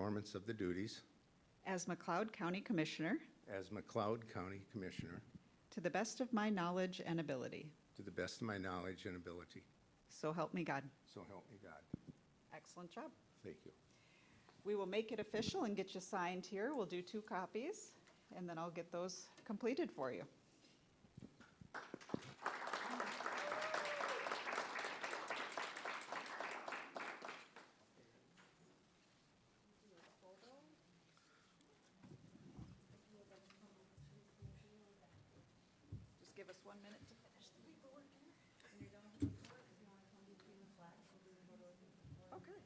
performance of the duties as McLeod County Commissioner as McLeod County Commissioner to the best of my knowledge and ability. to the best of my knowledge and ability. So help me God. So help me God. Excellent job. Thank you. We will make it official and get you signed here. We'll do 2 copies, and then I'll get those completed for you. Just give us 1 minute to finish the paperwork here. Okay.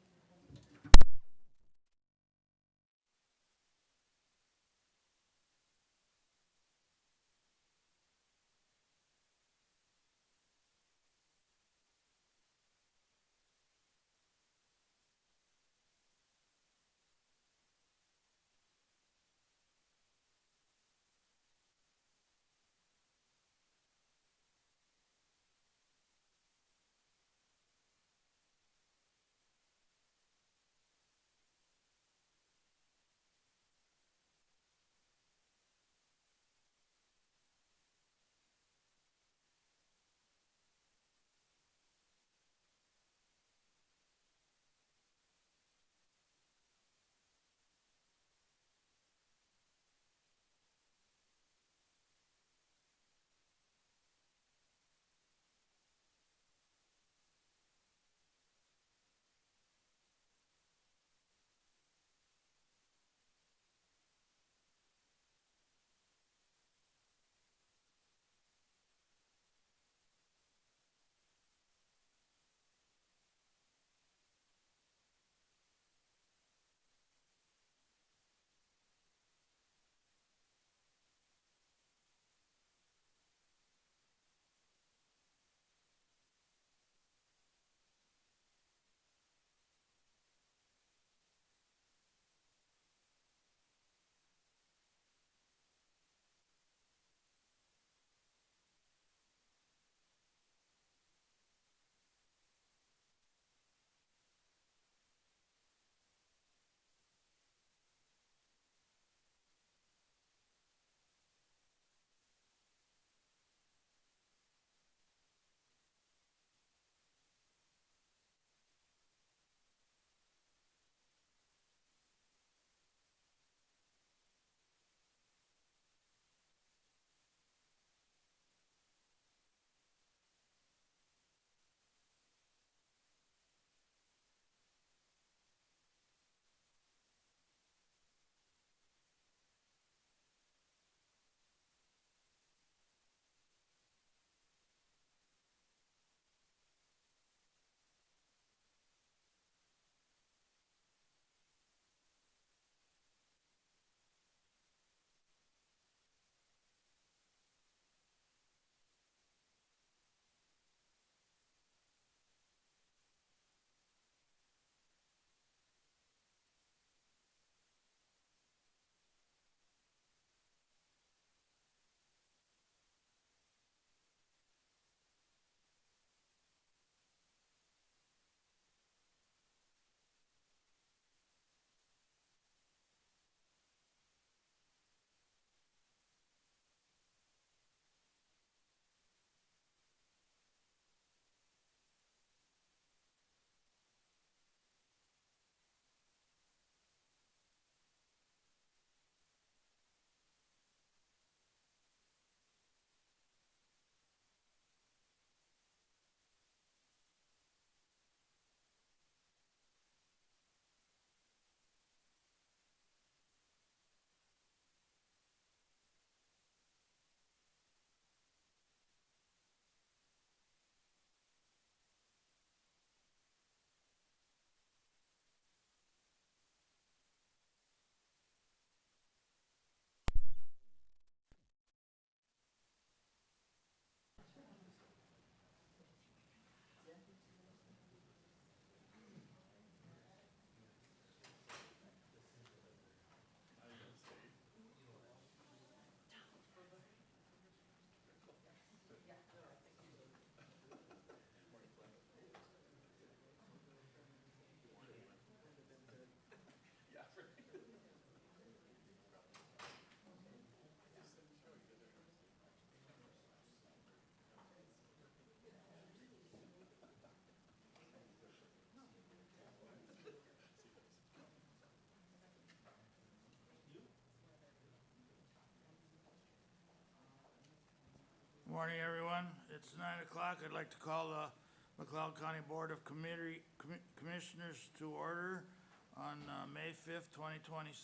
morning, everyone. It's 9 o'clock. I'd like to call the McLeod County Board of Commissioners to order on May 5th, 2026.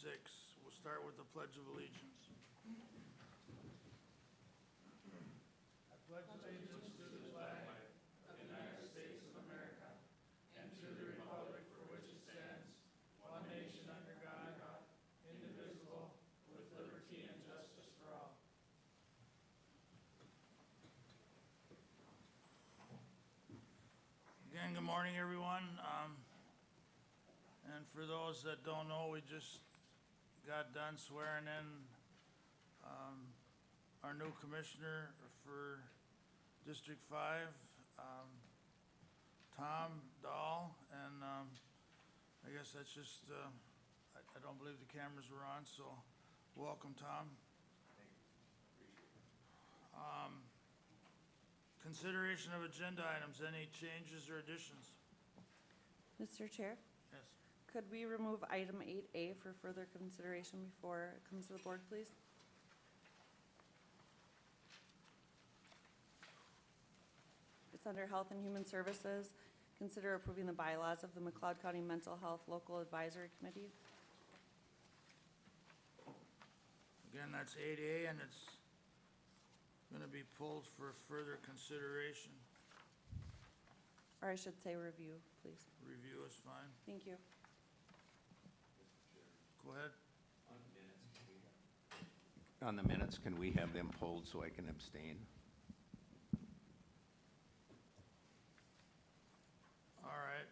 We'll start with the Pledge of Allegiance. I pledge allegiance to the flag of the United States of America and to the republic for which it stands, one nation under God, indivisible, with liberty and justice for all. Again, good morning, everyone. And for those that don't know, we just got done swearing in our new commissioner for District 5, Tom Dahl, and I guess that's just, I don't believe the cameras were on, so welcome, Tom. Consideration of agenda items, any changes or additions? Mr. Chair, Yes. could we remove item 8A for further consideration before it comes to the board, please? It's under Health and Human Services. Consider approving the bylaws of the McLeod County Mental Health Local Advisory Committee. Again, that's 8A, and it's going to be pulled for further consideration. Or I should say review, please. Review is fine. Thank you. Go ahead. On the minutes, can we have them pulled so I can abstain? All right.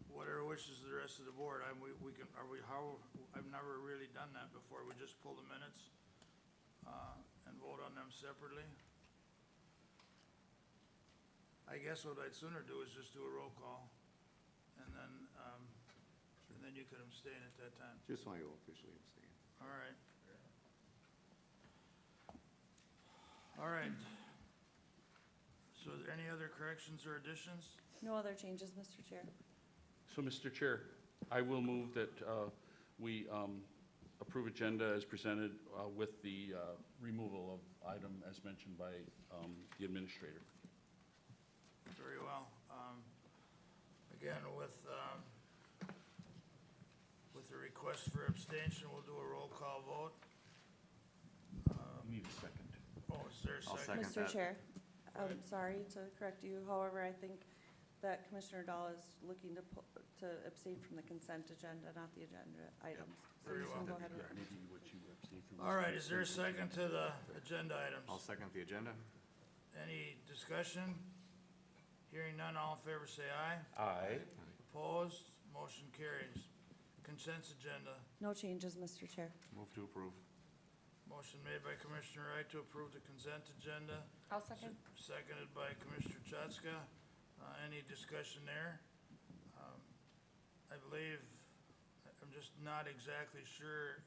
What are wishes of the rest of the board? I've never really done that before. We just pull the minutes and vote on them separately. I guess what I'd sooner do is just do a roll call, and then you could abstain at that time. Just so I will officially abstain. All right. All right. So are there any other corrections or additions? No other changes, Mr. Chair. So, Mr. Chair, I will move that we approve agenda as presented with the removal of item as mentioned by the administrator. Very well. Again, with the request for abstention, we'll do a roll call vote. Need a second. Oh, is there a second? Mr. Chair, I'm sorry to correct you. However, I think that Commissioner Dahl is looking to abstain from the consent agenda, not the agenda items. So Very you can well. go ahead and. Maybe what you abstain from. All right, is there a second to the agenda items? I'll second the agenda. Any discussion? Hearing none, all in favor say aye. Aye. Opposed? Motion carries. Consent agenda. No changes, Mr. Chair. Move to approve. Motion made by Commissioner Wright to approve the consent agenda. I'll second. Seconded by Commissioner Chatska. Any discussion there? I believe, I'm just not exactly sure,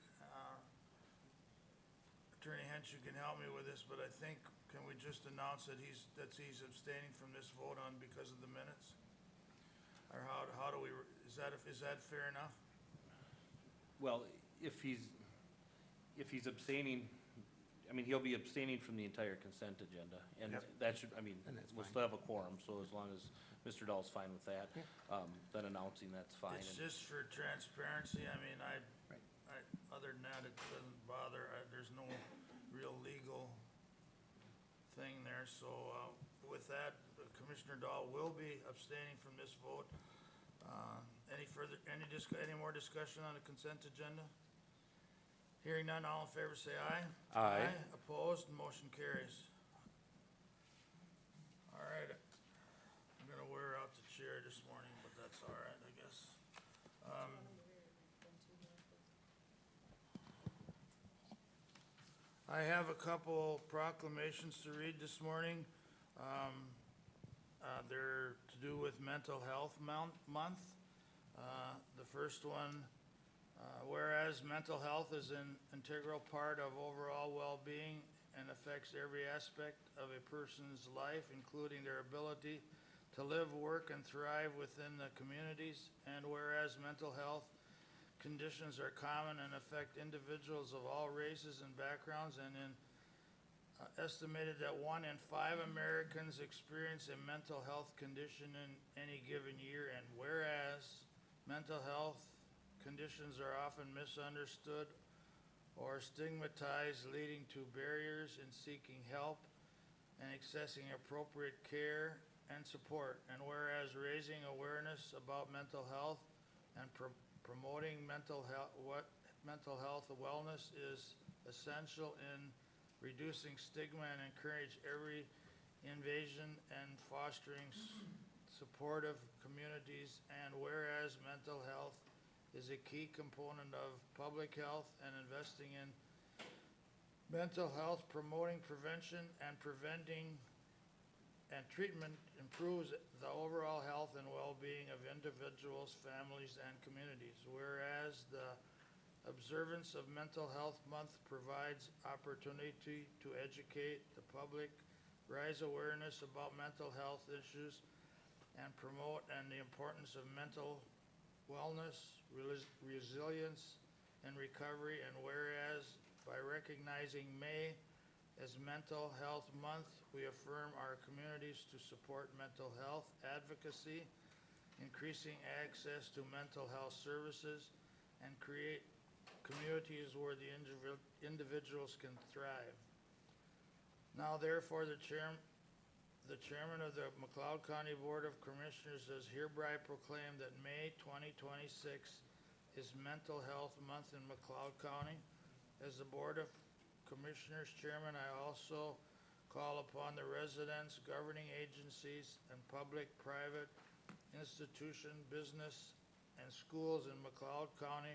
Attorney Hench, you can help me with this, but I think, can we just announce that he's abstaining from this vote on because of the minutes? Or how do we, is that fair enough? Well, if he's abstaining, I mean, he'll be abstaining from the entire consent agenda. And Yep. that should, I mean, And that's we'll fine. still have a quorum, so as long as Mr. Dahl's fine with that, then announcing that's fine. It's And- just for transparency. I mean, Right. other than that, it doesn't bother. There's no real legal thing there. So with that, Commissioner Dahl will be abstaining from this vote. Any more discussion on the consent agenda? Hearing none, all in favor say aye. Aye. Opposed, motion carries. All right, I'm gonna wear out the chair this morning, but that's all right, I guess. I have a couple proclamations to read this morning. They're to do with Mental Health Month. The first one, whereas mental health is an integral part of overall well-being and affects every aspect of a person's life, including their ability to live, work, and thrive within the communities, and whereas mental health conditions are common and affect individuals of all races and backgrounds, and in estimated that 1 in 5 Americans experience a mental health condition in any given year, and whereas mental health conditions are often misunderstood or stigmatized, leading to barriers in seeking help and accessing appropriate care and support, and whereas raising awareness about mental health and promoting mental health wellness is essential in reducing stigma and encourage every invasion and fostering supportive communities, and whereas mental health is a key component of public health and investing in mental health, promoting prevention and preventing and treatment improves the overall health and well-being of individuals, families, and communities. Whereas the observance of Mental Health Month provides opportunity to educate the public, raise awareness about mental health issues, and promote the importance of mental wellness, resilience, and recovery. And whereas by recognizing May as Mental Health Month, we affirm our communities to support mental health advocacy, increasing access to mental health services, and create communities where the individuals can thrive. Now therefore, the chairman of the McLeod County Board of Commissioners does hereby proclaim that May 2026 is Mental Health Month in McLeod County. As the Board of Commissioners Chairman, I also call upon the residents, governing agencies, and public, private, institution, business, and schools in McLeod County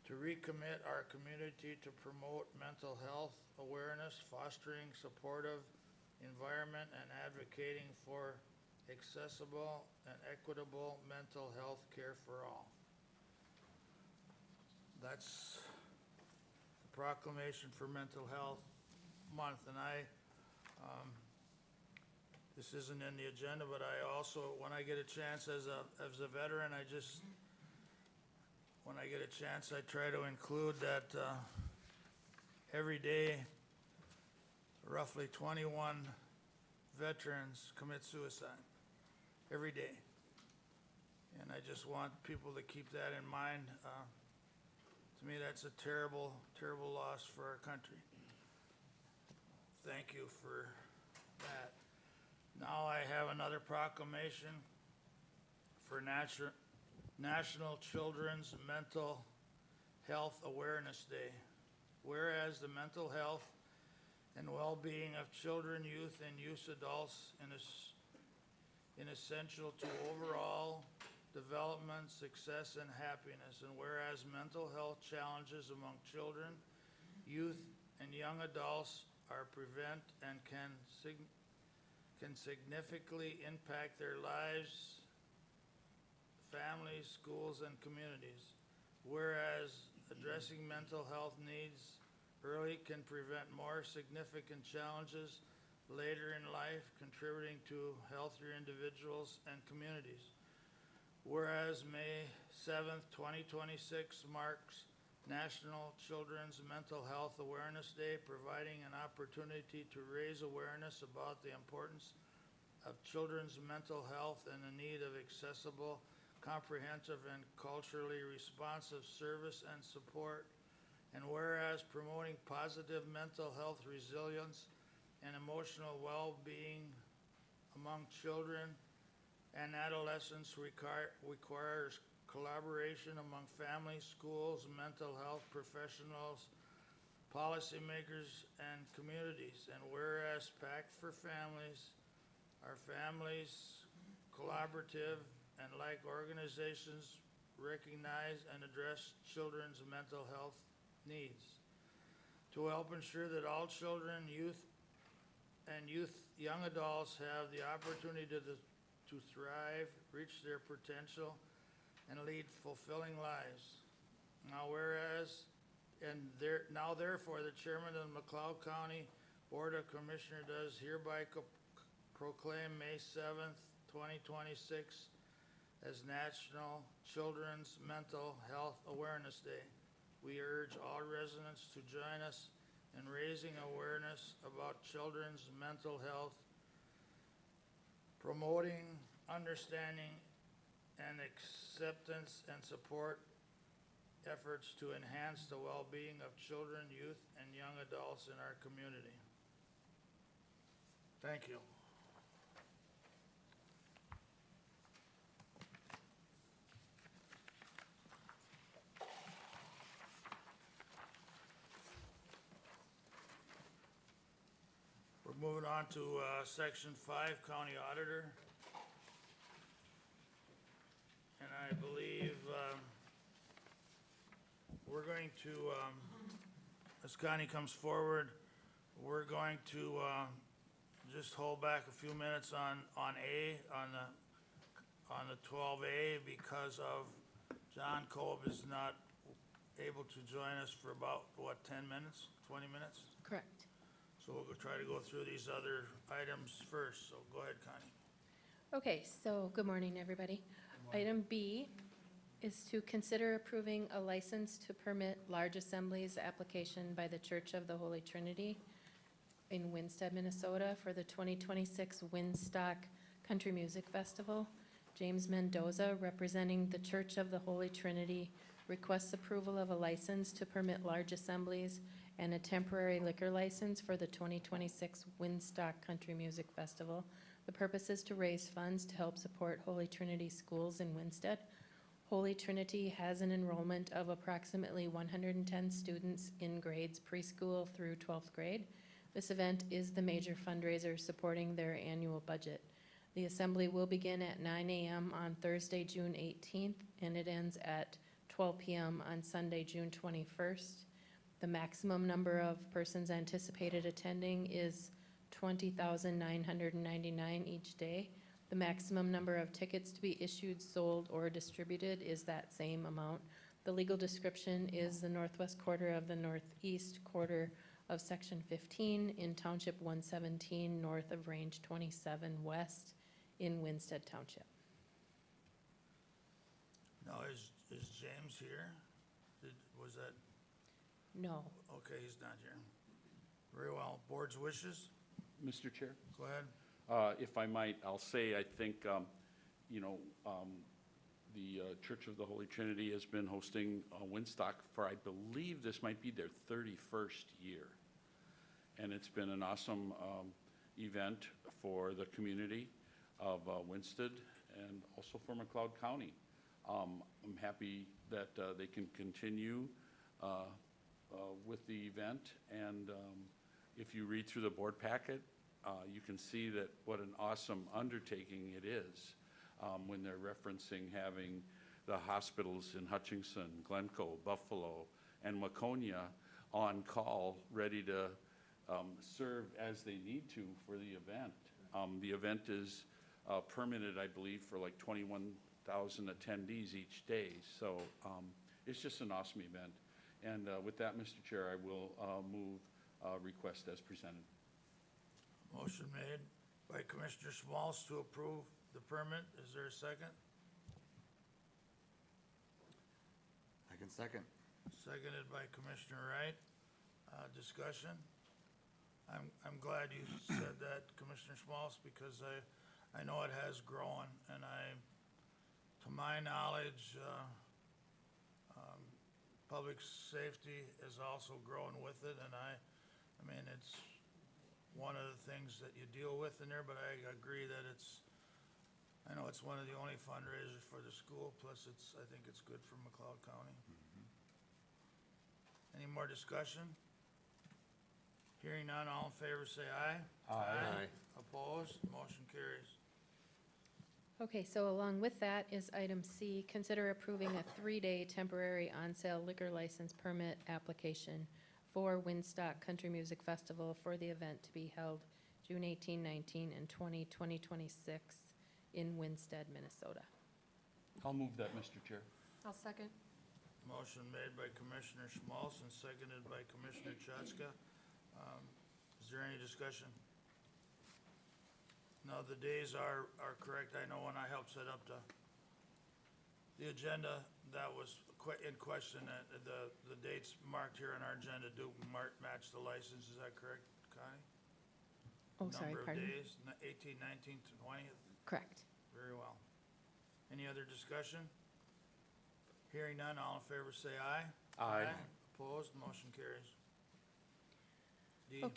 to recommit our community to promote mental health awareness, fostering supportive environment, and advocating for accessible and equitable mental health care for all. That's the proclamation for Mental Health Month, and this isn't in the agenda, but I also, when I get a chance as a veteran, when I get a chance, I try to include that every day, roughly 21 veterans commit suicide, every day. And I just want people to keep that in mind. To me, that's a terrible, terrible loss for our country. Thank you for that. Now I have another proclamation for National Children's Mental Health Awareness Day. Whereas the mental health and well-being of children, youth, and youth adults is essential to overall development, success, and happiness. And whereas mental health challenges among children, youth, and young adults are prevent and can significantly impact their lives, families, schools, and communities. Whereas addressing mental health needs early can prevent more significant challenges later in life, contributing to healthier individuals and communities. Whereas May 7th, 2026 marks National Children's Mental Health Awareness Day, providing an opportunity to raise awareness about the importance of children's mental health and the need of accessible, comprehensive, and culturally responsive service and support. And whereas promoting positive mental health resilience and emotional well-being among children and adolescents requires collaboration among families, schools, mental health professionals, policymakers, and communities. And whereas Pact for Families, our families collaborative and like organizations recognize and address children's mental health needs to help ensure that all children, young adults have the opportunity to thrive, reach their potential, and lead fulfilling lives. Now therefore, the chairman of the McLeod County Board of Commissioners does hereby proclaim May 7th, 2026 as National Children's Mental Health Awareness Day. We urge all residents to join us and raising awareness about children's mental health, promoting understanding and acceptance and support efforts to enhance the well-being of children, youth, and young adults in our community. Thank you. We're moving on to Section 5, County Auditor. And I believe we're going to, as Connie comes forward, we're going to just hold back a few minutes on the 12A because of John Kolb is not able to join us for about, what, 10 minutes, 20 minutes? Correct. So we'll try to go through these other items first, so go ahead, Connie. Okay, so good morning, everybody. Item B is to consider approving a license to permit large assemblies application by the Church of the Holy Trinity in Winstead, Minnesota for the 2026 Windstock Country Music Festival. James Mendoza, representing the Church of the Holy Trinity, requests approval of a license to permit large assemblies and a temporary liquor license for the 2026 Windstock Country Music Festival. The purpose is to raise funds to help support Holy Trinity schools in Winstead. Holy Trinity has an enrollment of approximately 110 students in grades preschool through 12th grade. This event is the major fundraiser supporting their annual budget. The assembly will begin at 9 a.m. on Thursday, June 18th, and it ends at 12 p.m. on Sunday, June 21st. The maximum number of persons anticipated attending is 20,999 each day. The maximum number of tickets to be issued, sold, or distributed is that same amount. The legal description is the northwest quarter of the northeast quarter of Section 15 in Township 117, north of Range 27 west in Winstead Township. Now, is James here? Was that, No. okay, he's not here. Very well. Board's wishes? Mr. Chair? Go ahead. If I might, I'll say, I think, the Church of the Holy Trinity has been hosting Windstock for, I believe this might be their 31st year. And it's been an awesome event for the community of Winstead and also for McLeod County. I'm happy that they can continue with the event, and if you read through the board packet, you can see that what an awesome undertaking it is when they're referencing having the hospitals in Hutchinson, Glencoe, Buffalo, and Waconia on call, ready to serve as they need to for the event. The event is permitted, I believe, for like 21,000 attendees each day, so it's just an awesome event. And with that, Mr. Chair, I will move request as presented. Motion made by Commissioner Smalls to approve the permit. Is there a second? I can second. Seconded by Commissioner Wright. Discussion? I'm glad you said that, Commissioner Smalls, because I know it has grown, and to my knowledge, public safety has also grown with it, and I mean, it's one of the things that you deal with in there, but I agree that I know it's one of the only fundraisers for the school, plus I think it's good for McLeod County. Any more discussion? Hearing none, all in favor say aye. Aye. Opposed? Motion carries. Okay, so along with that is item C, consider approving a 3-day temporary on-sale liquor license permit application for Windstock Country Music Festival for the event to be held June 18, 19, and 20, 2026 in Winstead, Minnesota. I'll move that, Mr. Chair. I'll second. Motion made by Commissioner Schmalz and seconded by Commissioner Chatska. Is there any discussion? No, the days are correct. I know when I helped set up the agenda, that was in question, the dates marked here on our agenda do match the license, is that correct, Connie? Oh, sorry, pardon? Number of days, 18, 19th, to 20th, Correct. very well. Any other discussion? Hearing none, all in favor say aye. Aye. Opposed, motion carries. D, Oh.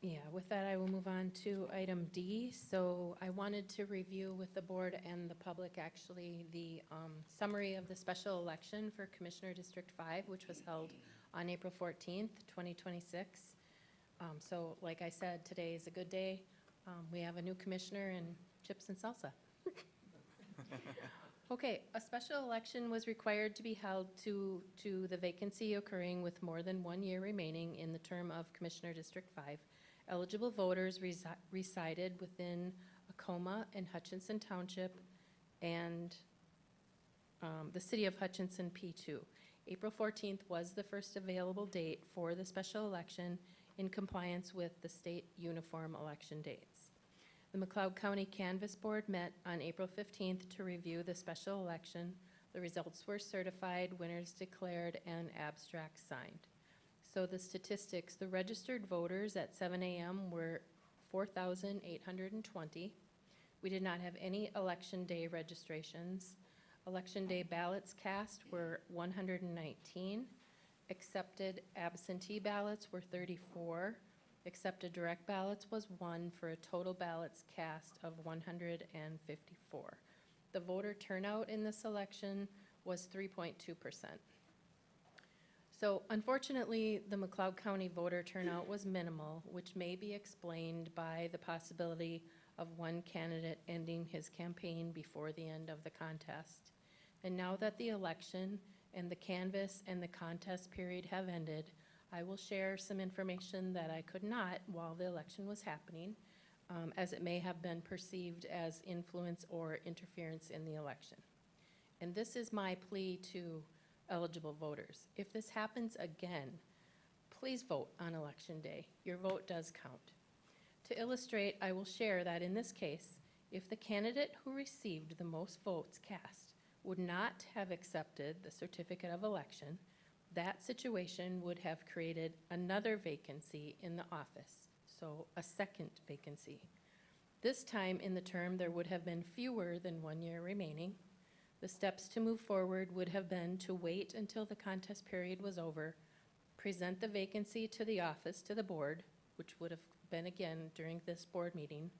Yeah, with that, I will move on to item D. So I wanted to review with the board and the public, actually, the summary of the special election for Commissioner District 5, which was held on April 14th, 2026. So like I said, today is a good day. We have a new commissioner and chips and salsa. Okay, a special election was required to be held to the vacancy occurring with more than 1 year remaining in the term of Commissioner District 5. Eligible voters resided within Acoma and Hutchinson Township and the city of Hutchinson P2. April 14th was the first available date for the special election in compliance with the state uniform election dates. The McLeod County Canvass Board met on April 15th to review the special election. The results were certified, winners declared, and abstracts signed. So the statistics, the registered voters at 7 a.m. were 4,820. We did not have any election day registrations. Election day ballots cast were 119. Accepted absentee ballots were 34. Accepted direct ballots was 1 for a total ballots cast of 154. The voter turnout in this election was 3.2%. So unfortunately, the McLeod County voter turnout was minimal, which may be explained by the possibility of one candidate ending his campaign before the end of the contest. And now that the election and the canvass and the contest period have ended, I will share some information that I could not while the election was happening, as it may have been perceived as influence or interference in the election. And this is my plea to eligible voters. If this happens again, please vote on election day. Your vote does count. To illustrate, I will share that in this case, if the candidate who received the most votes cast would not have accepted the certificate of election, that situation would have created another vacancy in the office, so a second vacancy. This time in the term, there would have been fewer than 1 year remaining. The steps to move forward would have been to wait until the contest period was over, present the vacancy to the office to the board, which would have been again during this board meeting,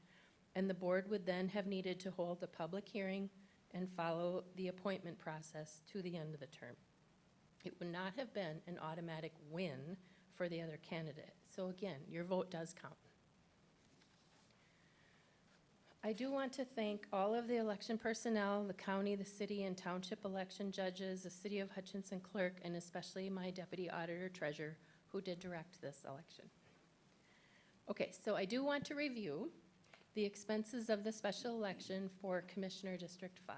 and the board would then have needed to hold a public hearing and follow the appointment process to the end of the term. It would not have been an automatic win for the other candidate. So again, your vote does count. I do want to thank all of the election personnel, the county, the city, and township election judges, the city of Hutchinson clerk, and especially my deputy auditor treasurer who did direct this election. Okay, so I do want to review the expenses of the special election for Commissioner District 5.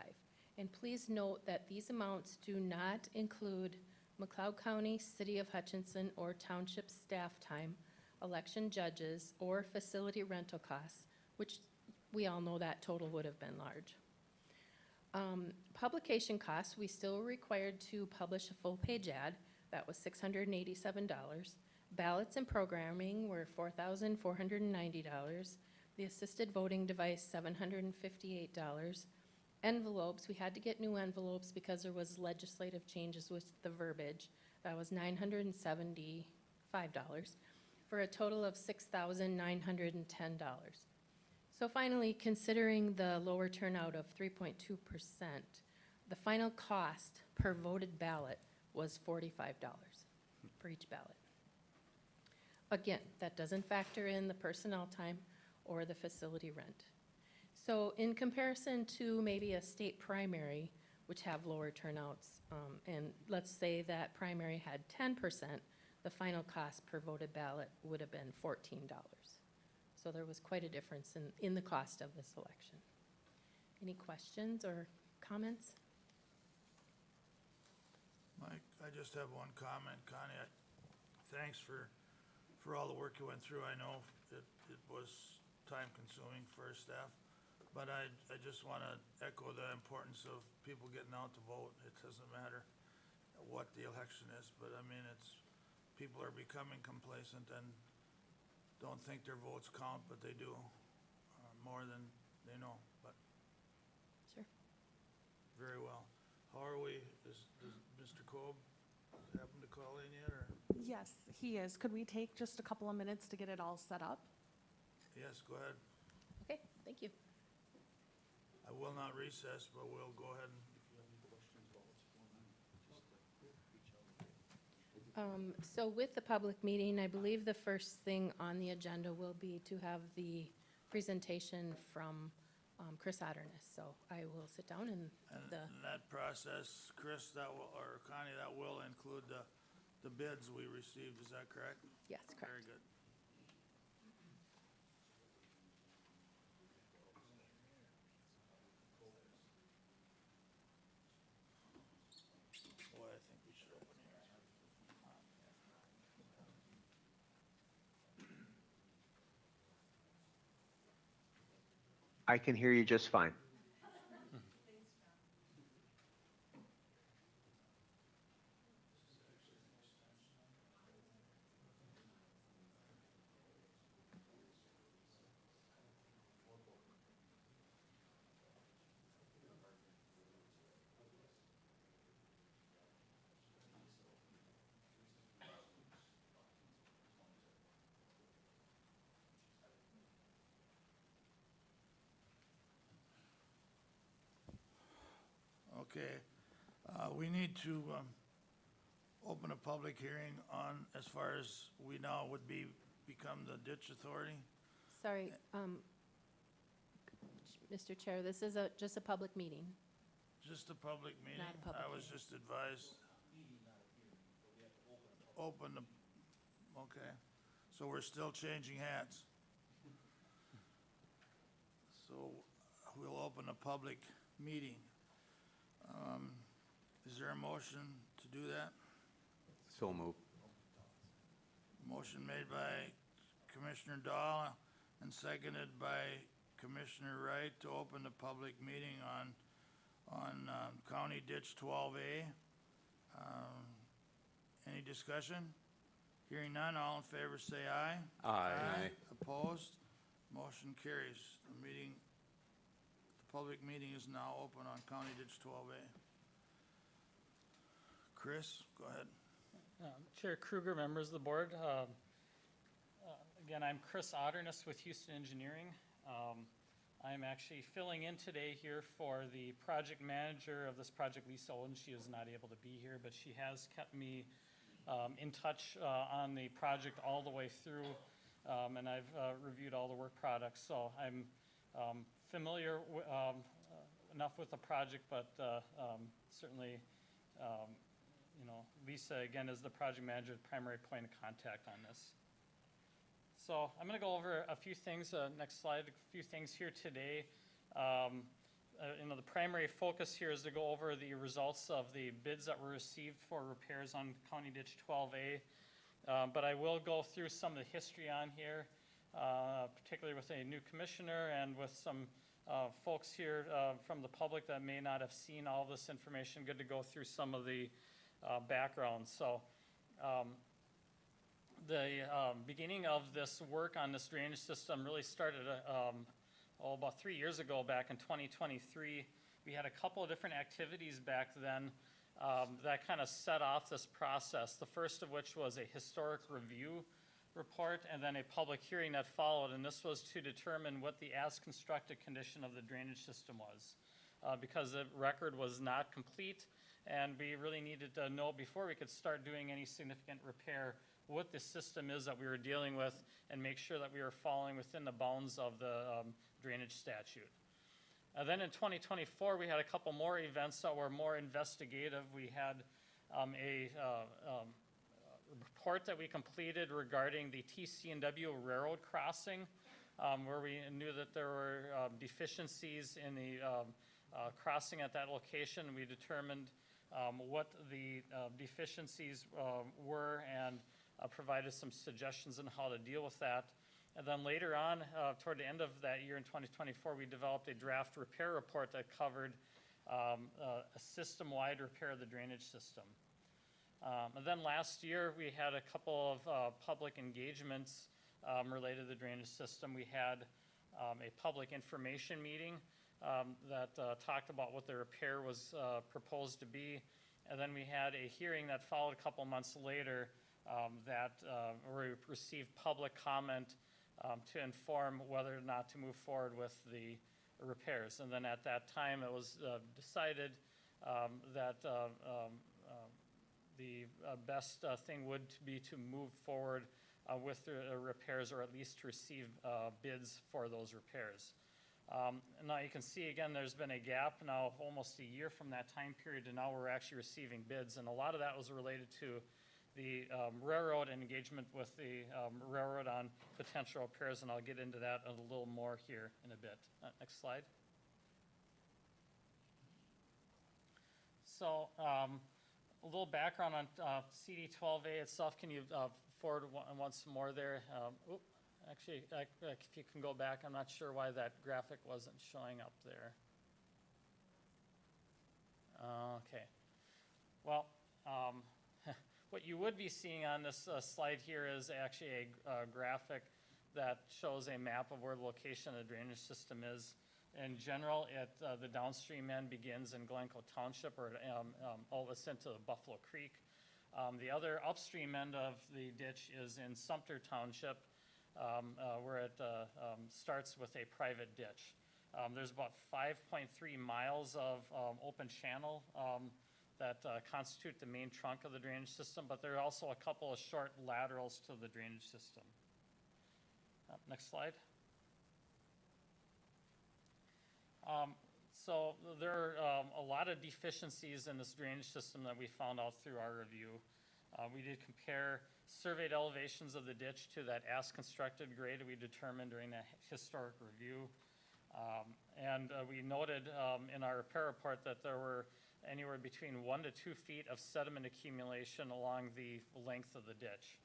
And please note that these amounts do not include McLeod County, City of Hutchinson, or township staff time, election judges, or facility rental costs, which we all know that total would have been large. Publication costs, we still were required to publish a full-page ad. That was $687. Ballots and programming were $4,490. The assisted voting device, $758. Envelopes, we had to get new envelopes because there was legislative changes with the verbiage. That was $975 for a total of $6,910. So finally, considering the lower turnout of 3.2%, the final cost per voted ballot was $45 for each ballot. Again, that doesn't factor in the personnel time or the facility rent. So in comparison to maybe a state primary, which have lower turnouts, and let's say that primary had 10%, the final cost per voted ballot would have been $14. So there was quite a difference in the cost of this election. Any questions or comments? Mike, I just have one comment, Connie. Thanks for all the work you went through. I know it was time-consuming for our staff. But I just want to echo the importance of people getting out to vote. It doesn't matter what the election is, but I mean, people are becoming complacent and don't think their votes count, but they do, more than they know, but Sure. very well. How are we, does Mr. Cobb happen to call in yet, or? Yes, he is. Could we take just a couple of minutes to get it all set up? Yes, go ahead. Okay, thank you. I will not recess, but we'll go ahead and, So with the public meeting, I believe the first thing on the agenda will be to have the presentation from Chris Otterness. So I will sit down and the, and that process, Chris, that will, or Connie, that will include the bids we received, is that correct? yes, Very correct. good. Boy, I think we should open here. I can hear you just fine. Okay, we need to, open a public hearing on, as far as we now would become the ditch authority. Sorry, Mr. Chair, this is just a public meeting. Just a public meeting? Not a public I was hearing. just advised. Open the, okay, so we're still changing hats. So we'll open a public meeting. Is there a motion to do that? So move. Motion made by Commissioner Dahl and seconded by Commissioner Wright to open the public meeting on County Ditch 12A. Any discussion? Hearing none, all in favor say aye. Aye. Opposed? Motion carries. The public meeting is now open on County Ditch 12A. Chris, go ahead. Chair Kruger, members of the board. Again, I'm Chris Otterness with Houston Engineering. I'm actually filling in today here for the project manager of this project, Lisa Owen. She is not able to be here, but she has kept me in touch on the project all the way through, and I've reviewed all the work products. So I'm familiar enough with the project, but certainly you know, Lisa, again, is the project manager, the primary point of contact on this. So I'm going to go over a few things, next slide, a few things here today. You know, the primary focus here is to go over the results of the bids that were received for repairs on County Ditch 12A. But I will go through some of the history on here, particularly with a new commissioner and with some folks here from the public that may not have seen all this information. Good to go through some of the background. So the beginning of this work on this drainage system really started about 3 years ago, back in 2023. We had a couple of different activities back then that kind of set off this process. The first of which was a historic review report and then a public hearing that followed, and this was to determine what the as-constructed condition of the drainage system was, because the record was not complete, and we really needed to know before we could start doing any significant repair what the system is that we were dealing with and make sure that we were falling within the bounds of the drainage statute. Then in 2024, we had a couple more events that were more investigative. We had a report that we completed regarding the TC&W Railroad crossing, where we knew that there were deficiencies in the crossing at that location. We determined what the deficiencies were and provided some suggestions on how to deal with that. And then later on, toward the end of that year in 2024, we developed a draft repair report that covered a system-wide repair of the drainage system. And then last year, we had a couple of public engagements related to the drainage system. We had a public information meeting that talked about what the repair was proposed to be. And then we had a hearing that followed a couple months later where we received public comment to inform whether or not to move forward with the repairs. And then at that time, it was decided that the best thing would be to move forward with the repairs, or at least to receive bids for those repairs. And now you can see again, there's been a gap now of almost a year from that time period to now we're actually receiving bids. And a lot of that was related to the railroad and engagement with the railroad on potential repairs, and I'll get into that a little more here in a bit. Next slide. So a little background on CD12A itself. Can you forward once more there? Actually, if you can go back, I'm not sure why that graphic wasn't showing up there. Okay. Well, what you would be seeing on this slide here is actually a graphic that shows a map of where the location of the drainage system is. In general, the downstream end begins in Glencoe Township, or outlets into Buffalo Creek. The other upstream end of the ditch is in Sumter Township, where it starts with a private ditch. There's about 5.3 miles of open channel that constitute the main trunk of the drainage system, but there are also a couple of short laterals to the drainage system. Next slide. So there are a lot of deficiencies in this drainage system that we found out through our review. We did compare surveyed elevations of the ditch to that as constructed grade we determined during the historic review. And we noted in our repair report that there were anywhere between 1 to 2 feet of sediment accumulation along the length of the ditch.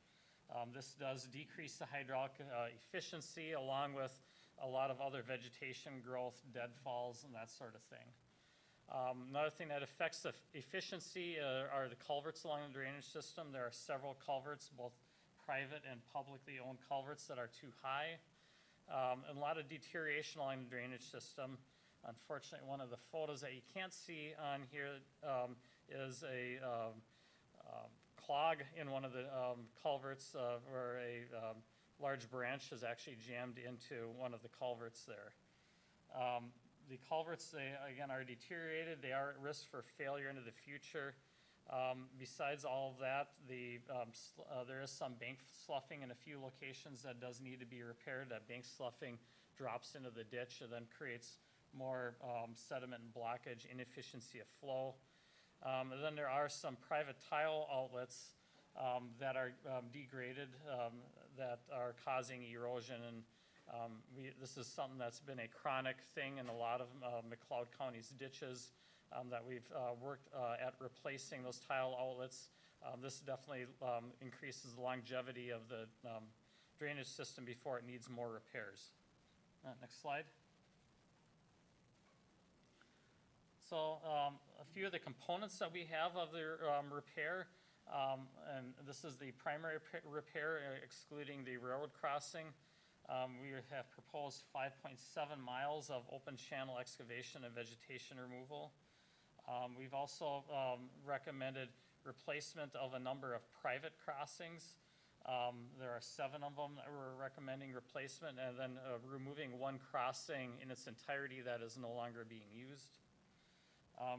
This does decrease the hydraulic efficiency, along with a lot of other vegetation growth, deadfalls, and that sort of thing. Another thing that affects the efficiency are the culverts along the drainage system. There are several culverts, both private and publicly owned culverts, that are too high. And a lot of deterioration along the drainage system. Unfortunately, one of the photos that you can't see on here is a clog in one of the culverts where a large branch is actually jammed into one of the culverts there. The culverts, they again are deteriorated. They are at risk for failure into the future. Besides all of that, there is some bank sloughing in a few locations that does need to be repaired. That bank sloughing drops into the ditch and then creates more sediment and blockage, inefficiency of flow. And then there are some private tile outlets that are degraded, that are causing erosion. And this is something that's been a chronic thing in a lot of McLeod County's ditches that we've worked at replacing those tile outlets. This definitely increases the longevity of the drainage system before it needs more repairs. Next slide. So a few of the components that we have of the repair, and this is the primary repair excluding the railroad crossing. We have proposed 5.7 miles of open channel excavation and vegetation removal. We've also recommended replacement of a number of private crossings. There are 7 of them that we're recommending replacement, and then removing one crossing in its entirety that is no longer being used.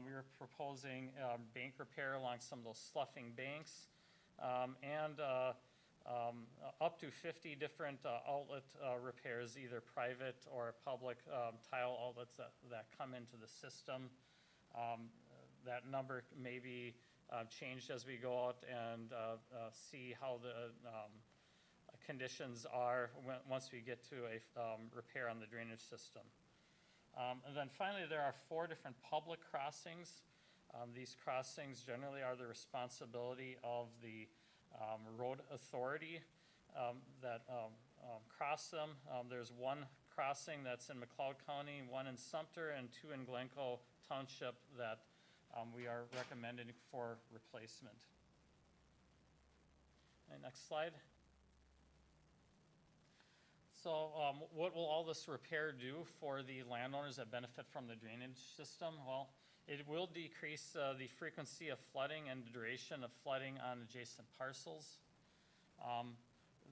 We were proposing bank repair along some of those sloughing banks, and up to 50 different outlet repairs, either private or public tile outlets that come into the system. That number may be changed as we go out and see how the conditions are once we get to a repair on the drainage system. And then finally, there are 4 different public crossings. These crossings generally are the responsibility of the road authority that cross them. There's one crossing that's in McLeod County, one in Sumter, and two in Glencoe Township that we are recommending for replacement. Okay, next slide. So what will all this repair do for the landowners that benefit from the drainage system? Well, it will decrease the frequency of flooding and the duration of flooding on adjacent parcels.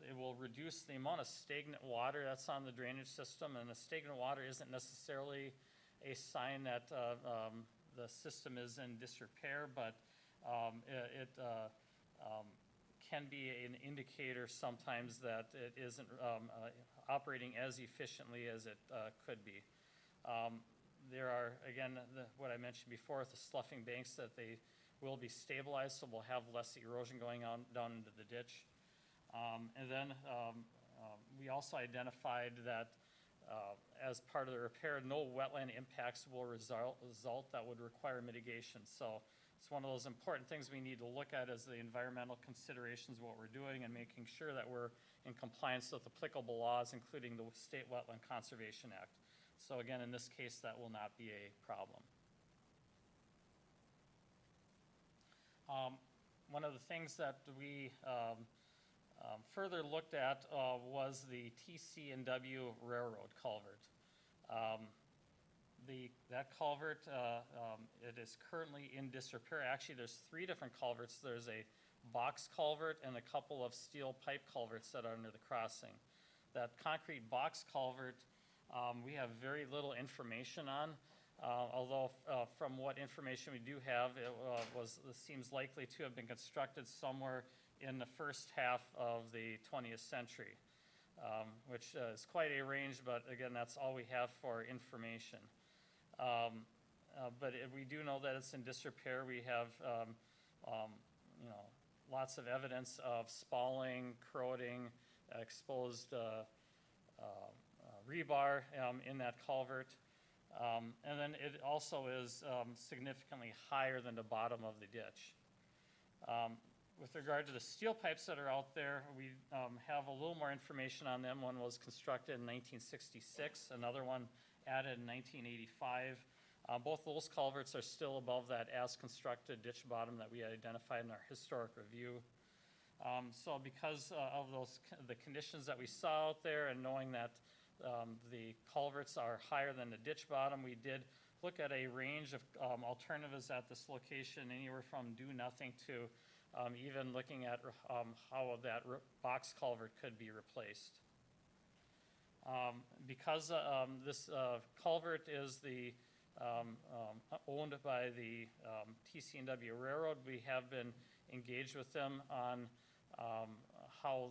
It will reduce the amount of stagnant water that's on the drainage system, and the stagnant water isn't necessarily a sign that the system is in disrepair, but it can be an indicator sometimes that it isn't operating as efficiently as it could be. There are, again, what I mentioned before, with the sloughing banks, that they will be stabilized, so we'll have less erosion going on down into the ditch. And then we also identified that as part of the repair, no wetland impacts will result that would require mitigation. So it's one of those important things we need to look at as the environmental considerations of what we're doing and making sure that we're in compliance with applicable laws, including the State Wetland Conservation Act. So again, in this case, that will not be a problem. One of the things that we further looked at was the TC&W Railroad culvert. That culvert, it is currently in disrepair. Actually, there's three different culverts. There's a box culvert and a couple of steel pipe culverts that are under the crossing. That concrete box culvert, we have very little information on, although from what information we do have, it seems likely to have been constructed somewhere in the first half of the 20th century, which is quite a range, but again, that's all we have for information. But we do know that it's in disrepair. We have, lots of evidence of spalling, corroding, exposed rebar in that culvert. And then it also is significantly higher than the bottom of the ditch. With regard to the steel pipes that are out there, we have a little more information on them. One was constructed in 1966, another one added in 1985. Both those culverts are still above that as-constructed ditch bottom that we had identified in our historic review. So because of the conditions that we saw out there, and knowing that the culverts are higher than the ditch bottom, we did look at a range of alternatives at this location, anywhere from do nothing to even looking at how that box culvert could be replaced. Because this culvert is owned by the TC&W Railroad, we have been engaged with them on how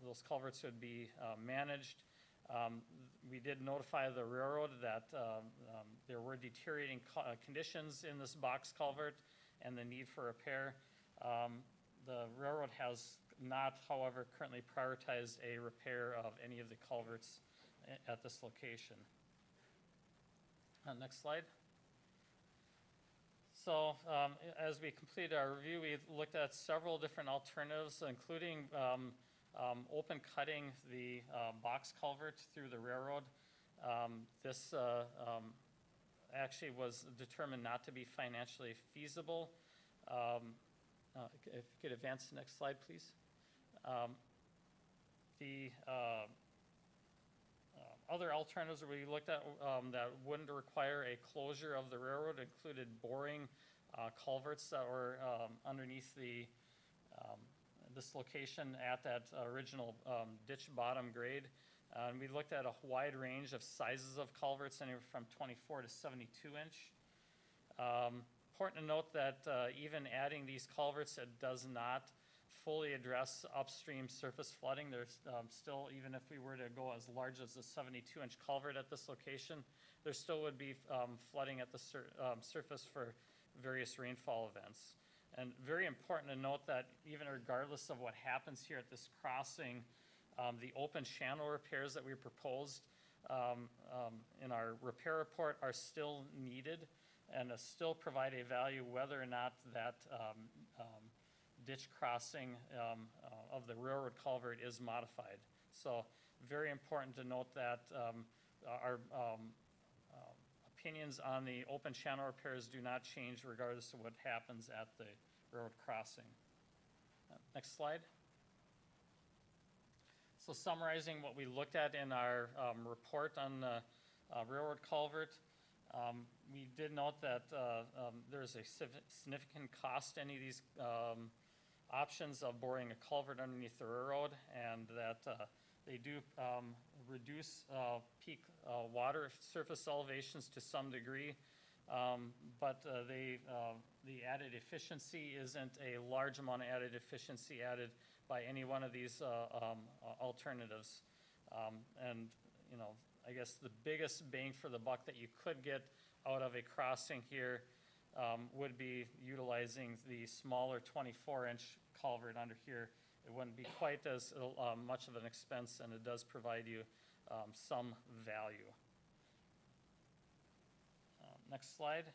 those culverts would be managed. We did notify the railroad that there were deteriorating conditions in this box culvert and the need for repair. The railroad has not, however, currently prioritized a repair of any of the culverts at this location. Next slide. So as we completed our review, we looked at several different alternatives, including open cutting the box culvert through the railroad. This actually was determined not to be financially feasible. If you could advance the next slide, please. The other alternatives we looked at that wouldn't require a closure of the railroad included boring culverts that were underneath this location at that original ditch bottom grade. And we looked at a wide range of sizes of culverts, anywhere from 24 to 72 inch. Important to note that even adding these culverts, it does not fully address upstream surface flooding. There's still, even if we were to go as large as the 72-inch culvert at this location, there still would be flooding at the surface for various rainfall events. And very important to note that even regardless of what happens here at this crossing, the open channel repairs that we proposed in our repair report are still needed and still provide a value whether or not that ditch crossing of the railroad culvert is modified. So very important to note that our opinions on the open channel repairs do not change regardless of what happens at the railroad crossing. Next slide. So summarizing what we looked at in our report on the railroad culvert, we did note that there's a significant cost to any of these options of boring a culvert underneath the railroad, and that they do reduce peak water surface elevations to some degree, but the added efficiency isn't a large amount of added efficiency added by any one of these alternatives. And, you know, I guess the biggest bang for the buck that you could get out of a crossing here would be utilizing the smaller 24-inch culvert under here. It wouldn't be quite as much of an expense, and it does provide you some value. Next slide.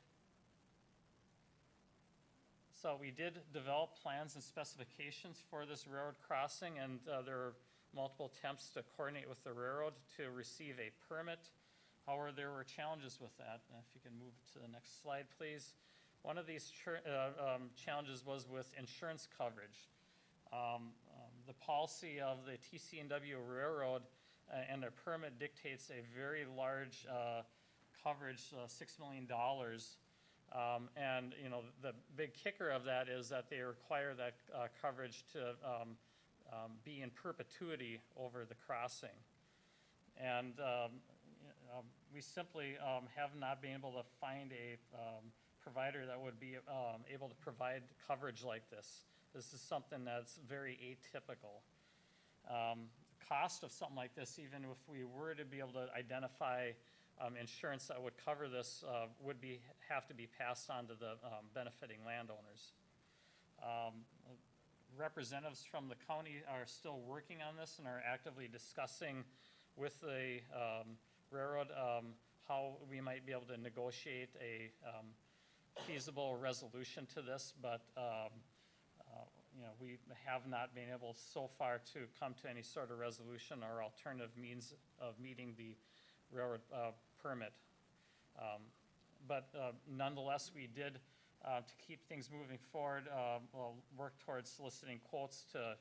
So we did develop plans and specifications for this railroad crossing, and there are multiple attempts to coordinate with the railroad to receive a permit. However, there were challenges with that. If you can move to the next slide, please. One of these challenges was with insurance coverage. The policy of the TC&W Railroad and their permit dictates a very large coverage, $6 million. And, you know, the big kicker of that is that they require that coverage to be in perpetuity over the crossing. And we simply have not been able to find a provider that would be able to provide coverage like this. This is something that's very atypical. Cost of something like this, even if we were to be able to identify insurance that would cover this, would have to be passed on to the benefiting landowners. Representatives from the county are still working on this and are actively discussing with the railroad how we might be able to negotiate a feasible resolution to this, but you know, we have not been able so far to come to any sort of resolution or alternative means of meeting the railroad permit. But nonetheless, we did, to keep things moving forward, work towards soliciting quotes to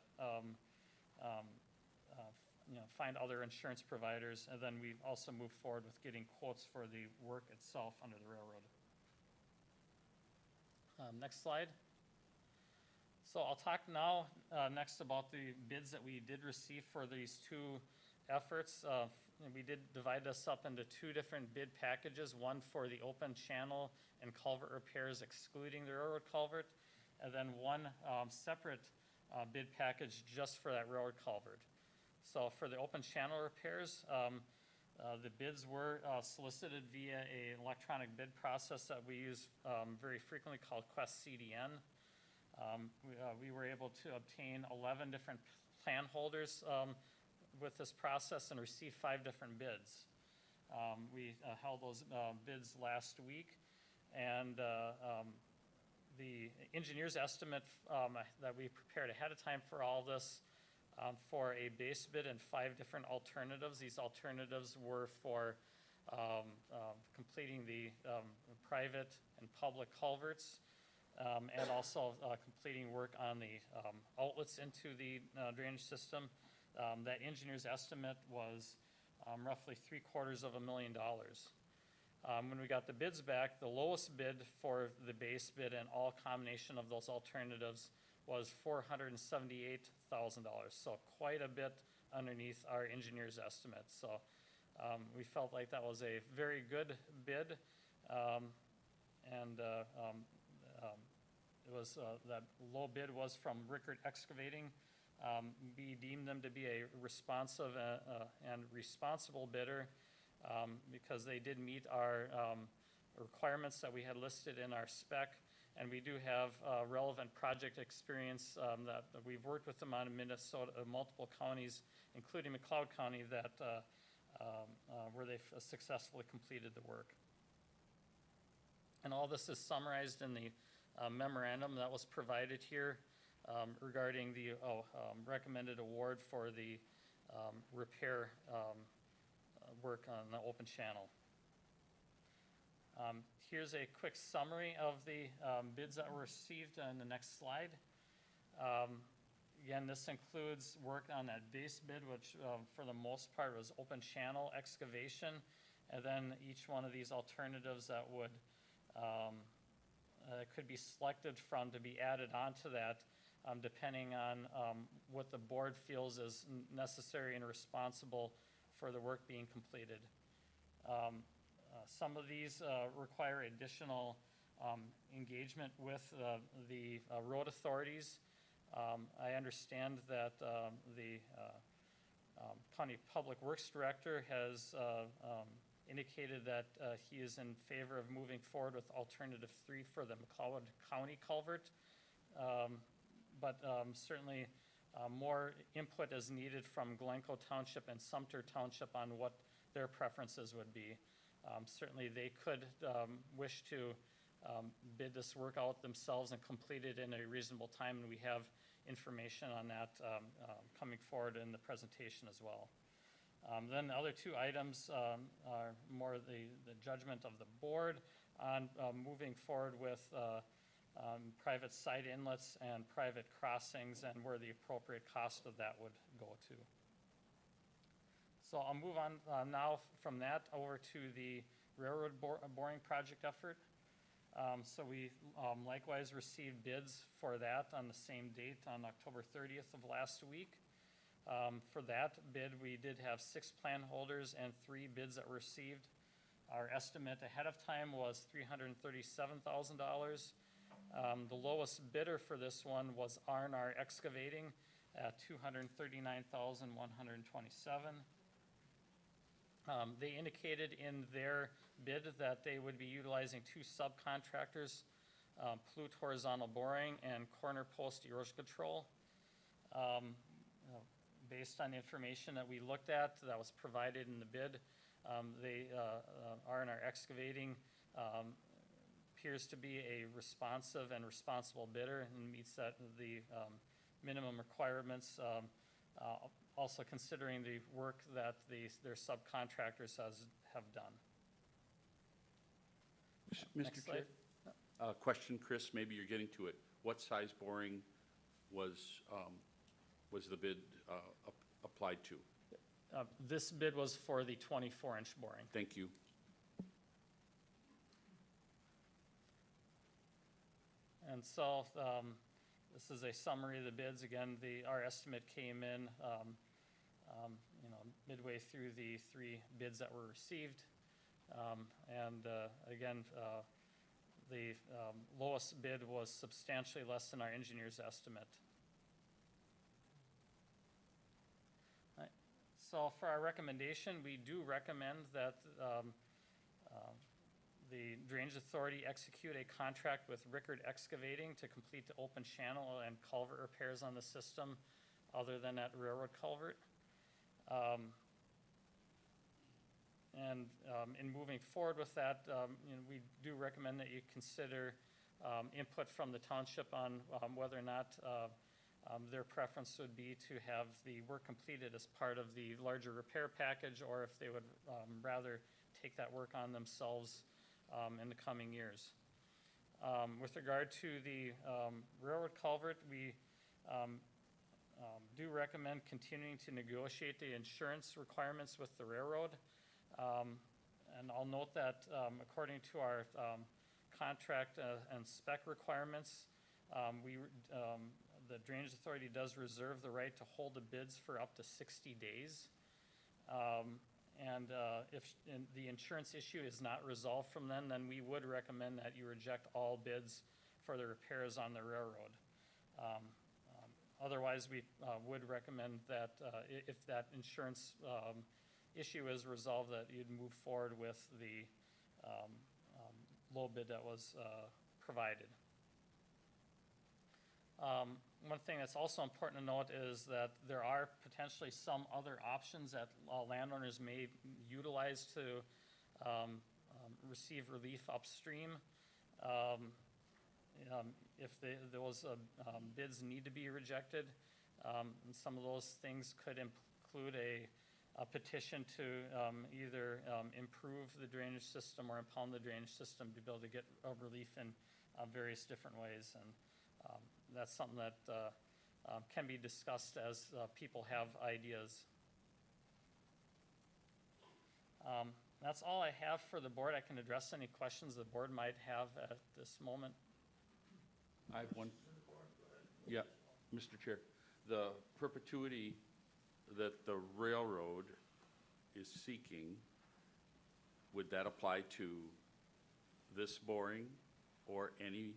you know, find other insurance providers, and then we also moved forward with getting quotes for the work itself under the railroad. Next slide. So I'll talk now next about the bids that we did receive for these two efforts. We did divide this up into two different bid packages, one for the open channel and culvert repairs excluding the railroad culvert, and then one separate bid package just for that railroad culvert. So for the open channel repairs, the bids were solicited via an electronic bid process that we use very frequently called Quest CDN. We were able to obtain 11 different plan holders with this process and received 5 different bids. We held those bids last week, and the engineer's estimate that we prepared ahead of time for all this for a base bid and 5 different alternatives. These alternatives were for completing the private and public culverts, and also completing work on the outlets into the drainage system. That engineer's estimate was roughly $750,000. When we got the bids back, the lowest bid for the base bid and all combination of those alternatives was $478,000, so quite a bit underneath our engineer's estimate. So we felt like that was a very good bid, and it was that low bid was from Rickert Excavating. We deemed them to be a responsive and responsible bidder because they did meet our requirements that we had listed in our spec, and we do have relevant project experience that we've worked with them on in Minnesota, multiple counties, including McLeod County, that where they've successfully completed the work. And all this is summarized in the memorandum that was provided here regarding the recommended award for the repair work on the open channel. Here's a quick summary of the bids that were received on the next slide. Again, this includes work on that base bid, which for the most part was open channel excavation, and then each one of these alternatives that would could be selected from to be added onto that, depending on what the board feels is necessary and responsible for the work being completed. Some of these require additional engagement with the road authorities. I understand that the County Public Works Director has indicated that he is in favor of moving forward with alternative 3 for the McLeod County culvert. But certainly more input is needed from Glencoe Township and Sumter Township on what their preferences would be. Certainly they could wish to bid this work out themselves and complete it in a reasonable time, and we have information on that coming forward in the presentation as well. Then the other 2 items are more the judgment of the board on moving forward with private side inlets and private crossings and where the appropriate cost of that would go to. So I'll move on now from that over to the railroad boring project effort. So we likewise received bids for that on the same date on October 30th of last week. For that bid, we did have 6 plan holders and 3 bids that were received. Our estimate ahead of time was $337,000. The lowest bidder for this one was R&R Excavating at $239,127. They indicated in their bid that they would be utilizing 2 subcontractors, Plute Horizontal Boring and Corner Post Erosion Control. Based on the information that we looked at that was provided in the bid, R&R Excavating appears to be a responsive and responsible bidder and meets the minimum requirements, also considering the work that their subcontractors have done. Next Mr. slide. Chair? Question, Chris, maybe you're getting to it. What size boring was the bid applied to? This bid was for the 24-inch boring. Thank you. And so this is a summary of the bids. Again, our estimate came in midway through the 3 bids that were received. Again, the lowest bid was substantially less than our engineer's estimate. So for our recommendation, we do recommend that the Drainage Authority execute a contract with Rickard Excavating to complete the open channel and culvert repairs on the system other than that railroad culvert. In moving forward with that, we do recommend that you consider input from the township on whether or not their preference would be to have the work completed as part of the larger repair package, or if they would rather take that work on themselves in the coming years. With regard to the railroad culvert, we do recommend continuing to negotiate the insurance requirements with the railroad. And I'll note that according to our contract and spec requirements, the Drainage Authority does reserve the right to hold the bids for up to 60 days. If the insurance issue is not resolved from then we would recommend that you reject all bids for the repairs on the railroad. Otherwise, we would recommend that if that insurance issue is resolved, that you'd move forward with the low bid that was provided. One thing that's also important to note is that there are potentially some other options that landowners may utilize to receive relief upstream. If those bids need to be rejected, and some of those things could include a petition to either improve the drainage system or impound the drainage system to be able to get relief in various different ways. And that's something that can be discussed as people have ideas. That's all I have for the board. I can address any questions the board might have at this moment. I have one. Yeah, Mr. Chair. The perpetuity that the railroad is seeking, would that apply to this boring or any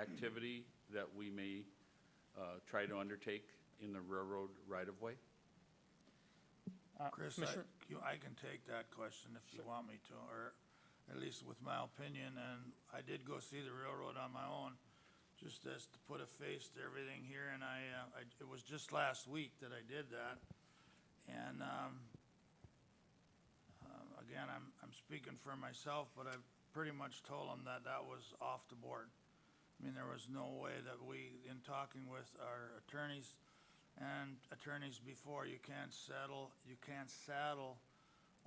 activity that we may try to undertake in the railroad right-of-way? Chris, Commissioner- I can take that question if you want me to, or at least with my opinion, and I did go see the railroad on my own, just as to put a face to everything here, and it was just last week that I did that. And, again, I'm speaking for myself, but I pretty much told them that that was off the board. I mean, there was no way that we, in talking with our attorneys and attorneys before, you can't saddle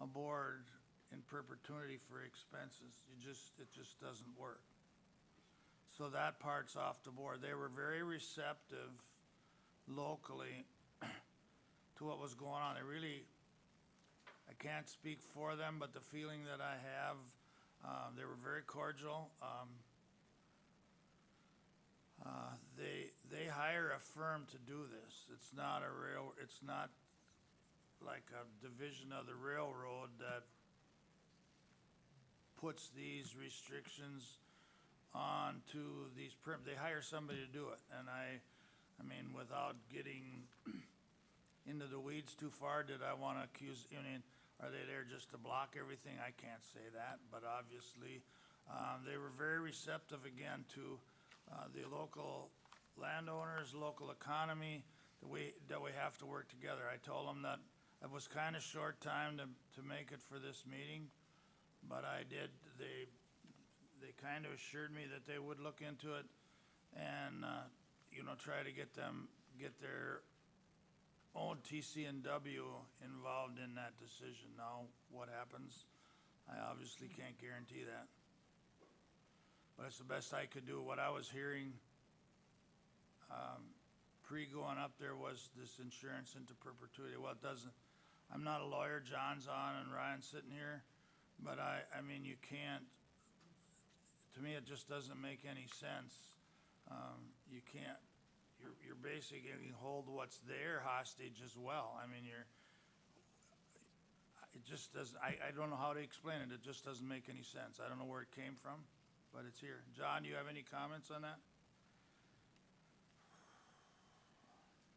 a board in perpetuity for expenses. It just doesn't work. So that part's off the board. They were very receptive locally to what was going on. I can't speak for them, but the feeling that I have, they were very cordial. They hire a firm to do this. It's not like a division of the railroad that puts these restrictions onto these they hire somebody to do it. And I mean, without getting into the weeds too far, did I want to accuse, are they there just to block everything? I can't say that, but obviously, they were very receptive again to the local landowners, local economy, that we have to work together. I told them that it was kind of short time to make it for this meeting, but I did. They kind of assured me that they would look into it and try to get their own TC&W involved in that decision. Now, what happens, I obviously can't guarantee that. But it's the best I could do. What I was hearing pre-going up there was this insurance into perpetuity. Well, it doesn't, I'm not a lawyer, John's on and Ryan's sitting here, but I mean, you can't, to me, it just doesn't make any sense. You can't, you're basically hold what's there hostage as well. I mean, it just doesn't, I don't know how to explain it. It just doesn't make any sense. I don't know where it came from, but it's here. John, do you have any comments on that?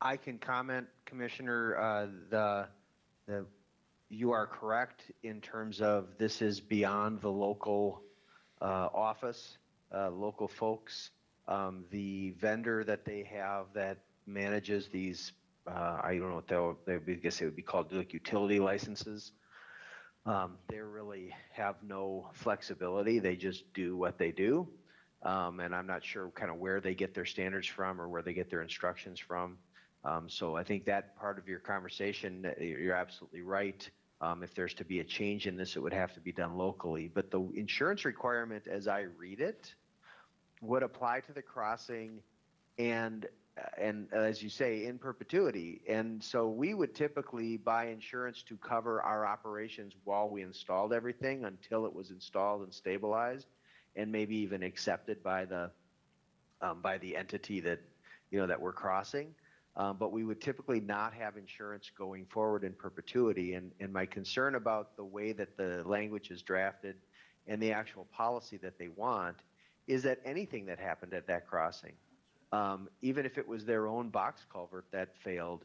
I can comment, Commissioner. You are correct in terms of this is beyond the local office, local folks. The vendor that they have that manages these, I don't know what I guess it would be called, like utility licenses. They really have no flexibility. They just do what they do. And I'm not sure kind of where they get their standards from or where they get their instructions from. So I think that part of your conversation, you're absolutely right. If there's to be a change in this, it would have to be done locally. But the insurance requirement, as I read it, would apply to the crossing and as you say, in perpetuity. And so we would typically buy insurance to cover our operations while we installed everything until it was installed and stabilized and maybe even accepted by the entity that, that we're crossing. But we would typically not have insurance going forward in perpetuity. And my concern about the way that the language is drafted and the actual policy that they want is that anything that happened at that crossing, even if it was their own box culvert that failed,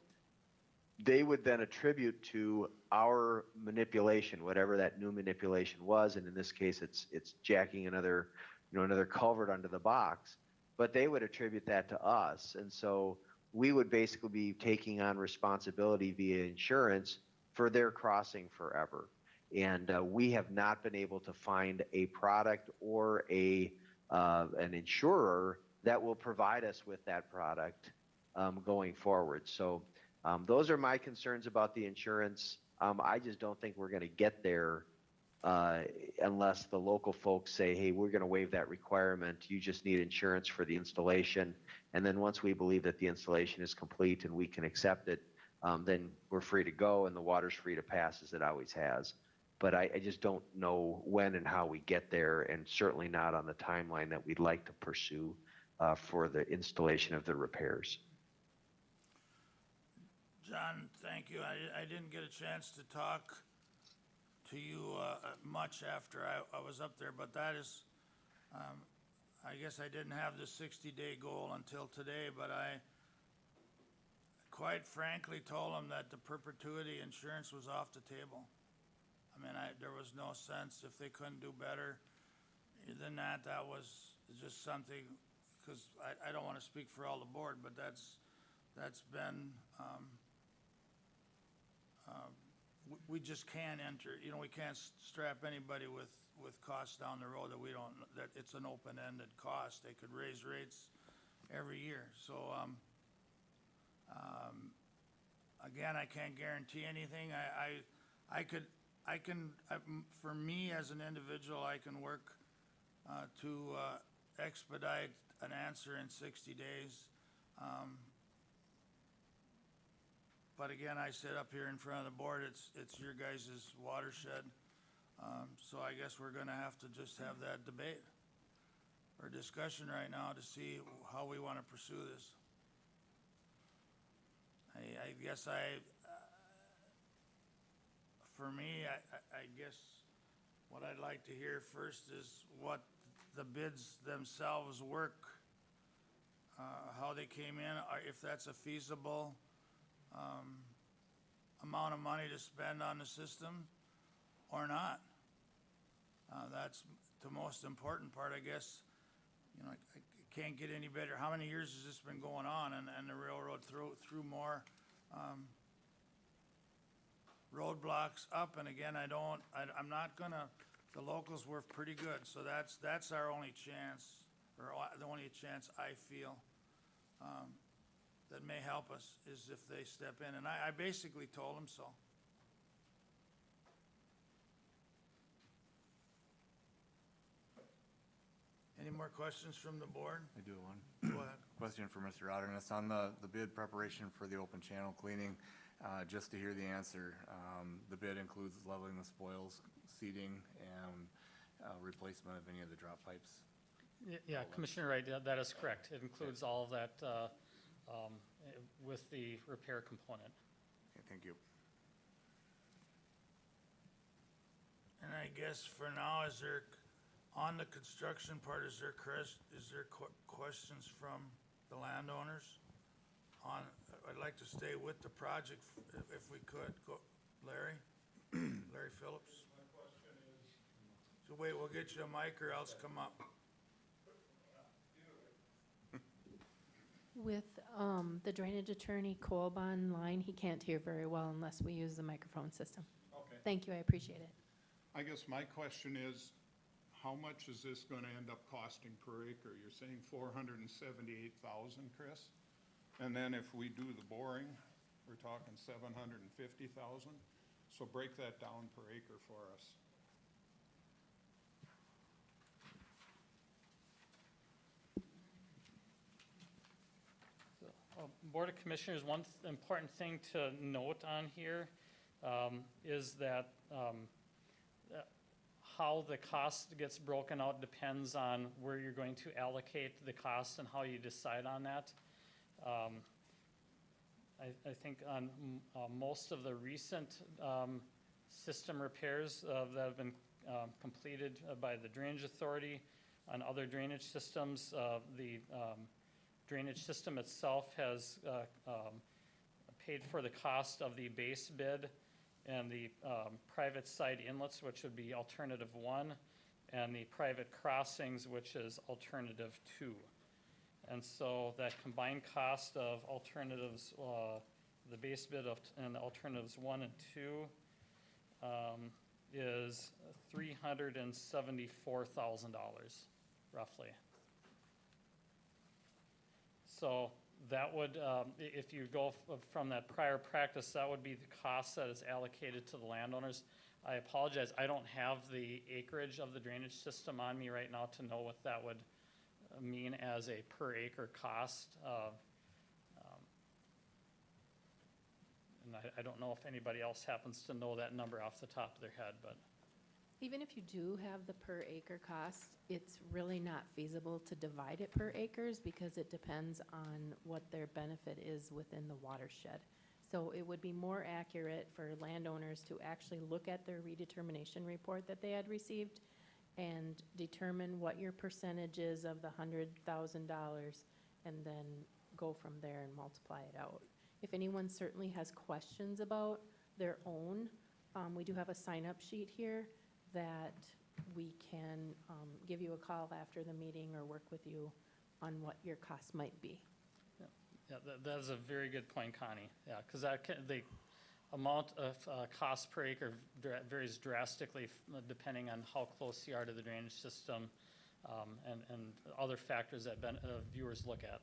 they would then attribute to our manipulation, whatever that new manipulation was. And in this case, it's jacking another culvert under the box, but they would attribute that to us. And so we would basically be taking on responsibility via insurance for their crossing forever. And we have not been able to find a product or an insurer that will provide us with that product going forward. So Those are my concerns about the insurance. I just don't think we're going to get there unless the local folks say, hey, we're going to waive that requirement. You just need insurance for the installation. And then once we believe that the installation is complete and we can accept it, then we're free to go and the water's free to pass as it always has. But I just don't know when and how we get there, and certainly not on the timeline that we'd like to pursue for the installation of the repairs. John, thank you. I didn't get a chance to talk to you much after I was up there, but that is, I guess I didn't have the 60-day goal until today, but I quite frankly told them that the perpetuity insurance was off the table. I mean, there was no sense if they couldn't do better than that. That was just something, because I don't want to speak for all the board, but that's been, we just can't enter, we can't strap anybody with costs down the road that we don't, that it's an open-ended cost. They could raise rates every year. So, again, I can't guarantee anything. For me as an individual, I can work to expedite an answer in 60 days. But again, I sit up here in front of the board, it's your guys' watershed. So I guess we're gonna have to just have that debate or discussion right now to see how we wanna pursue this. I guess for me, I guess what I'd like to hear first is what the bids themselves work, how they came in, or if that's a feasible amount of money to spend on the system or not. That's the most important part, I guess. I can't get any better. How many years has this been going on, and the railroad threw more roadblocks up? And again, I'm not gonna, the locals were pretty good, so that's our only chance, or the only chance I feel that may help us, is if they step in, and I basically told them so. Any more questions from the board? I do one. Go ahead. Question for Mr. Otterness on the bid preparation for the open channel cleaning. Just to hear the answer, the bid includes leveling the spoils, seeding, and replacement of any of the drop pipes. Yeah, Commissioner Wright, that is correct. It includes all of that with the repair component. Okay, thank you. And I guess for now, on the construction part, is there questions from the landowners? I'd like to stay with the project if we could. Go, Larry? Larry Phillips? My question is... So wait, we'll get you a mic or else come up. With the drainage attorney Colban line, he can't hear very well unless we use the microphone system. Okay. Thank you, I appreciate it. I guess my question is, how much is this gonna end up costing per acre? You're saying 478,000, Chris? And then if we do the boring, we're talking 750,000? So break that down per acre for us. Board of Commissioners, one important thing to note on here is that how the cost gets broken out depends on where you're going to allocate the cost and how you decide on that. I think on most of the recent system repairs that have been completed by the Drainage Authority on other drainage systems, the drainage system itself has paid for the cost of the base bid and the private side inlets, which would be alternative 1, and the private crossings, which is alternative 2. And so that combined cost of alternatives, the base bid and the alternatives 1 and 2 is $374,000 roughly. So That would, if you go from that prior practice, that would be the cost that is allocated to the landowners. I apologize, I don't have the acreage of the drainage system on me right now to know what that would mean as a per acre cost. And I don't know if anybody else happens to know that number off the top of their head, but. Even if you do have the per acre cost, it's really not feasible to divide it per acres because it depends on what their benefit is within the watershed. So it would be more accurate for landowners to actually look at their redetermination report that they had received and determine what your percentage is of the $100,000 and then go from there and multiply it out. If anyone certainly has questions about their own, we do have a sign-up sheet here that we can give you a call after the meeting or work with you on what your costs might be. Yeah, that is a very good point, Connie. Yeah, because the amount of cost per acre varies drastically depending on how close you are to the drainage system and other factors that viewers look at.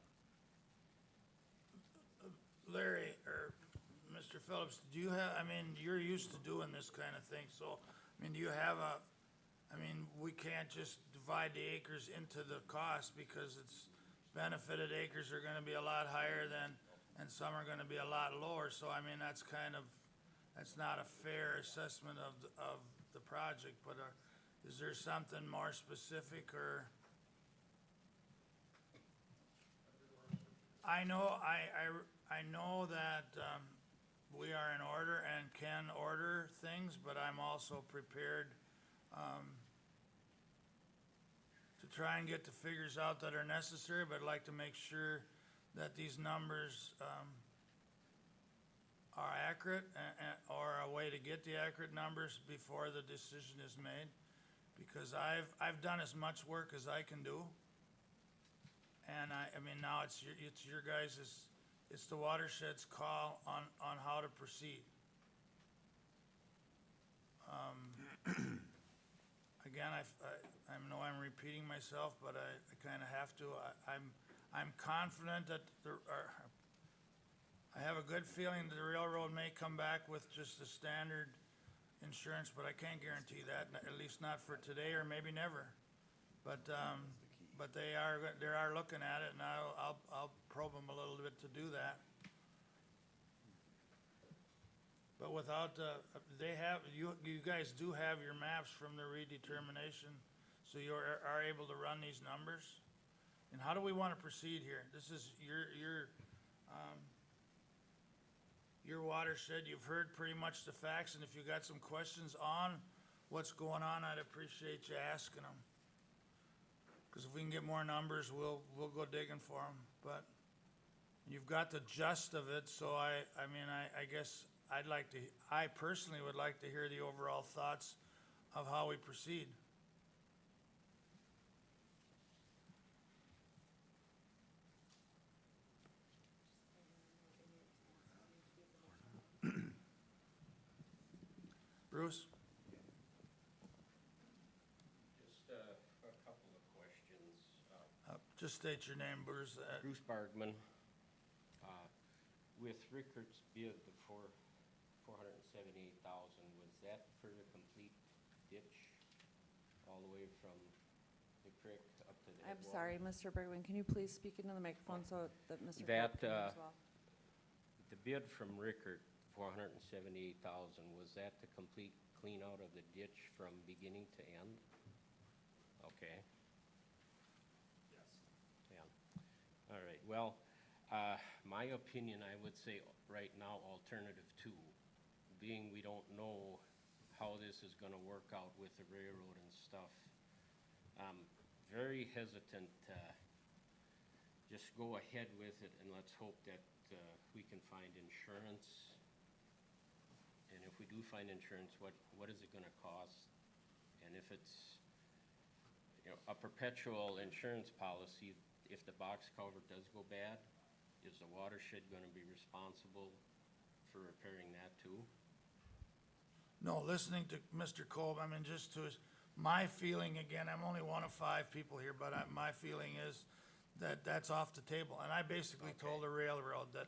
Larry, or Mr. Phillips, do you have, I mean, you're used to doing this kind of thing, so, I mean, do you have we can't just divide the acres into the cost because it's benefited acres are gonna be a lot higher and some are gonna be a lot lower, so I mean, that's not a fair assessment of the project, but is there something more specific or? I know that we are in order and can order things, but I'm also prepared to try and get the figures out that are necessary, but I'd like to make sure that these numbers are accurate or a way to get the accurate numbers before the decision is made. Because I've done as much work as I can do. And I mean, now it's your guys', it's the watershed's call on how to proceed. Again, I know I'm repeating myself, but I kind of have to. I'm confident that I have a good feeling that the railroad may come back with just the standard insurance, but I can't guarantee that, at least not for today or maybe never. But they are looking at it, and I'll probe them a little bit to do that. But without you guys do have your maps from the redetermination, so you are able to run these numbers. And how do we want to proceed here? This is your watershed. You've heard pretty much the facts, and if you got some questions on what's going on, I'd appreciate you asking them. Because if we can get more numbers, we'll go digging for them. But you've got the gist of it, so I guess I personally would like to hear the overall thoughts of how we proceed. Bruce? Just a couple of questions. Just state your name, Bruce. Bruce Bargman. With Rickert's bid, the $478,000, was that for the complete ditch all the way from the creek up to the I'm headwater? sorry, Mr. Bergman, can you please speak into the microphone so that Mr. Phillips can hear as well? The bid from Rickert, $478,000, was that the complete clean out of the ditch from beginning to end? Okay. Yes. Yeah. All right, well, my opinion, I would say right now, alternative two, being we don't know how this is gonna work out with the railroad and stuff. I'm very hesitant to just go ahead with it and let's hope that we can find insurance. And if we do find insurance, what is it gonna cost? And if it's, a perpetual insurance policy, if the box culvert does go bad, is the watershed gonna be responsible for repairing that too? No, listening to Mr. Kolb, my feeling, again, I'm only one of 5 people here, but my feeling is that's off the table. And I basically told the railroad that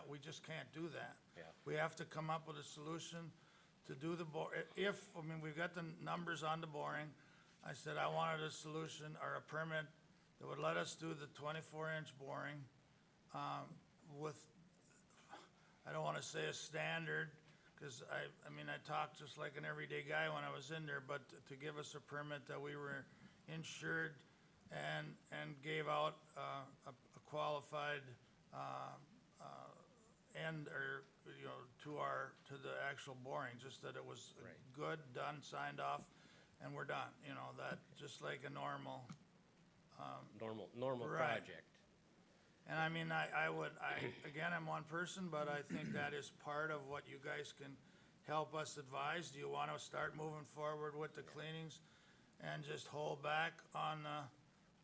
we just can't do that. Yeah. We have to come up with a solution to do the we've got the numbers on the boring. I said I wanted a solution or a permit that would let us do the 24-inch boring, with, I don't wanna say a standard, cause I talked just like an everyday guy when I was in there, but to give us a permit that we were insured and gave out, a qualified, end or, to the actual boring, just that it was Right. good, done, signed off, and we're done, that, just like a normal. Normal Right. project. And again, I'm one person, but I think that is part of what you guys can help us advise. Do you want to start moving forward with the cleanings and just hold back on the,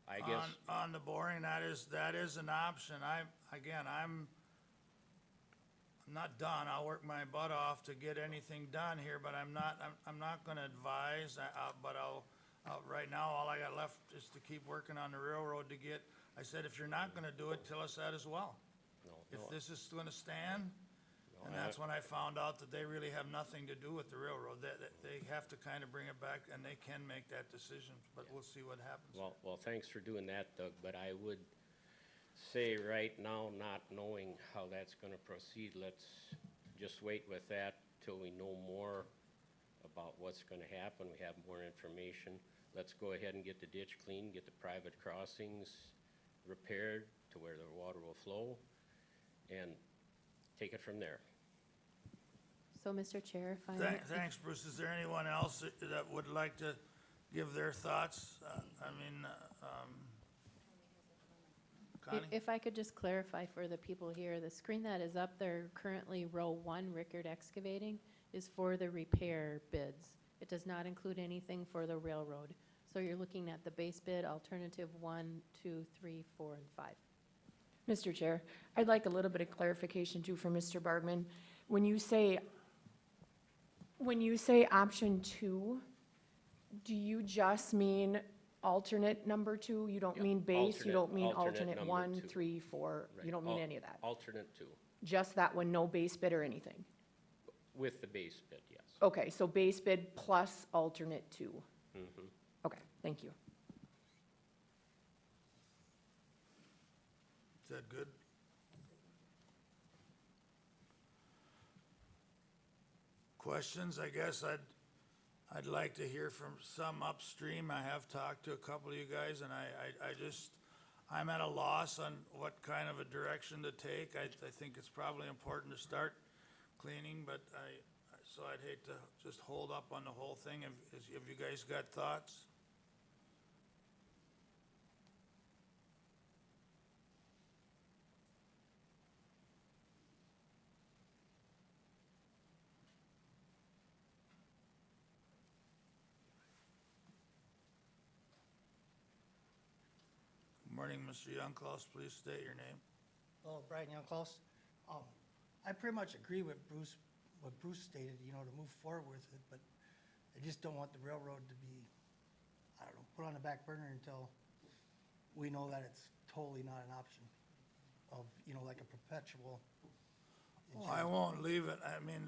I guess, on the boring? That is an option. I'm not done. I'll work my butt off to get anything done here, but I'm not gonna advise, but right now, all I got left is to keep working on the railroad to get, I said, if you're not gonna do it, tell us that as well. no, If no, this is gonna stand, no, and that's when I found out that they really have nothing to do with the railroad. They have to kind of bring it back, and they can make that decision, but we'll see what happens. well, thanks for doing that, Doug, but I would say right now, not knowing how that's gonna proceed, let's just wait with that till we know more about what's gonna happen, we have more information. Let's go ahead and get the ditch clean, get the private crossings repaired to where the water will flow, and take it from there. So, Mr. Chair, if I may. Thanks, Bruce. Is there anyone else that would like to give their thoughts? Connie? If I could just clarify for the people here, the screen that is up there currently, row 1, Rickard Excavating, is for the repair bids. It does not include anything for the railroad. So you're looking at the base bid, alternative 1, 2, 3, 4, and 5. Mr. Chair, I'd like a little bit of clarification too from Mr. Bergman. When you say option 2, do you just mean alternate number 2? You don't Yeah, mean base? You don't mean alternate alternate number 1, 2. 3, 4? Right. You don't mean any of that? Alternate 2, Just that one, no base bid or anything? with the base bid, yes. Okay, so base bid plus alternate 2. Mhm. Okay, thank you. Is that good? Questions? I guess I'd like to hear from some upstream. I have talked to a couple of you guys, and I'm at a loss on what kind of a direction to take. I think it's probably important to start cleaning, but so I'd hate to just hold up on the whole thing. Have you guys got thoughts? Good morning, Mr. Youngklaus. Please state your name. Oh, Brian Youngklaus. I pretty much agree with what Bruce stated, to move forward with it, but I just don't want the railroad to be, I don't know, put on the back burner until we know that it's totally not an option of, like a perpetual. Well, I won't leave it.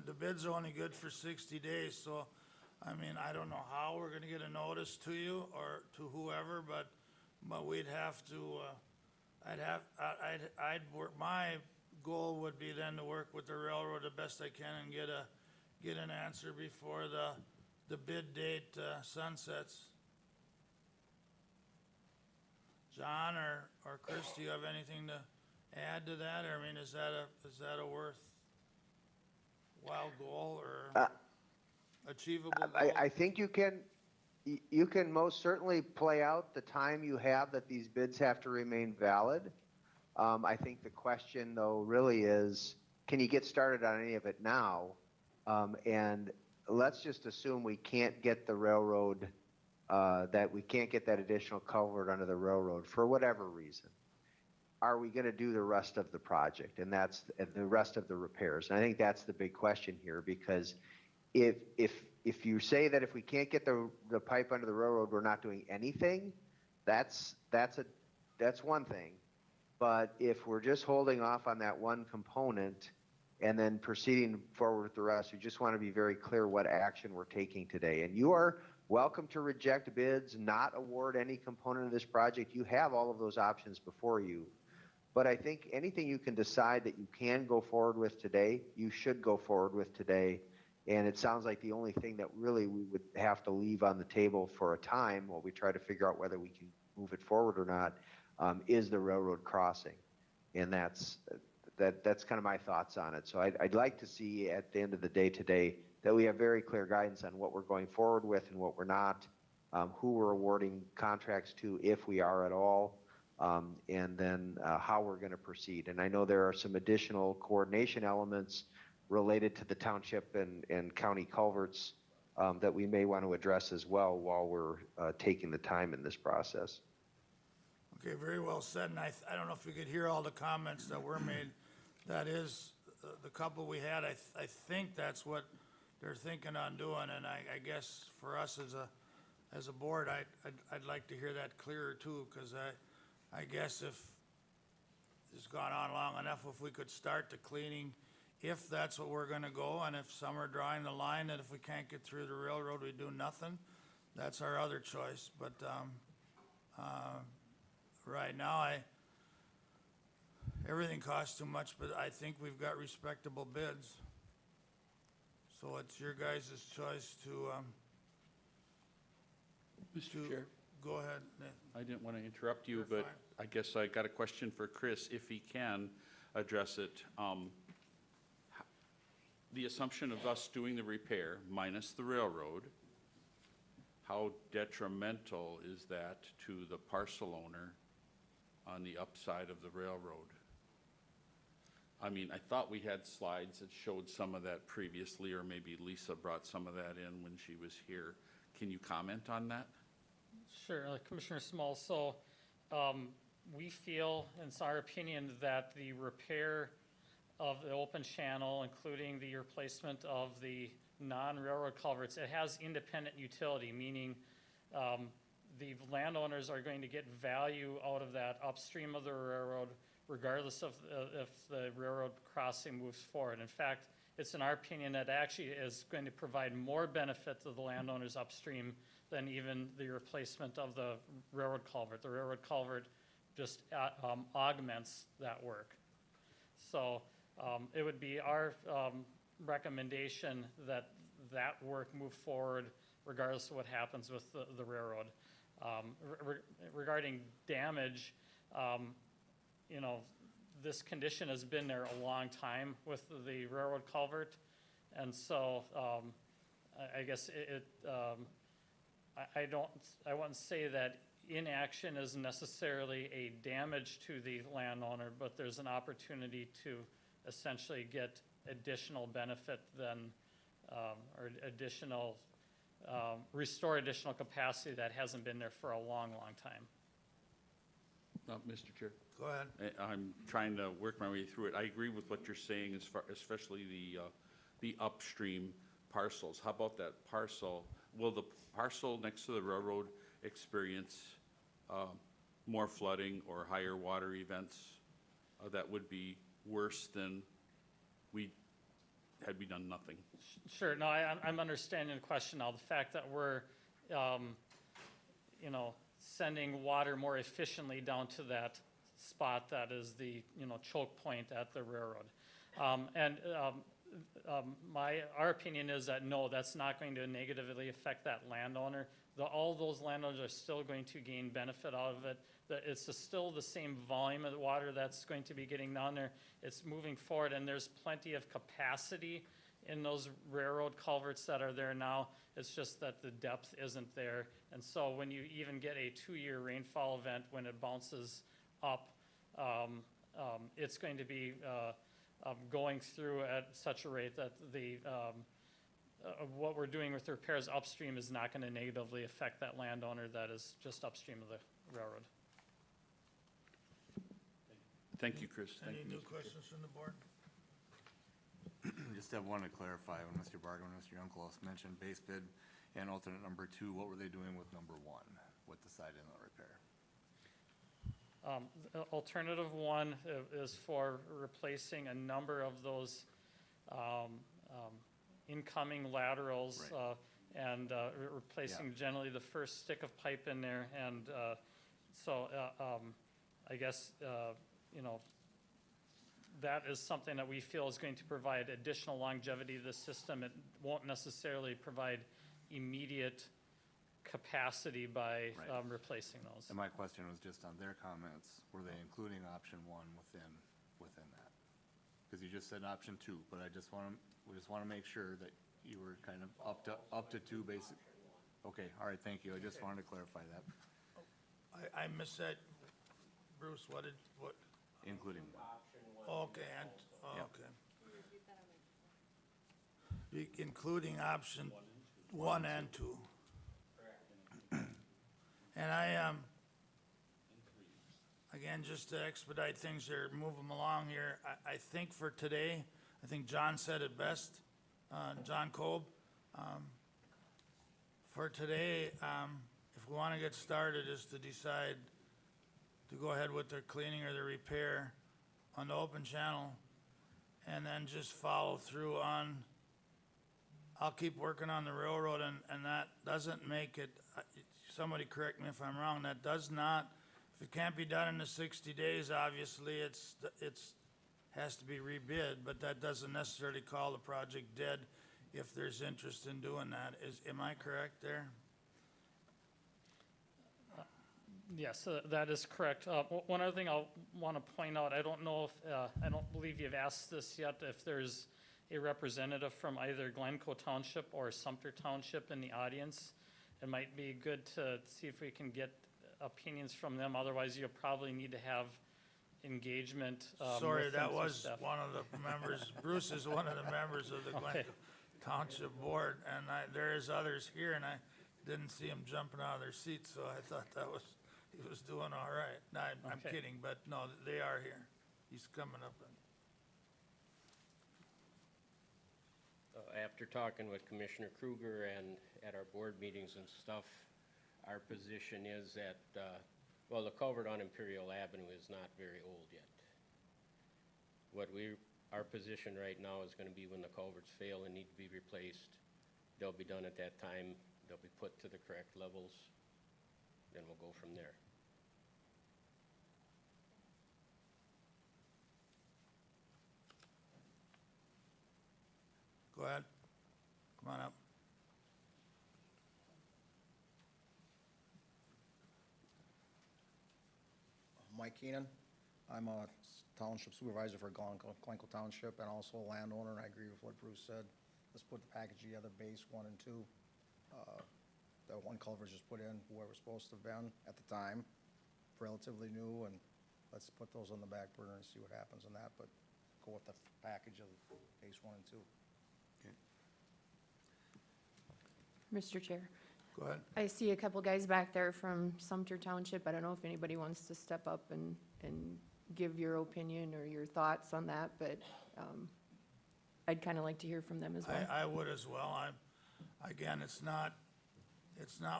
The bid's only good for 60 days, so, I don't know how we're gonna get a notice to you or to whoever, but we'd have to, I'd work, my goal would be then to work with the railroad the best I can and get an answer before the bid date sunsets. John or Chris, do you have anything to add to that? Or, is that a worthwhile goal or achievable goal? I think you can most certainly play out the time you have that these bids have to remain valid. I think the question though really is, can you get started on any of it now? And let's just assume we can't get the railroad, that we can't get that additional culvert under the railroad for whatever reason. Are we going to do the rest of the project? And that's the rest of the repairs. And I think that's the big question here, because if you say that if we can't get the pipe under the railroad, we're not doing anything, that's one thing. But if we're just holding off on that one component and then proceeding forward with the rest, we just want to be very clear what action we're taking today. And you are welcome to reject bids, not award any component of this project. You have all of those options before you. But I think anything you can decide that you can go forward with today, you should go forward with today. And it sounds like the only thing that really we would have to leave on the table for a time while we try to figure out whether we can move it forward or not, is the railroad crossing. And that's kind of my thoughts on it. So I'd like to see at the end of the day today that we have very clear guidance on what we're going forward with and what we're not, who we're awarding contracts to if we are at all, and then how we're going to proceed. And I know there are some additional coordination elements related to the township and county culverts that we may want to address as well while we're taking the time in this process. Okay, very well said, and I don't know if you could hear all the comments that were made. That is, the couple we had, I think that's what they're thinking on doing, and I guess for us as a board, I'd like to hear that clearer too, because I guess if it's gone on long enough, if we could start the cleaning, if that's what we're gonna go, and if some are drawing the line that if we can't get through the railroad, we do nothing, that's our other choice, but, right now, everything costs too much, but I think we've got respectable bids. So it's your guys' choice to, Mr. Chair, go ahead, Nathan. I didn't want to interrupt you, You're but fine. I guess I got a question for Chris, if he can address it. The assumption of us doing the repair minus the railroad, how detrimental is that to the parcel owner on the upside of the railroad? I mean, I thought we had slides that showed some of that previously, or maybe Lisa brought some of that in when she was here. Can you comment on that? Sure, Commissioner Small, so we feel, and it's our opinion, that the repair of the open channel, including the replacement of the non-railroad culverts, it has independent utility, meaning the landowners are going to get value out of that upstream of the railroad, regardless of if the railroad crossing moves forward. In fact, it's in our opinion that actually is going to provide more benefit to the landowners upstream than even the replacement of the railroad culvert. The railroad culvert just augments that work. So it would be our recommendation that that work move forward regardless of what happens with the railroad. Regarding damage, you know, this condition has been there a long time with the railroad culvert, and so I guess I wouldn't say that inaction is necessarily a damage to the landowner, but there's an opportunity to essentially get additional benefit than, or additional, restore additional capacity that hasn't been there for a long, long time. Mr. Chair. Go ahead. I'm trying to work my way through it. I agree with what you're saying, as far, especially the upstream parcels. How about that parcel? Will the parcel next to the railroad experience more flooding or higher water events that would be worse than had we done nothing? Sure. No, I'm understanding the question now. The fact that we're, you know, sending water more efficiently down to that spot that is the, you know, choke point at the railroad. Our opinion is that no, that's not going to negatively affect that landowner. All those landowners are still going to gain benefit out of it. It's still the same volume of water that's going to be getting down there. It's moving forward, and there's plenty of capacity in those railroad culverts that are there now. It's just that the depth isn't there. And so when you even get a 2-year rainfall event, when it bounces up, it's going to be going through at such a rate that what we're doing with the repairs upstream is not going to negatively affect that landowner that is just upstream of the railroad. Thank you, Chris. Any new questions from the board? Just have one to clarify. When Mr. Barger and Mr. Youngclass mentioned base bid and alternate number 2, what were they doing with number 1 with the side inlet repair? Alternative one is for replacing a number of those incoming laterals and replacing generally the first stick of pipe in there. And so I guess, you know, that is something that we feel is going to provide additional longevity to the system. It won't necessarily provide immediate capacity by replacing those. And my question was just on their comments, were they including option one within that? Because you just said option two, but we just want to make sure that you were kind of up to two basic. Okay, all right, thank you. I just wanted to clarify that. I missed that. Bruce, what? Including one. Okay, including option one and two. And again, just to expedite things here, move them along here, I think for today, I think John said it best, John Kolb. For today, if we want to get started, is to decide to go ahead with their cleaning or the repair on the open channel, and then just follow through on, I'll keep working on the railroad, and that doesn't make it, somebody correct me if I'm wrong, that does not, if it can't be done in the 60 days, obviously, it's has to be rebid, but that doesn't necessarily call the project dead if there's interest in doing that. Am I correct there? Yes, that is correct. One other thing I'll want to point out, I don't know if, I don't believe you've asked this yet, if there's a representative from either Glencoe Township or Sumter Township in the audience. It might be good to see if we can get opinions from them. Otherwise, you'll probably need to have engagement. Sorry, with that them was stuff. one of the members, Bruce is one of the members of the Okay. Glencoe Township Board, and there is others here, and I didn't see them jumping out of their seats, so I thought he was doing all right. No, I'm Okay. kidding, but no, they are here. He's coming up. After talking with Commissioner Kruger and at our board meetings and stuff, our position is that, well, the culvert on Imperial Avenue is not very old yet. Our position right now is gonna be when the culverts fail and need to be replaced, they'll be done at that time, they'll be put to the correct levels, then we'll go from there. Go ahead. Come on up. Mike Keenan. I'm a township supervisor for Glencoe Township and also a landowner, and I agree with what Bruce said. Let's put the package together, base 1 and 2. The one culvert's just put in, whoever's supposed to have been at the time, relatively new, and let's put those on the back burner and see what happens in that, but go with the package of base 1 and 2. Mr. Chair. Go ahead. I see a couple guys back there from Sumter Township. I don't know if anybody wants to step up and give your opinion or your thoughts on that, but I'd kind of like to hear from them as well. I would as well. Again, it's not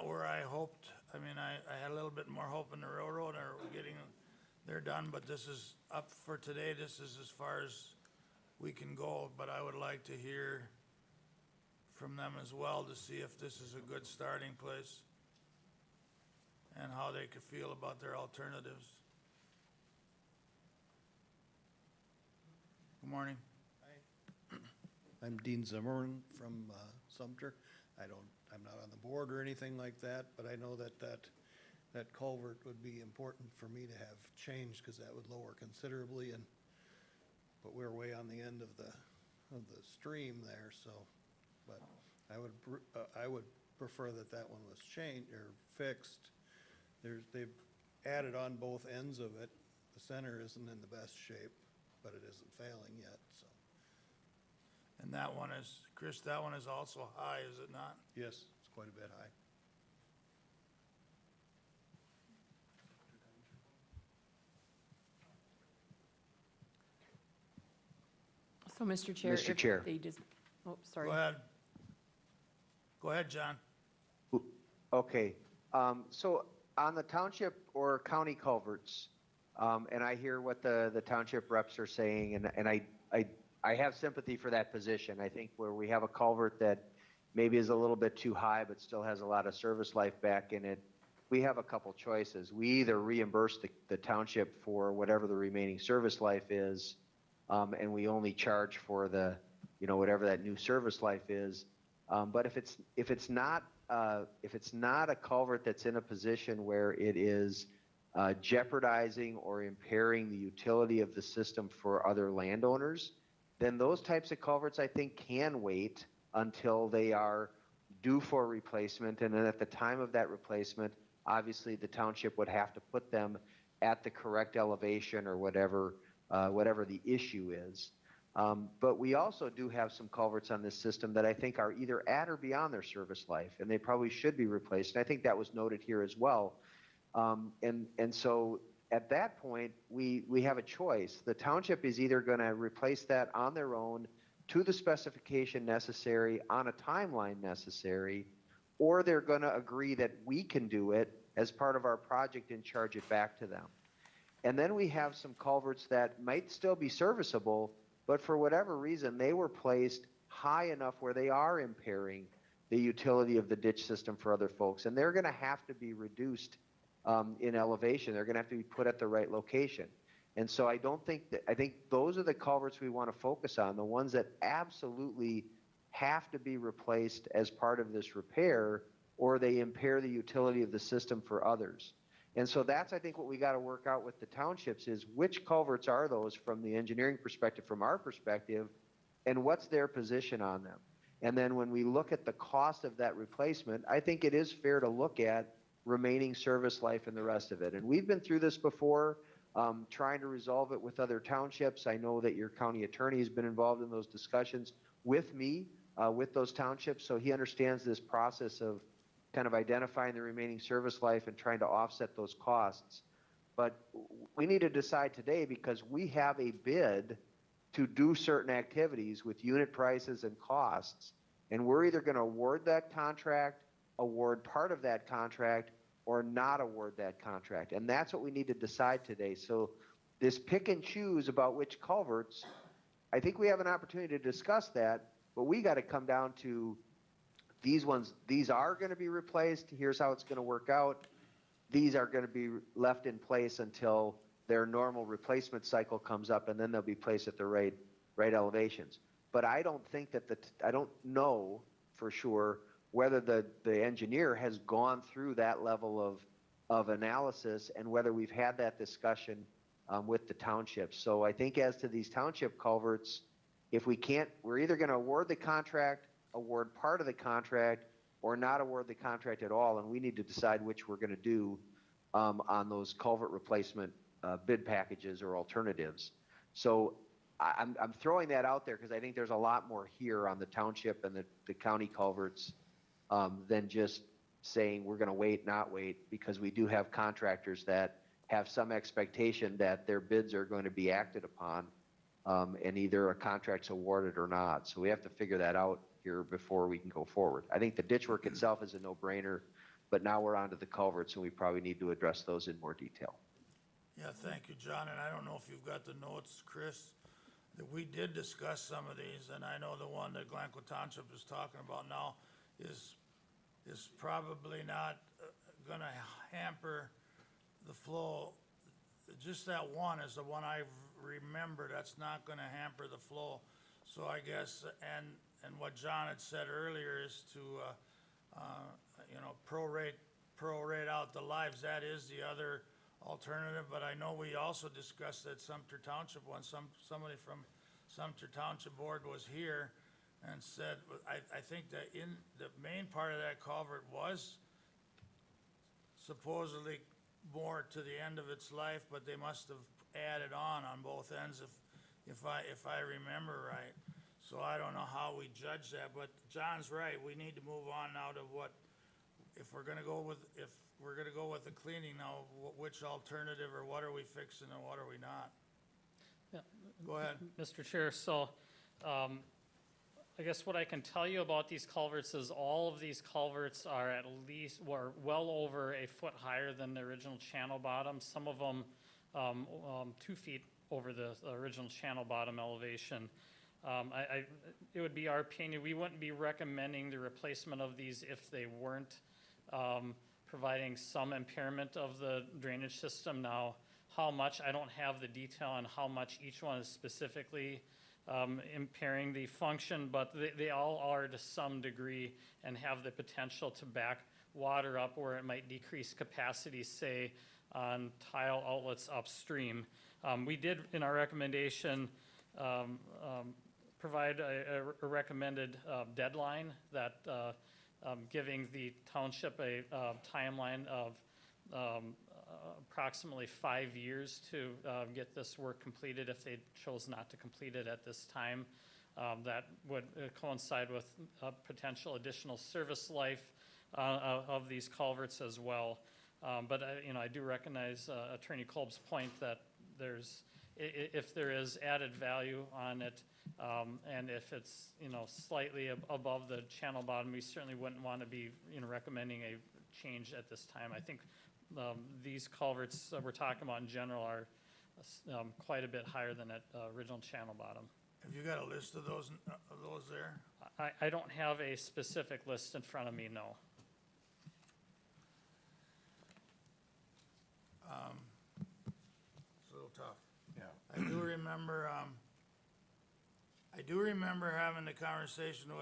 where I hoped. I mean, I had a little bit more hope in the railroad or getting they're done, but this is up for today. This is as far as we can go, but I would like to hear from them as well to see if this is a good starting place and how they could feel about their alternatives. Good morning. I'm Dean Zimmerman from Sumter. I'm not on the board or anything like that, but I know that culvert would be important for me to have changed because that would lower considerably, but we're way on the end of the stream there, so. But I would prefer that one was changed or fixed. They've added on both ends of it. The center isn't in the best shape, but it isn't failing yet, so. And that one is, Chris, that one is also high, is it not? Yes, it's quite a bit high. So, Mr. Chair. Mr. if Chair. They just, oh, sorry. Go ahead. Go ahead, John. Okay, so on the township or county culverts, And I hear what the township reps are saying, and I have sympathy for that position. I think where we have a culvert that maybe is a little bit too high, but still has a lot of service life back in it, we have a couple choices. We either reimburse the township for whatever the remaining service life is, and we only charge for the, whatever that new service life is. But if it's not a culvert that's in a position where it is jeopardizing or impairing the utility of the system for other landowners, then those types of culverts, I think, can wait until they are due for replacement. And then at the time of that replacement, obviously the township would have to put them at the correct elevation or whatever the issue is. But we also do have some culverts on this system that I think are either at or beyond their service life, and they probably should be replaced. And I think that was noted here as well. And so at that point, we have a choice. The township is either going to replace that on their own to the specification necessary on a timeline necessary, or they're going to agree that we can do it as part of our project and charge it back to them. And then we have some culverts that might still be serviceable, but for whatever reason, they were placed high enough where they are impairing the utility of the ditch system for other folks. And they're going to have to be reduced in elevation. They're going to have to be put at the right location. And so I think those are the culverts we want to focus on, the ones that absolutely have to be replaced as part of this repair, or they impair the utility of the system for others. And so that's, I think, what we got to work out with the townships is which culverts are those from the engineering perspective, from our perspective, and what's their position on them. And then when we look at the cost of that replacement, I think it is fair to look at remaining service life and the rest of it. And we've been through this before, trying to resolve it with other townships. I know that your county attorney has been involved in those discussions with me, with those townships, so he understands this process of kind of identifying the remaining service life and trying to offset those costs. But we need to decide today, because we have a bid to do certain activities with unit prices and costs, and we're either going to award that contract, award part of that contract, or not award that contract. And that's what we need to decide today. So this pick and choose about which culverts, I think we have an opportunity to discuss that, but we got to come down to these ones. These are going to be replaced. Here's how it's going to work out. These are going to be left in place until their normal replacement cycle comes up, and then they'll be placed at the right elevations. But I don't think that I don't know for sure whether the engineer has gone through that level of analysis and whether we've had that discussion with the townships. So I think as to these township culverts, if we can't, we're either going to award the contract, award part of the contract, or not award the contract at all, and we need to decide which we're going to do on those culvert replacement bid packages or alternatives. So I'm throwing that out there because I think there's a lot more here on the township and the county culverts than just saying we're going to wait, not wait, because we do have contractors that have some expectation that their bids are going to be acted upon, and either a contract's awarded or not. So we have to figure that out here before we can go forward. I think the ditch work itself is a no-brainer, but now we're onto the culverts, and we probably need to address those in more detail. Yeah, thank you, John, and I don't know if you've got the notes, Chris, that we did discuss some of these, and I know the one that Glencoe Township is talking about now is probably not gonna hamper the flow. Just that one is the one I remember that's not gonna hamper the flow. So I guess, and what John had said earlier is to, prorate out the lives. That is the other alternative, but I know we also discussed that Sumter Township one. Somebody from Sumter Township Board was here and said, I think that in the main part of that culvert was supposedly more to the end of its life, but they must have added on both ends if I remember right. So I don't know how we judge that, but John's right. We need to move on now to if we're gonna go with the cleaning now, which alternative, or what are we fixing and what are we not? Yeah. Go ahead. Mr. Chair, so I guess what I can tell you about these culverts is all of these culverts are at least, well over a foot higher than the original channel bottom. Some of them 2 feet over the original channel bottom elevation. It would be our opinion, we wouldn't be recommending the replacement of these if they weren't providing some impairment of the drainage system. Now, how much, I don't have the detail on how much each one is specifically impairing the function, but they all are to some degree and have the potential to back water up where it might decrease capacity, say, on tile outlets upstream. We did, in our recommendation, provide a recommended deadline that giving the township a timeline of approximately 5 years to get this work completed if they chose not to complete it at this time. That would coincide with potential additional service life of these culverts as well. But I do recognize Attorney Kolb's point that if there is added value on it, and if it's, slightly above the channel bottom, we certainly wouldn't want to be, recommending a change at this time. I think these culverts that we're talking about in general are quite a bit higher than that original channel bottom. Have you got a list of those there? I don't have a specific list in front of me, no. It's a little tough. Yeah. I do remember having the conversation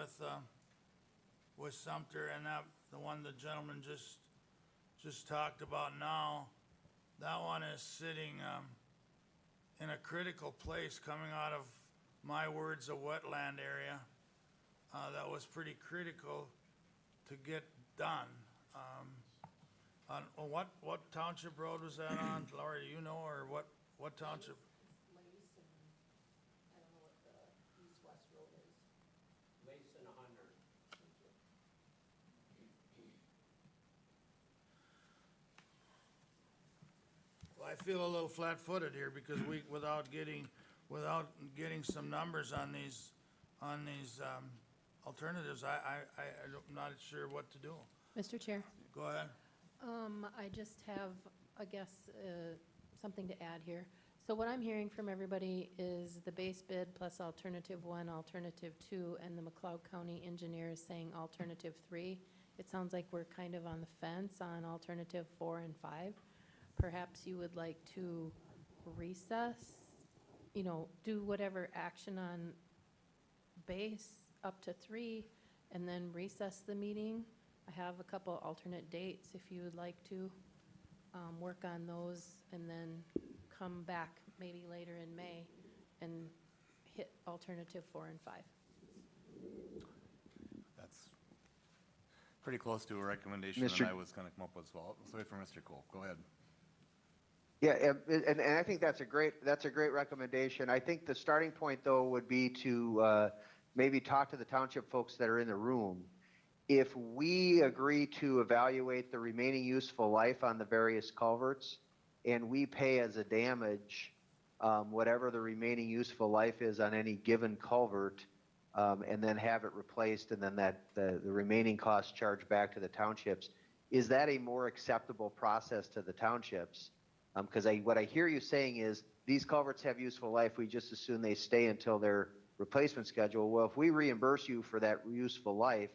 with Sumter, and the one the gentleman just talked about now. That one is sitting in a critical place, coming out of my words, a wetland area. That was pretty critical to get done. On what township road was that on? Laura, do you know, or what township? I don't know what the east-west road is. Mason 100. Well, I feel a little flat-footed here because without getting some numbers on these alternatives, I'm not sure what to do. Mr. Chair, Go ahead. I just have, I guess, something to add here. So what I'm hearing from everybody is the base bid plus alternative 1, alternative 2, and the McLeod County engineer is saying alternative 3. It sounds like we're kind of on the fence on alternative 4 and 5. Perhaps you would like to recess, do whatever action on base up to 3, and then recess the meeting. I have a couple alternate dates if you would like to work on those, and then come back maybe later in May and hit alternative 4 and 5. That's pretty close to a recommendation that I was gonna come up with as well. Let's wait for Mr. Cole. Go ahead. Yeah, and I think that's a great recommendation. I think the starting point, though, would be to maybe talk to the township folks that are in the room. If we agree to evaluate the remaining useful life on the various culverts, and we pay as a damage whatever the remaining useful life is on any given culvert, and then have it replaced, and then the remaining costs charged back to the townships, is that a more acceptable process to the townships? Because what I hear you saying is these culverts have useful life, we just assume they stay until their replacement schedule. Well, if we reimburse you for that useful life,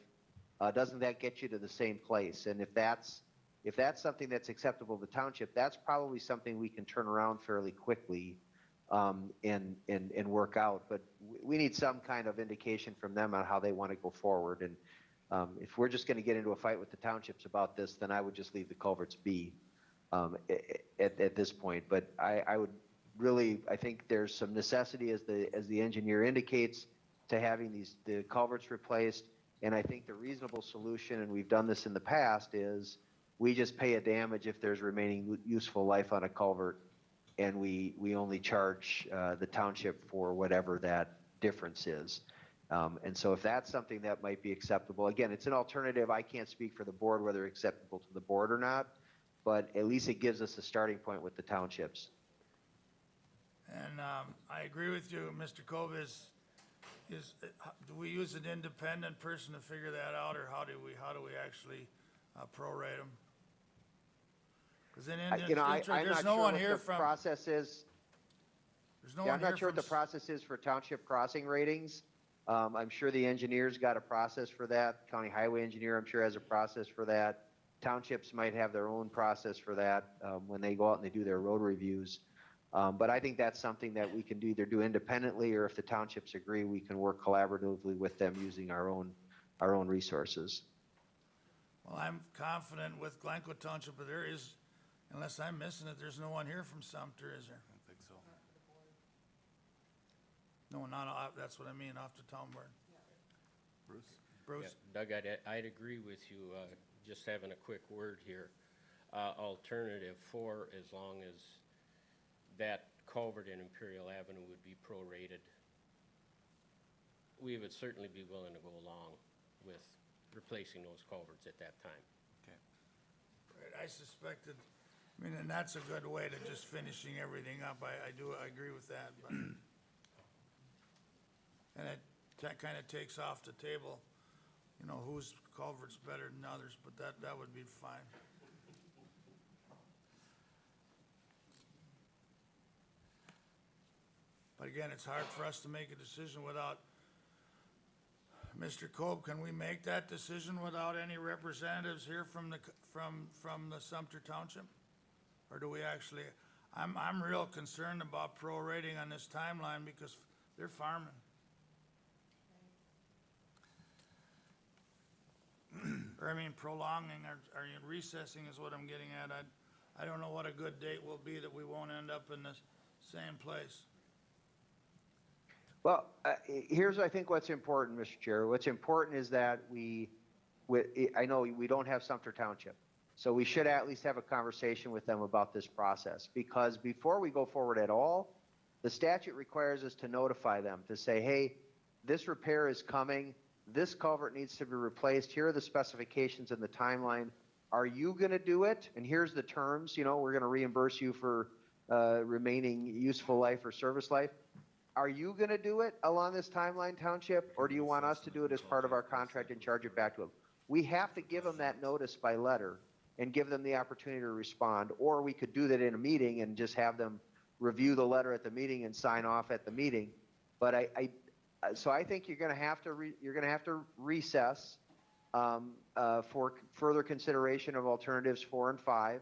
doesn't that get you to the same place? And if that's something that's acceptable to the township, that's probably something we can turn around fairly quickly and work out. But we need some kind of indication from them on how they want to go forward. And if we're just going to get into a fight with the townships about this, then I would just leave the culverts be at this point. But I would really, I think there's some necessity, as the engineer indicates, to having the culverts replaced. And I think the reasonable solution, and we've done this in the past, is we just pay a damage if there's remaining useful life on a culvert, and we only charge the township for whatever that difference is. And so if that's something that might be acceptable, again, it's an alternative. I can't speak for the board whether it's acceptable to the board or not, but at least it gives us a starting point with the townships. And I agree with you, Mr. Cove, do we use an independent person to figure that out, or how do we actually prorate them? Because in You know, Indian, I'm there's not no sure one what here the from, process is. there's no Yeah, one I'm here not sure from. what the process is for township crossing ratings. I'm sure the engineer's got a process for that. County highway engineer, I'm sure, has a process for that. Townships might have their own process for that, when they go out and they do their road reviews. But I think that's something that we can either do independently, or if the townships agree, we can work collaboratively with them using our own resources. Well, I'm confident with Glencoe Township, but there is, unless I'm missing it, there's no one here from Sumter, is there? I don't think so. No, not, that's what I mean, off the town board. Bruce? Bruce? Yeah, Doug, I'd agree with you, just having a quick word here. Alternative 4, as long as that culvert in Imperial Avenue would be prorated, we would certainly be willing to go along with replacing those culverts at that time. Right, I suspected, I mean, and that's a good way to just finishing everything up, I agree with that, but. And that kind of takes off the table, you know, whose culvert's better than others, but that would be fine. But again, it's hard for us to make a decision without, Mr. Cobb, can we make that decision without any representatives here from the Sumter Township? Or do we actually, I'm real concerned about prorating on this timeline because they're farming. Or I mean prolonging or recessing is what I'm getting at. I don't know what a good date will be that we won't end up in the same place. Well, here's, I think, what's important, Mr. Chair. What's important is that I know we don't have Sumter Township, so we should at least have a conversation with them about this process, because before we go forward at all, the statute requires us to notify them, to say, hey, this repair is coming, this culvert needs to be replaced, here are the specifications and the timeline. Are you gonna do it? And here's the terms, you know, we're gonna reimburse you for remaining useful life or service life. Are you gonna do it along this timeline, Township, or do you want us to do it as part of our contract and charge it back to them? We have to give them that notice by letter and give them the opportunity to respond, or we could do that in a meeting and just have them review the letter at the meeting and sign off at the meeting. But so I think you're gonna have to recess for further consideration of alternatives 4 and 5.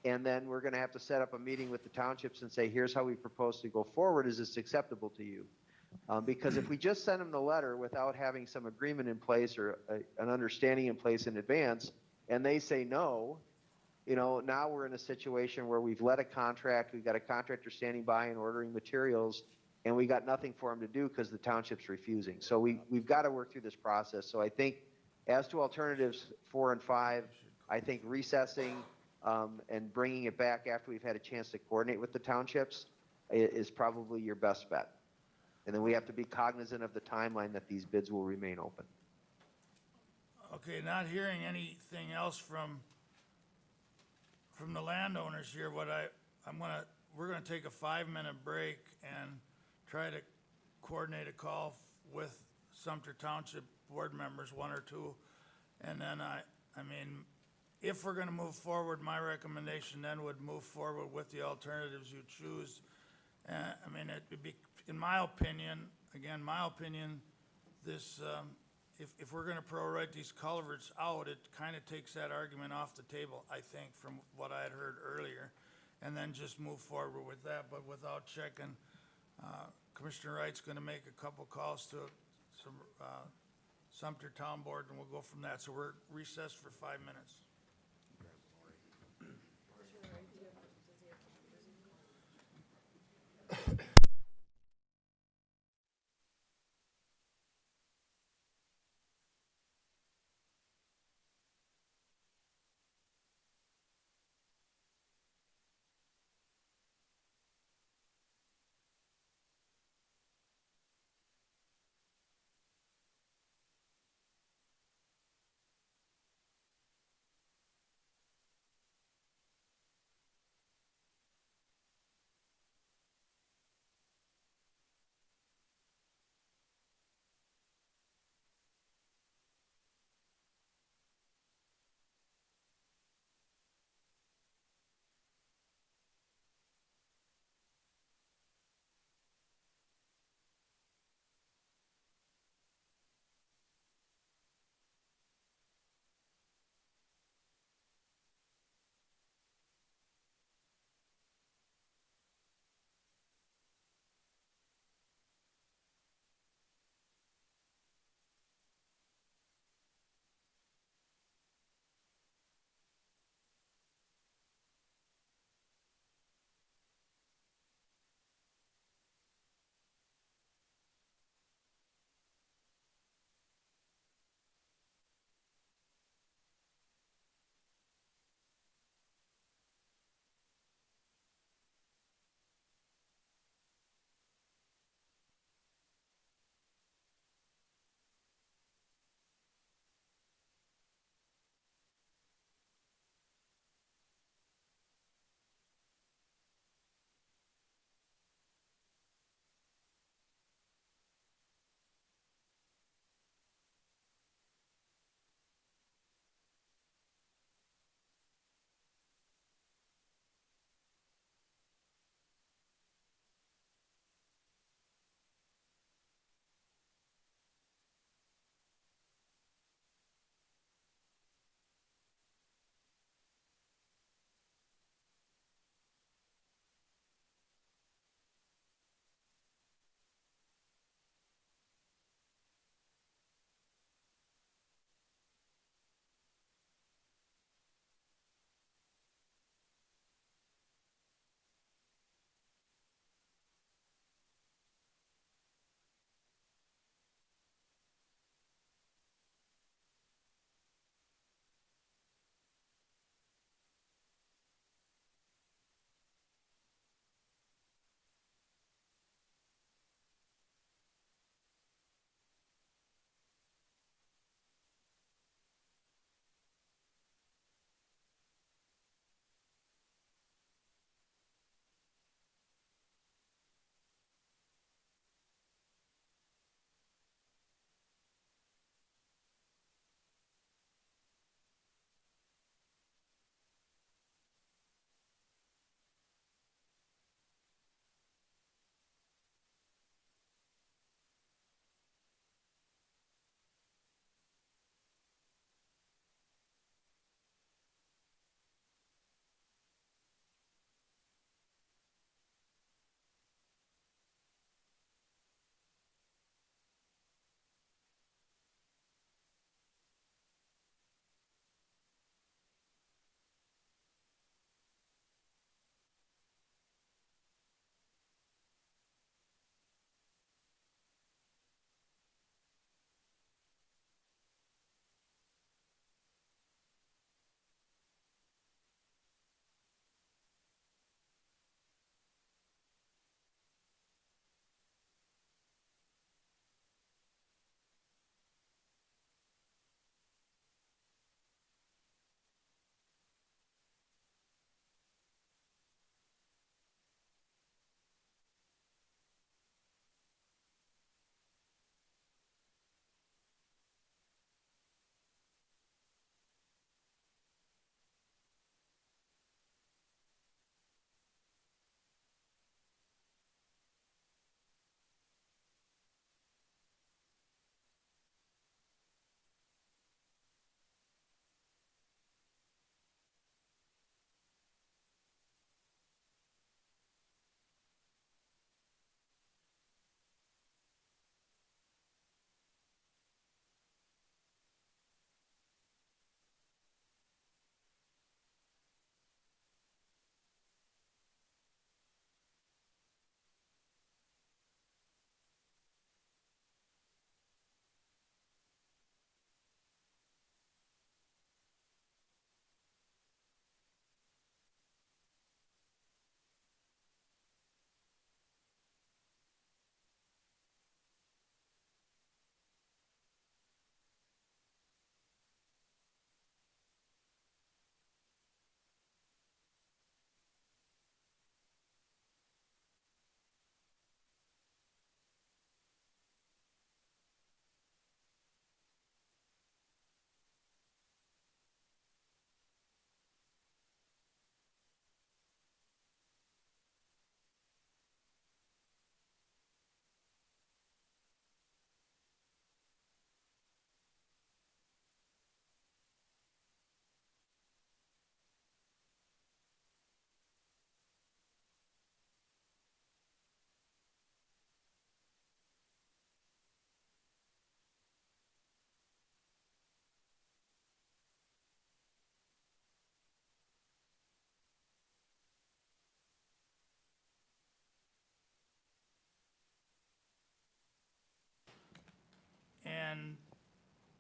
And then we're gonna have to set up a meeting with the townships and say, here's how we propose to go forward. Is this acceptable to you? Because if we just send them the letter without having some agreement in place or an understanding in place in advance, and they say no, you know, now we're in a situation where we've let a contract, we've got a contractor standing by and ordering materials, and we got nothing for them to do because the township's refusing. So we've got to work through this process. So I think as to alternatives 4 and 5, I think recessing and bringing it back after we've had a chance to coordinate with the townships is probably your best bet. And then we have to be cognizant of the timeline that these bids will remain open. Okay, not hearing anything else from the landowners here, we're gonna take a 5-minute break and try to coordinate a call with Sumter Township board members, 1 or 2. And then I mean, if we're gonna move forward, my recommendation then would move forward with the alternatives you choose. I mean, it would be, in my opinion, this, if we're gonna prorate these culverts out, it kinda takes that argument off the table, I think, from what I had heard earlier. And then just move forward with that, but without checking, Commissioner Wright's gonna make a couple calls to some, Sumter Town Board, and we'll go from that. So we're recessed for 5 minutes.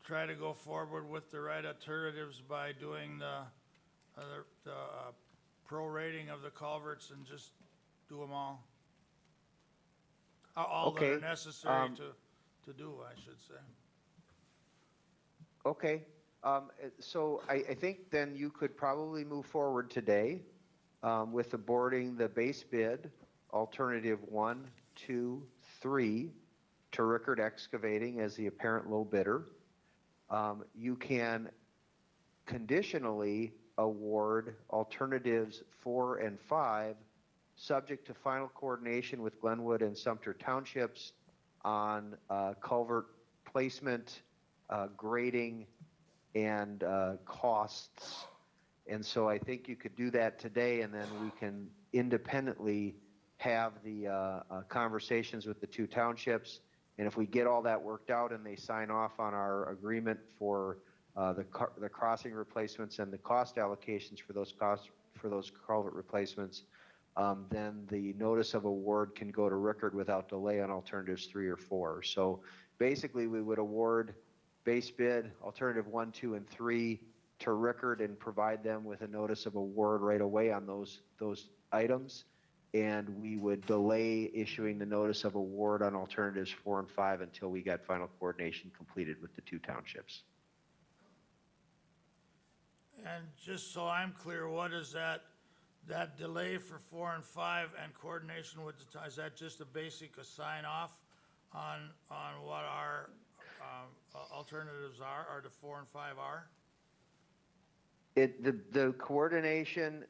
try to go forward with the right alternatives by doing the prorating of the culverts and just do them all? All that are Okay, necessary to do, I should say. Okay, so I think then you could probably move forward today with awarding the base bid, alternative 1, 2, 3, to Rickard Excavating as the apparent low bidder. You can conditionally award alternatives 4 and 5, subject to final coordination with Glenwood and Sumter Townships on culvert placement, grading, and costs. And so I think you could do that today, and then we can independently have the conversations with the two townships. And if we get all that worked out and they sign off on our agreement for the crossing replacements and the cost allocations for those culvert replacements, then the notice of award can go to Rickard without delay on alternatives 3 or 4. So basically, we would award base bid, alternative 1, 2, and 3 to Rickard and provide them with a notice of award right away on those items. And we would delay issuing the notice of award on alternatives 4 and 5 until we got final coordination completed with the two townships. And just so I'm clear, what is that delay for 4 and 5 and coordination with the, is that just a basic sign off on what our alternatives are, or the 4 and 5 are? The coordination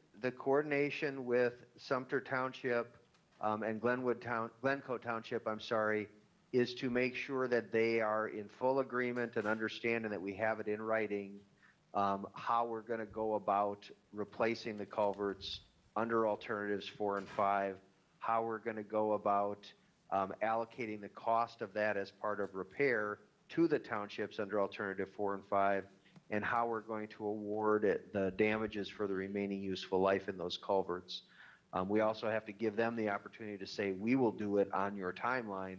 with Sumter Township and Glencoe Township, I'm sorry, is to make sure that they are in full agreement and understand, and that we have it in writing, how we're going to go about replacing the culverts under alternatives 4 and 5, how we're going to go about allocating the cost of that as part of repair to the townships under alternative 4 and 5, and how we're going to award the damages for the remaining useful life in those culverts. We also have to give them the opportunity to say, we will do it on your timeline,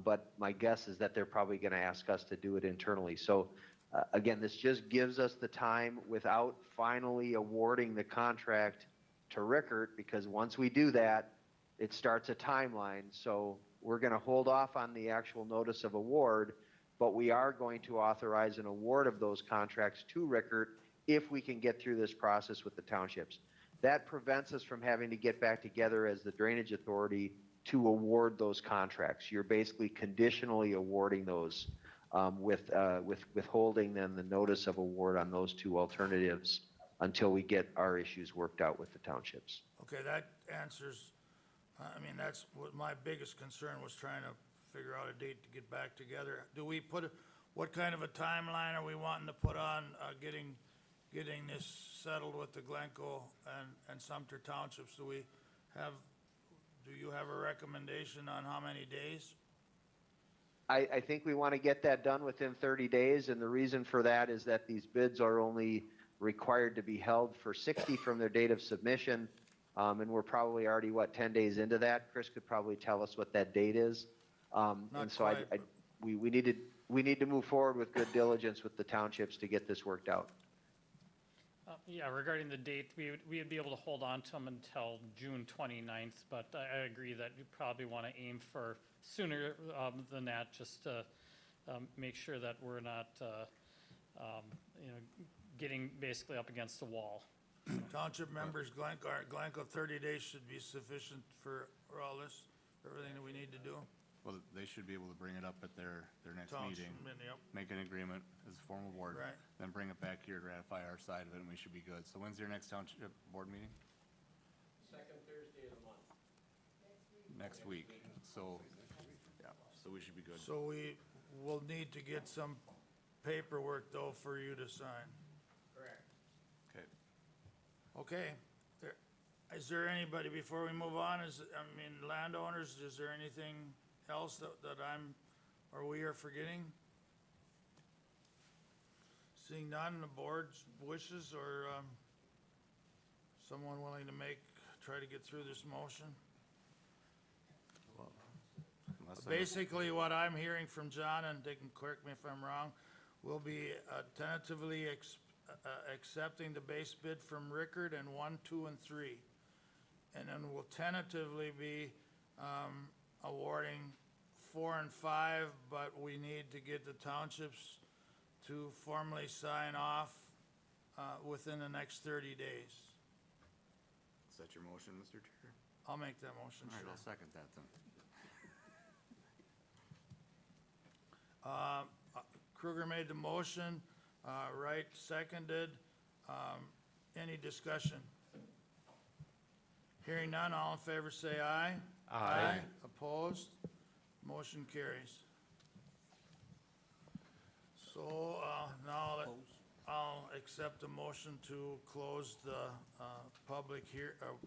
but my guess is that they're probably going to ask us to do it internally. So again, this just gives us the time without finally awarding the contract to Rickard, because once we do that, it starts a timeline. So we're going to hold off on the actual notice of award, but we are going to authorize an award of those contracts to Rickard if we can get through this process with the townships. That prevents us from having to get back together as the drainage authority to award those contracts. You're basically conditionally awarding those with withholding then the notice of award on those two alternatives until we get our issues worked out with the townships. Okay, that answers, I mean, that's what my biggest concern was, trying to figure out a date to get back together. Do we what kind of a timeline are we wanting to put on getting this settled with the Glencoe and Sumter Townships? Do you have a recommendation on how many days? I think we want to get that done within 30 days, and the reason for that is that these bids are only required to be held for 60 from their date of submission, and we're probably already, 10 days into that? Chris could probably tell us what that date is. And so we need to move forward with good diligence with the townships to get this worked out. Yeah, regarding the date, we would be able to hold on to them until June 29th, but I agree that you probably want to aim for sooner than that, just to make sure that we're not, getting basically up against the wall. Township members, Glencoe, 30 days should be sufficient for all this, for everything that we need to do. Well, they should be able to bring it up at their next Township, meeting, yep. make an agreement as a formal board, Right. then bring it back here to ratify our side of it, and we should be good. So when's your next township board meeting? Second Thursday of the month. Next week. So, yeah, so we should be good. So we will need to get some paperwork though for you to sign. Correct. Okay. Okay. Is there anybody, before we move on, landowners, is there anything else that we are forgetting? Seeing none, the board's wishes, or someone willing to try to get through this motion? Unless Basically, what I'm hearing from John, and they can correct me if I'm wrong, We'll be tentatively accepting the base bid from Rickard and 1, 2, and 3. And then we'll tentatively be awarding 4 and 5, but we need to get the townships to formally sign off within the next 30 days. Is that your motion, Mr. Chair? I'll make that motion, All right, sure. I'll second that then. Kruger made the motion, Wright seconded. Any discussion? Hearing none, all in favor say aye. Aye. Opposed? Motion carries. So, now I'll accept a motion to close the, public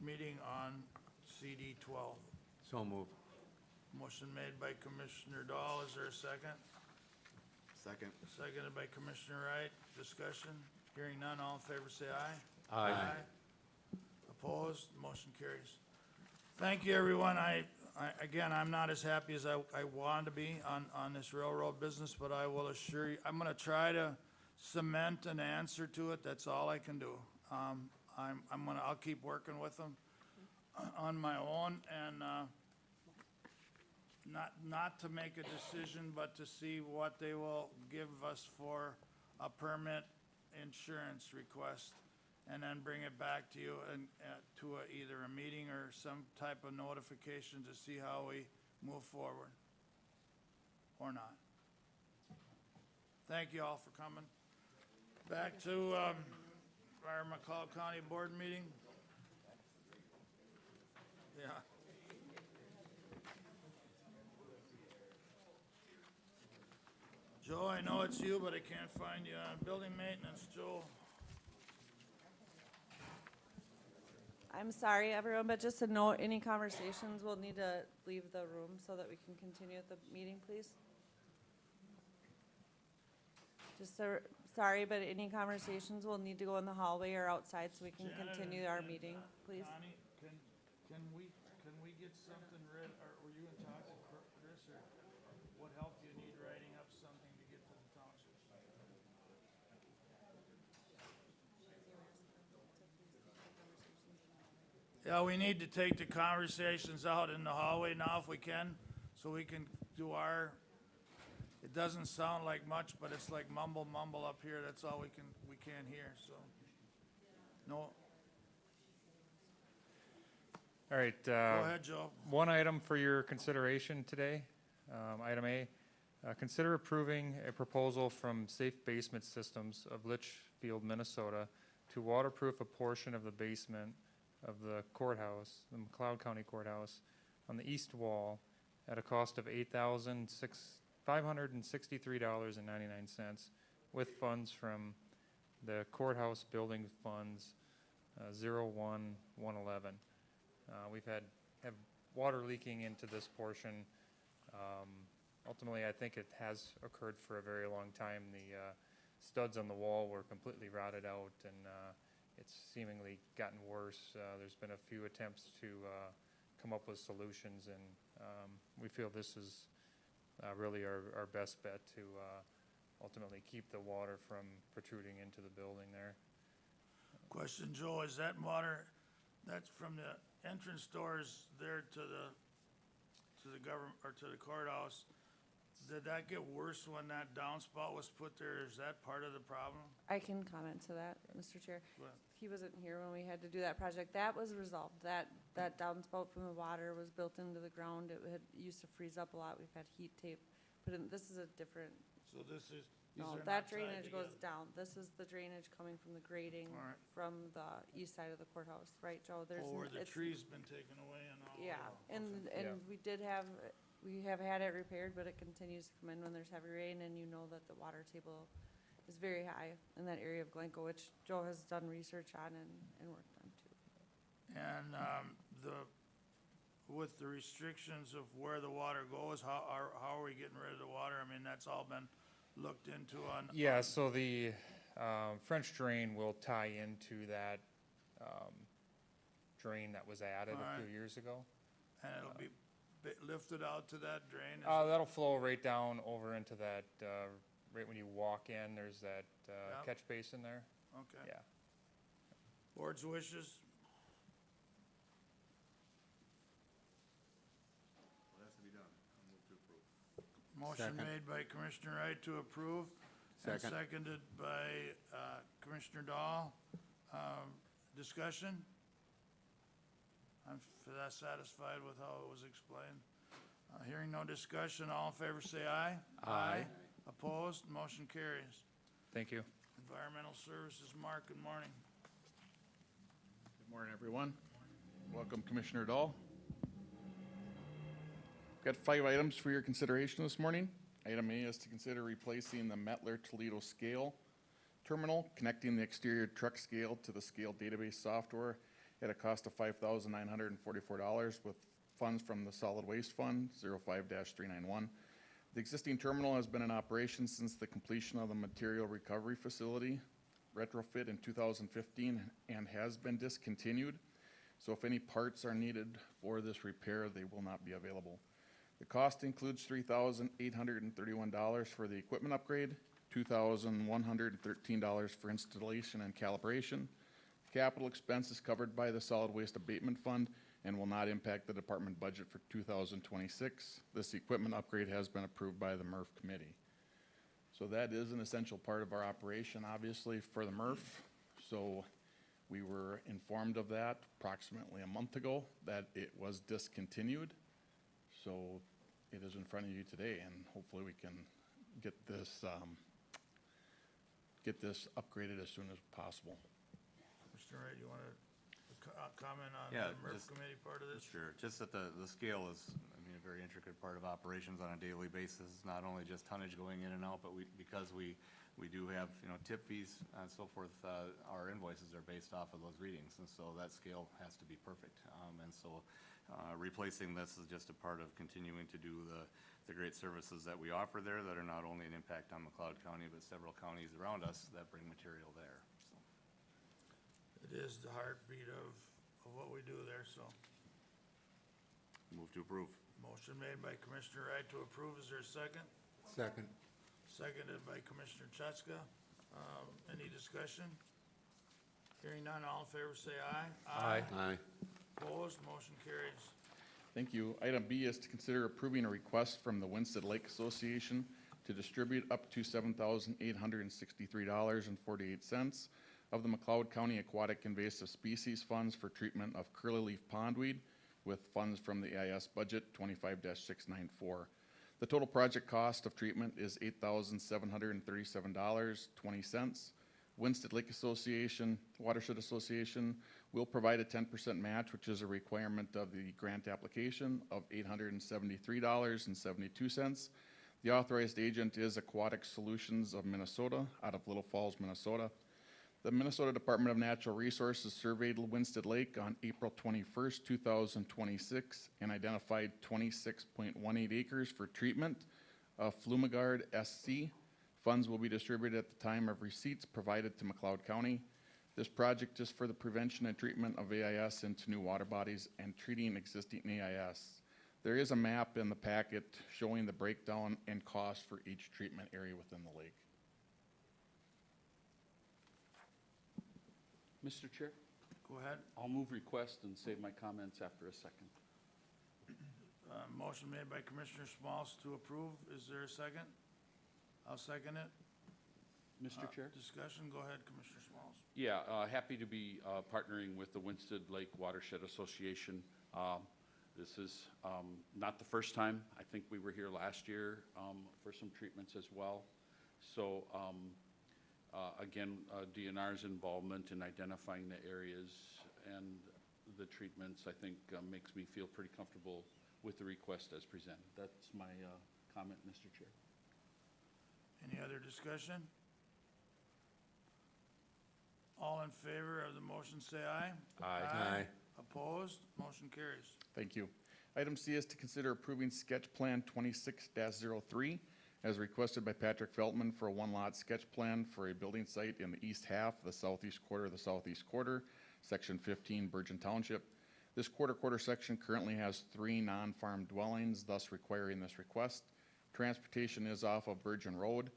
meeting on CD 12. So move. Motion made by Commissioner Dahl, is there a second? Second. Seconded by Commissioner Wright, discussion, hearing none, all in favor say aye. Aye. Opposed, motion carries. Thank you, everyone, again, I'm not as happy as I want to be on this railroad business, but I will assure you, I'm gonna try to cement an answer to it, that's all I can do. I'll keep working with them on my own, and, not to make a decision, but to see what they will give us for a permit insurance request, and then bring it back to you and, to either a meeting or some type of notification to see how we move forward, or not. Thank you all for coming. Back to, our McLeod County Board meeting. Yeah. Joe, I know it's you, but I can't find you on building maintenance, Joe. I'm sorry, everyone, but just to note, any conversations will need to leave the room so that we can continue the meeting, please. Just so, sorry, but any conversations will need to go in the hallway or outside so we can Janet continue our meeting, please. Connie, can we get something read, or were you in talk to Chris, or what help do you need writing up something to get to the townships? Yeah, we need to take the conversations out in the hallway now if we can, so we can do our, it doesn't sound like much, but it's like mumble up here, that's all we can't hear, so. No, All right. go ahead, Joe. One item for your consideration today. Item A, consider approving a proposal from Safe Basement Systems of Litchfield, Minnesota to waterproof a portion of the basement of the courthouse, the McLeod County Courthouse, on the east wall at a cost of $8,563.99 with funds from the Courthouse Building Funds 01111. We've have water leaking into this portion. Ultimately, I think it has occurred for a very long time. The studs on the wall were completely rotted out, and it's seemingly gotten worse. There's been a few attempts to come up with solutions, and we feel this is really our best bet to ultimately keep the water from protruding into the building there. Question, Joe, is that water, that's from the entrance doors there to the government, or to the courthouse, did that get worse when that downspout was put there? Is that part of the problem? I can comment to that, Mr. Chair. Go ahead. He wasn't here when we had to do that project. That was resolved. That downspout from the water was built into the ground. It used to freeze up a lot. We've had heat tape put in. This is a different, So this is, these no, are that not tied drainage goes together. down. This is the drainage coming from the grading All right. from the east side of the courthouse, right, Joe? There's Oh, where the it's- tree's been taken away and all. Yeah, and Yeah. we have had it repaired, but it continues to come in when there's heavy rain, and you know that the water table is very high in that area of Glencoe, which Joe has done research on and worked on too. And, with the restrictions of where the water goes, how are we getting rid of the water? I mean, that's all been looked into on. Yeah, so the French drain will tie into that drain that was added a few Alright. years ago. And it'll be lifted out to that drain? Is That'll flow right down over into that right when you walk in, there's that Yep. catch basin there. Okay. Yeah. Board's wishes? What has to be done? I'll move to approve. Motion Second. made by Commissioner Wright to approve. And Second. seconded by Commissioner Dahl. Discussion? I'm satisfied with how it was explained. Hearing no discussion, all in favor say aye. Aye. Opposed, motion carries. Thank you. Environmental Services, Mark, good morning. Good morning, everyone. Welcome, Commissioner Dahl. Got 5 items for your consideration this morning. Item A is to consider replacing the McLeod scale terminal, connecting the exterior truck scale to the scale database software at a cost of $5,944 with funds from the Solid Waste Fund 05-391. The existing terminal has been in operation since the completion of the material recovery facility retrofit in 2015 and has been discontinued. So if any parts are needed for this repair, they will not be available. The cost includes $3,831 for the equipment upgrade, $2,113 for installation and calibration. Capital expense is covered by the Solid Waste Abatement Fund and will not impact the department budget for 2026. This equipment upgrade has been approved by the MRF committee. So that is an essential part of our operation, obviously, for the MRF. So we were informed of that approximately a month ago, that it was discontinued. So it is in front of you today, and hopefully we can get this upgraded as soon as possible. Mr. Wright, you want to comment on Yeah, the MRF just- committee part of this? Sure, just that the scale is, I mean, a very intricate part of operations on a daily basis, not only just tonnage going in and out, but because we do have, tip fees and so forth, our invoices are based off of those readings, and so that scale has to be perfect. And so replacing this is just a part of continuing to do the great services that we offer there that are not only an impact on McLeod County, but several counties around us that bring material there, so. It is the heartbeat of what we do there, so. Move to approve. Motion made by Commissioner Wright to approve. Is there a second? Second. Seconded by Commissioner Cheska. Any discussion? Hearing none, all in favor say aye. Aye. Opposed, motion carries. Thank you. Item B is to consider approving a request from the Winston Lake Association to distribute up to $7,863.48 of the McLeod County Aquatic Invasive Species Funds for treatment of curly leaf pondweed with funds from the EIS budget 25-694. The total project cost of treatment is $8,737.20. Winston Lake Association, Watershed Association will provide a 10% match, which is a requirement of the grant application of $873.72. The authorized agent is Aquatic Solutions of Minnesota out of Little Falls, Minnesota. The Minnesota Department of Natural Resources surveyed Winston Lake on April 21st, 2026 and identified 26.18 acres for treatment of Flumigard SC. Funds will be distributed at the time of receipts provided to McLeod County. This project is for the prevention and treatment of AIS into new water bodies and treating existing AIS. There is a map in the packet showing the breakdown and cost for each treatment area within the lake. Mr. Chair, Go ahead. I'll move request and save my comments after a second. Motion made by Commissioner Smalls to approve. Is there a second? I'll second it. Mr. Chair? Discussion, go ahead, Commissioner Smalls. Yeah, happy to be partnering with the Winston Lake Watershed Association. This is not the first time. I think we were here last year for some treatments as well. So again, DNR's involvement in identifying the areas and the treatments, I think makes me feel pretty comfortable with the request as presented. That's my comment, Mr. Chair. Any other discussion? All in favor of the motion say aye. Aye. Opposed? Motion carries. Thank you. Item C is to consider approving sketch plan 26-03 as requested by Patrick Feltman for a one-lot sketch plan for a building site in the east half, the southeast quarter of the southeast quarter, section 15, Bergen Township. This quarter section currently has 3 non-farm dwellings, thus requiring this request. Transportation is off of Bergen Road.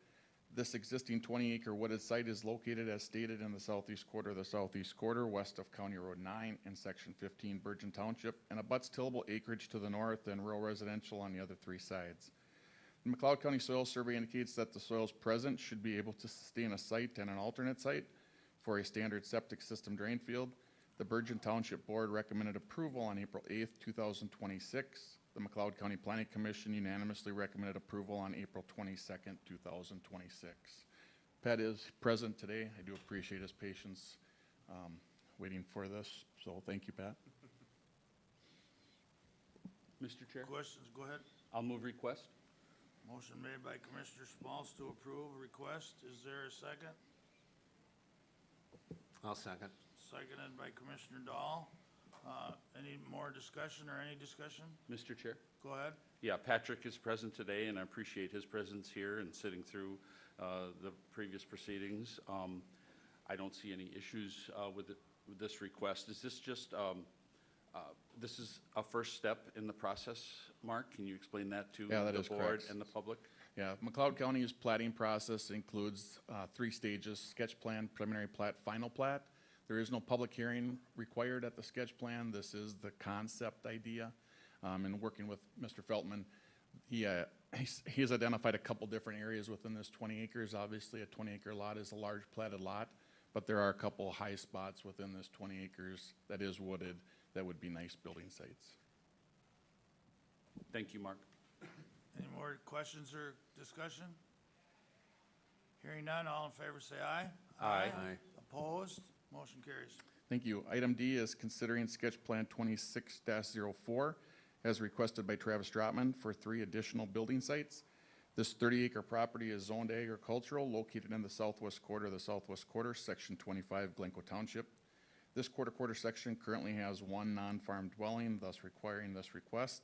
This existing 20-acre wooded site is located as stated in the southeast quarter of the southeast quarter, west of County Road 9 in Section 15, Bergen Township, and abuts tillable acreage to the north and rural residential on the other three sides. The McLeod County Soil Survey indicates that the soils present should be able to sustain a site and an alternate site for a standard septic system drain field. The Bergen Township Board recommended approval on April 8th, 2026. The McLeod County Planning Commission unanimously recommended approval on April 22nd, 2026. Pat is present today. I do appreciate his patience waiting for this, so thank you, Pat. Mr. Chair, Questions, go ahead. I'll move request. Motion made by Commissioner Smalls to approve request. Is there a second? I'll second. Seconded by Commissioner Dahl. Any more discussion or any discussion? Mr. Chair? Go ahead. Yeah, Patrick is present today, and I appreciate his presence here and sitting through the previous proceedings. I don't see any issues with this request. Is this just, this is a first step in the process, Mark? Can you explain that to Yeah, that the is board correct. and the public? Yeah, McLeod County's plating process includes 3 stages: sketch plan, preliminary plat, final plat. There is no public hearing required at the sketch plan. This is the concept idea. And working with Mr. Feltman, he has identified a couple different areas within this 20 acres. Obviously, a 20-acre lot is a large platted lot, but there are a couple high spots within this 20 acres that is wooded that would be nice building sites. Thank you, Mark. Any more questions or discussion? Hearing none, all in favor say aye. Aye. Opposed? Motion carries. Thank you. Item D is considering sketch plan 26-04 as requested by Travis Stratman for 3 additional building sites. This 30-acre property is zoned agricultural, located in the southwest quarter, section 25, Glencoe Township. This quarter section currently has 1 non-farm dwelling, thus requiring this request.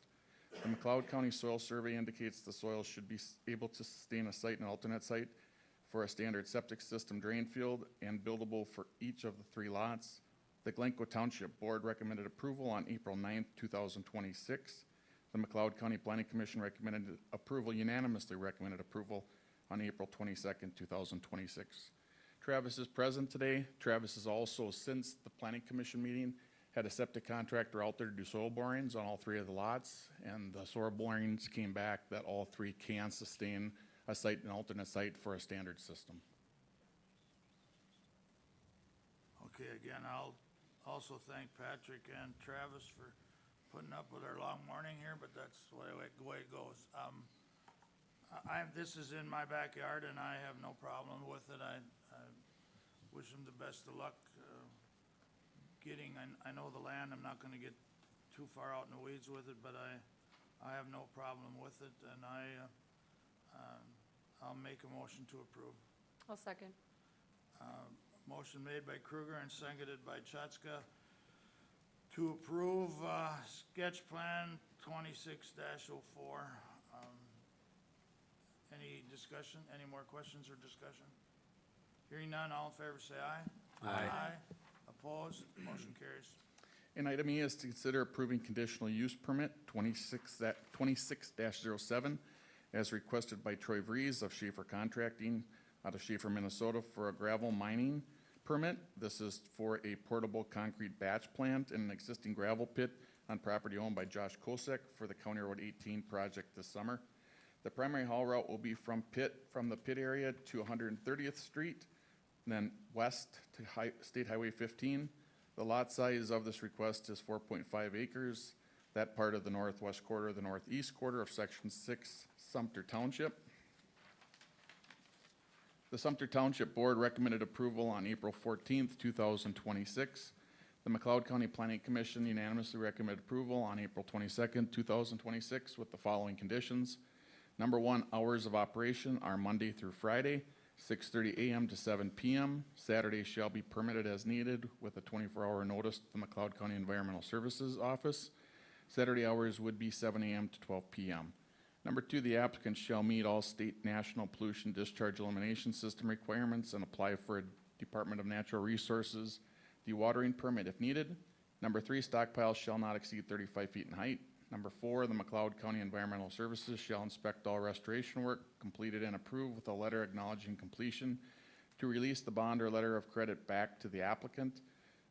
The McLeod County Soil Survey indicates the soil should be able to sustain a site and alternate site for a standard septic system drain field and buildable for each of the 3 lots. The Glencoe Township Board recommended approval on April 9th, 2026. The McLeod County Planning Commission unanimously recommended approval on April 22nd, 2026. Travis is present today. Travis has also, since the Planning Commission meeting, had a septic contractor out there to do soil borings on all 3 of the lots, and the soil borings came back that all 3 can sustain a site and alternate site for a standard system. Okay, again, I'll also thank Patrick and Travis for putting up with our long morning here, but that's the way it goes. This is in my backyard, and I have no problem with it. I wish them the best of luck I know the land, I'm not gonna get too far out in the weeds with it, but I have no problem with it, and I'll make a motion to approve. I'll second. Motion made by Kruger and seconded by Chatska to approve sketch plan 26-04. Any discussion, any more questions or discussion? Hearing none, all in favor say aye. Aye. Opposed? Motion carries. And item E is to consider approving conditional use permit 26-07 as requested by Troy Vries of Schaefer Contracting out of Schaefer, Minnesota for a gravel mining permit. This is for a portable concrete batch plant in an existing gravel pit on property owned by Josh Kosek for the County Road 18 project this summer. The primary haul route will be from the pit area to 130th Street, and then west to State Highway 15. The lot size of this request is 4.5 acres. That part of the northwest quarter, the northeast quarter of Section 6, Sumter Township. The Sumter Township Board recommended approval on April 14th, 2026. The McLeod County Planning Commission unanimously recommended approval on April 22nd, 2026 with the following conditions. Number 1, hours of operation are Monday through Friday, 6:30 a.m. to 7 p.m. Saturday shall be permitted as needed with a 24-hour notice to the McLeod County Environmental Services Office. Saturday hours would be 7 a.m. to 12 p.m. Number 2, the applicant shall meet all state national pollution discharge elimination system requirements and apply for a Department of Natural Resources dewatering permit if needed. Number 3, stockpiles shall not exceed 35 feet in height. Number 4, the McLeod County Environmental Services shall inspect all restoration work completed and approved with a letter acknowledging completion to release the bond or letter of credit back to the applicant.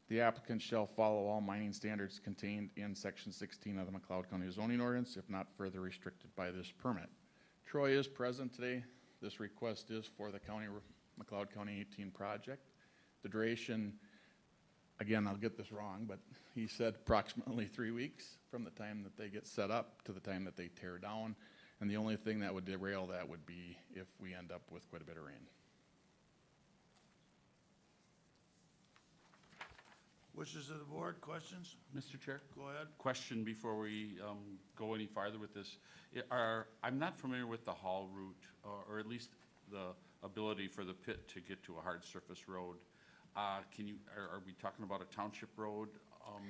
The applicant shall follow all mining standards contained in Section 16 of the McLeod County zoning ordinance, if not further restricted by this permit. Troy is present today. This request is for the McLeod County 18 project. The duration, again, I'll get this wrong, but he said approximately 3 weeks from the time that they get set up to the time that they tear down. And the only thing that would derail that would be if we end up with quite a bit of rain. Wishes of the board, questions? Mr. Chair? Go ahead. Question before we go any farther with this. I'm not familiar with the haul route, or at least the ability for the pit to get to a hard surface road. Are we talking about a township road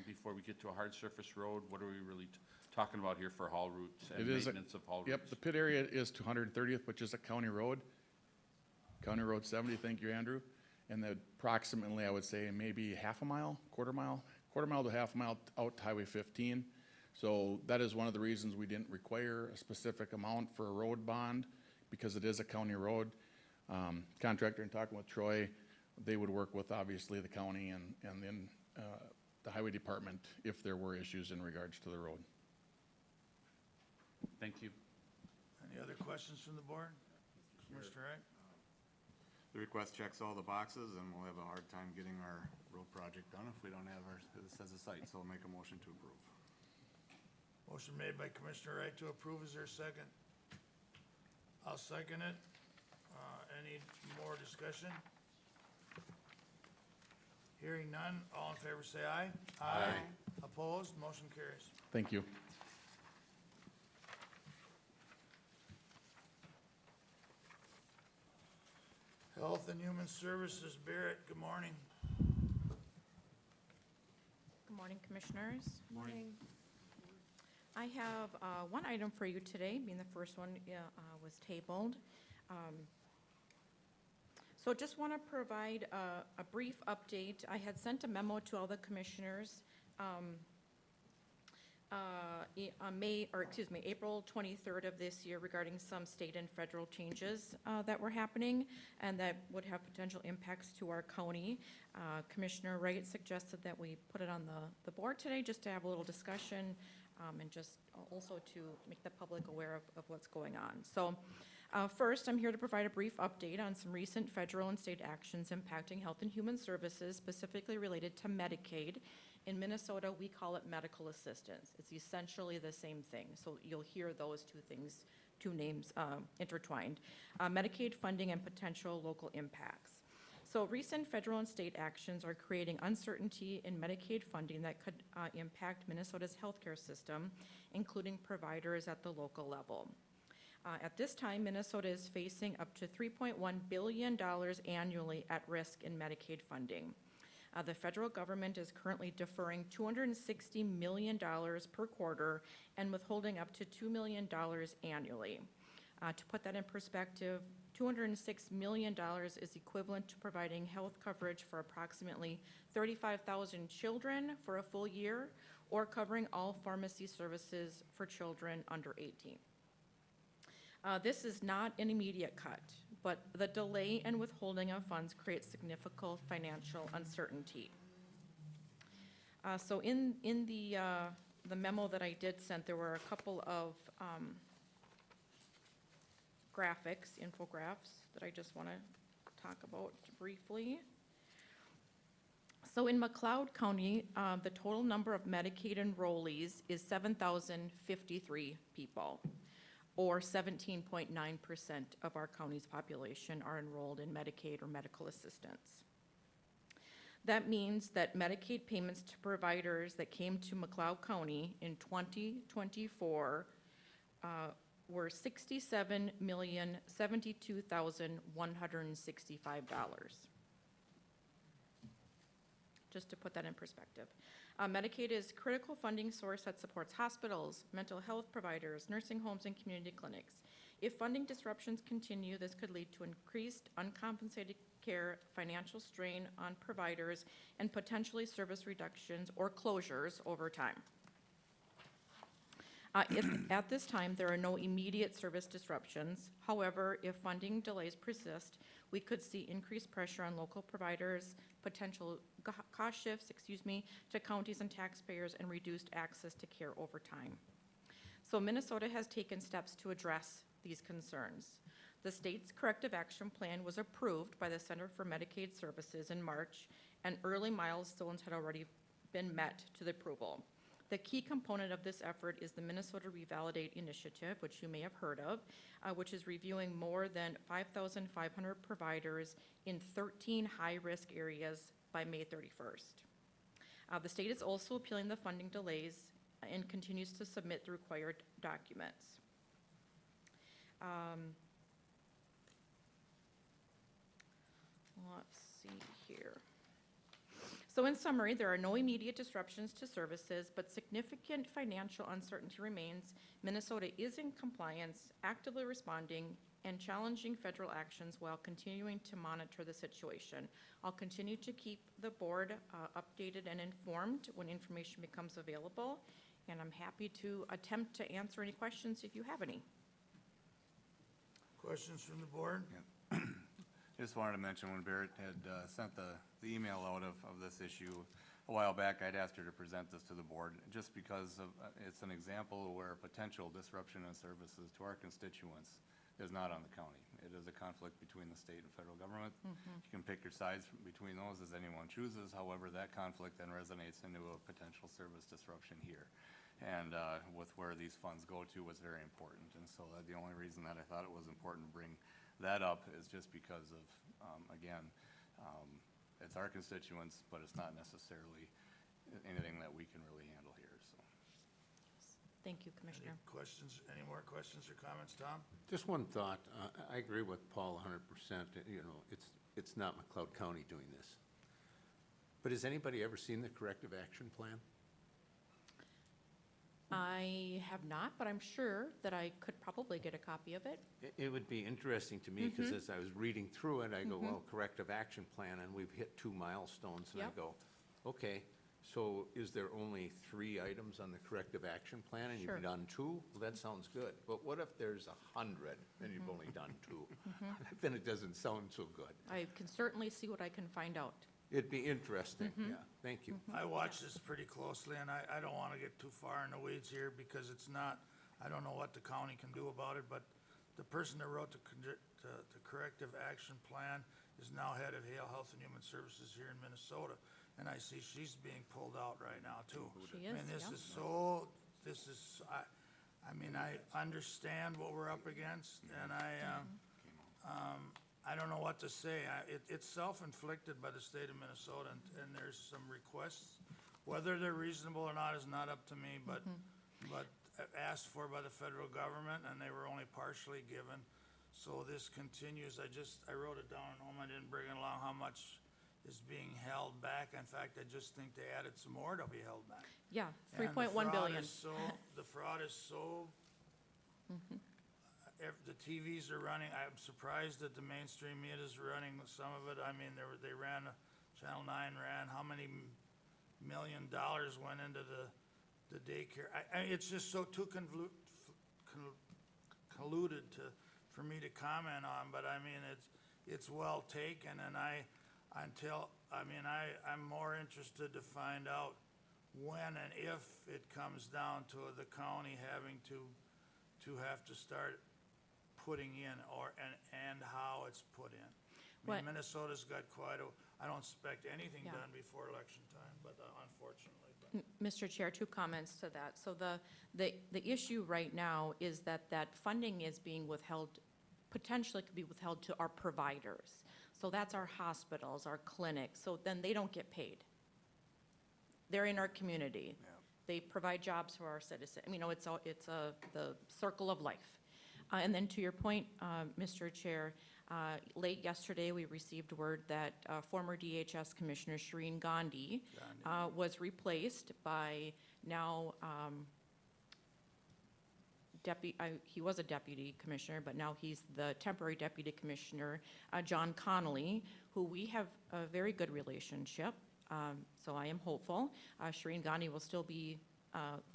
before we get to a hard surface road? What are we really talking about here for haul routes and maintenance of haul routes? Yep, the pit area is 230th, which is a county road. County Road 70, thank you, Andrew. And then approximately, I would say, maybe half a mile, quarter mile to half a mile out to Highway 15. So that is one of the reasons we didn't require a specific amount for a road bond, because it is a county road. Contractor, in talking with Troy, they would work with, obviously, the county and then the highway department if there were issues in regards to the road. Thank you. Any other questions from the board? Mr. Wright? The request checks all the boxes, and we'll have a hard time getting our road project done if we don't have this as a site, so I'll make a motion to approve. Motion made by Commissioner Wright to approve. Is there a second? I'll second it. Any more discussion? Hearing none, all in favor say aye. Aye. Opposed, motion carries. Thank you. Health and Human Services, Barrett, good morning. Good morning, Commissioners. Morning. I have one item for you today, being the first one was tabled. So just want to provide a brief update. I had sent a memo to all the commissioners on April 23rd of this year regarding some state and federal changes that were happening and that would have potential impacts to our county. Commissioner Wright suggested that we put it on the board today just to have a little discussion and just also to make the public aware of what's going on. So first, I'm here to provide a brief update on some recent federal and state actions impacting health and human services, specifically related to Medicaid. In Minnesota, we call it medical assistance. It's essentially the same thing. So you'll hear those two names intertwined. Medicaid funding and potential local impacts. So recent federal and state actions are creating uncertainty in Medicaid funding that could impact Minnesota's healthcare system, including providers at the local level. At this time, Minnesota is facing up to $3.1 billion annually at risk in Medicaid funding. The federal government is currently deferring $260 million per quarter and withholding up to $2 million annually. To put that in perspective, $206 million is equivalent to providing health coverage for approximately 35,000 children for a full year, or covering all pharmacy services for children under 18. This is not an immediate cut, but the delay and withholding of funds creates significant financial uncertainty. So in the memo that I did send, there were a couple of infographics that I just want to talk about briefly. So in McLeod County, the total number of Medicaid enrollees is 7,053 people, or 17.9% of our county's population are enrolled in Medicaid or medical assistance. That means that Medicaid payments to providers that came to McLeod County in 2024 were $67,072,165. Just to put that in perspective. Medicaid is a critical funding source that supports hospitals, mental health providers, nursing homes, and community clinics. If funding disruptions continue, this could lead to increased uncompensated care, financial strain on providers, and potentially service reductions or closures over time. At this time, there are no immediate service disruptions. However, if funding delays persist, we could see increased pressure on local providers, potential cost shifts, to counties and taxpayers, and reduced access to care over time. So Minnesota has taken steps to address these concerns. The state's corrective action plan was approved by the Center for Medicaid Services in March, and early milestones had already been met to the approval. The key component of this effort is the Minnesota Revalidate Initiative, which you may have heard of, which is reviewing more than 5,500 providers in 13 high-risk areas by May 31st. The state is also appealing the funding delays and continues to submit the required documents. Let's see here. So in summary, there are no immediate disruptions to services, but significant financial uncertainty remains. Minnesota is in compliance, actively responding, and challenging federal actions while continuing to monitor the situation. I'll continue to keep the board updated and informed when information becomes available, and I'm happy to attempt to answer any questions if you have any. Questions from the board? Just wanted to mention when Barrett had sent the email out of this issue a while back, I'd asked her to present this to the board, just because of, it's an example where potential disruption in services to our constituents is not on the county. It is a conflict between the state and federal government. You can pick your sides between those as anyone chooses. However, that conflict then resonates into a potential service disruption here. And with where these funds go to was very important. And so the only reason that I thought it was important to bring that up is just because of, again, it's our constituents, but it's not necessarily anything that we can really handle here, so. Thank you, Commissioner. Any questions, any more questions or comments, Tom? Just one thought. I agree with Paul 100%. You know, it's not McLeod County doing this. But has anybody ever seen the corrective action plan? I have not, but I'm sure that I could probably get a copy of it. It would be interesting to me, because as I was reading through it, I go, well, corrective action plan, and we've hit 2 milestones, and I Yep. go, okay, so is there only 3 items on the corrective action plan, and Sure. you've done 2? Well, that sounds good. But what if there's 100, and you've only done 2? Then it doesn't sound so good. I can certainly see what I can find out. It'd be interesting, yeah. Thank you. I watch this pretty closely, and I don't want to get too far in the weeds here, because it's not, I don't know what the county can do about it, but the person that wrote the corrective action plan is now head of Hale Health and Human Services here in Minnesota, and I see she's being pulled out right now, too. She I mean, is, yeah. I mean, I understand what we're up against, and I don't know what to say. It's self-inflicted by the state of Minnesota, and there's some requests. Whether they're reasonable or not is not up to me, but asked for by the federal government, and they were only partially given. So this continues. I wrote it down at home. I didn't bring it along, how much is being held back. In fact, I just think they added some more to be held back. Yeah, And the 3.1 fraud billion. is the fraud is so, the TVs are running. I'm surprised that the mainstream media is running some of it. I mean, they ran, Channel 9 ran, how many $1 million went into the daycare? It's just so too colluded for me to comment on, but I mean, it's well taken, and I'm more interested to find out when and if it comes down to the county having to have to start putting in, and how it's put in. I mean, Minnesota's got I don't expect anything done before election time, but unfortunately. Mr. Chair, 2 comments to that. So the issue right now is that funding is being withheld, potentially could be withheld to our providers. So that's our hospitals, our clinics, so then they don't get paid. They're in our community. They provide jobs for our citizens. You know, it's the circle of life. And then to your point, Mr. Chair, late yesterday, we received word that former DHS Commissioner Shireen Gandhi was replaced by now he was a deputy commissioner, but now he's the temporary deputy commissioner, John Connolly, who we have a very good relationship. So I am hopeful. Shireen Gandhi will still be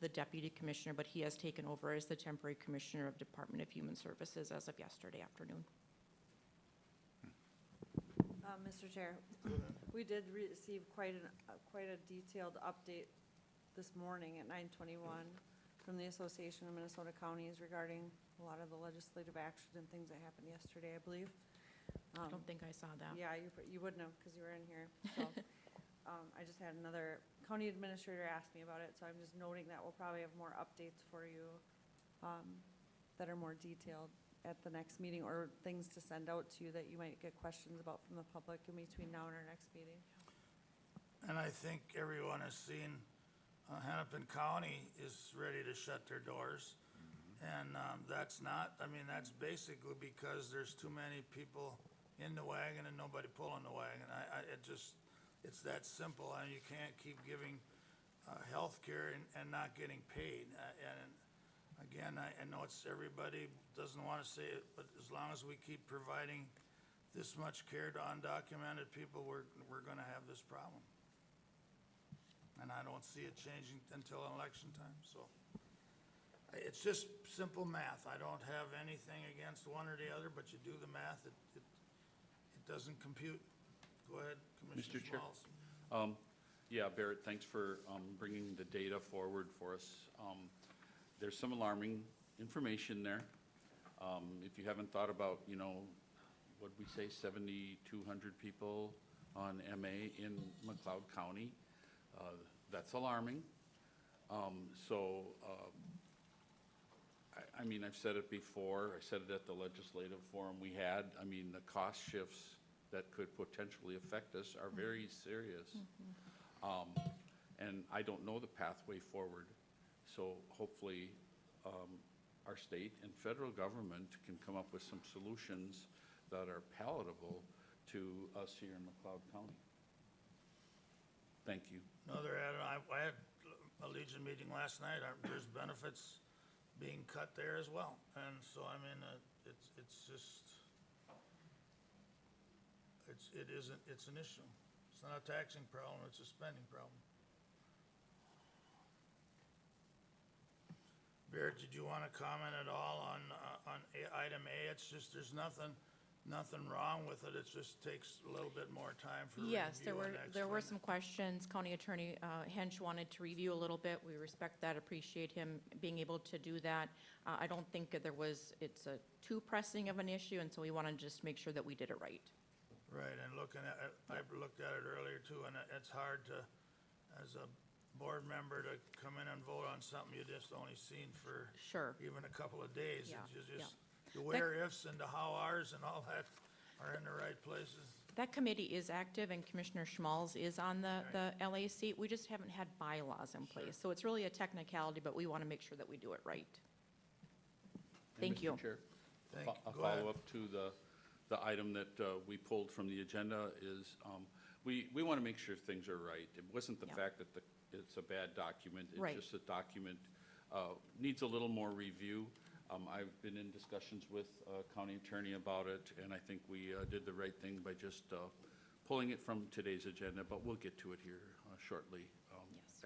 the deputy commissioner, but he has taken over as the temporary commissioner of Department of Human Services as of yesterday afternoon. Mr. Chair, we did receive quite a detailed update this morning at 9:21 from the Association of Minnesota Counties regarding a lot of the legislative action and things that happened yesterday, I believe. I don't think I saw that. Yeah, you wouldn't have, because you were in here, so. I just had another county administrator ask me about it, so I'm just noting that we'll probably have more updates for you, that are more detailed at the next meeting, or things to send out to you that you might get questions about from the public in between now and our next meeting. And I think everyone has seen, Hennepin County is ready to shut their doors. And that's not, I mean, that's basically because there's too many people in the wagon and nobody pulling the wagon. It's that simple, and you can't keep giving healthcare and not getting paid. And again, I know it's, everybody doesn't want to say it, but as long as we keep providing this much care to undocumented people, we're gonna have this problem. And I don't see it changing until election time, so. It's just simple math. I don't have anything against one or the other, but you do the math, it doesn't compute. Go ahead, Commissioner Mr. Chair. Smalls. Yeah, Barrett, thanks for bringing the data forward for us. There's some alarming information there. If you haven't thought about, what'd we say, 7,200 people on MA in McLeod County, that's alarming. I mean, I've said it before, I said it at the legislative forum we had. I mean, the cost shifts that could potentially affect us are very serious. And I don't know the pathway forward. So hopefully our state and federal government can come up with some solutions that are palatable to us here in McLeod County. Thank you. Another add, I had a Legion meeting last night. There's benefits being cut there as well. And so, I mean, it's an issue. It's not a taxing problem, it's a spending problem. Barrett, did you want to comment at all on item A? It's just, there's nothing wrong with it. It just takes a little bit more time for review. Yes, there were some questions. County Attorney Hench wanted to review a little bit. We respect that, appreciate him being able to do that. I don't think that it's a too pressing of an issue, and so we want to just make sure that we did it right. Right, and I looked at it earlier too, and it's hard to, as a board member, to come in and vote on something you just only seen for even a couple of days. Yeah, You just, the where ifs and the how ours and all that are in the right places. That committee is active, and Commissioner Schmalz is on the LAC. We just haven't had bylaws in place. So it's really a technicality, but we want to make sure that we do it right. Thank you. Mr. Chair, a Go ahead. follow-up to the item that we pulled from the agenda is, we want to make sure things are right. It wasn't the fact that it's a bad document. Right. It's just a document needs a little more review. I've been in discussions with county attorney about it, and I think we did the right thing by just pulling it from today's agenda, but we'll get to it here shortly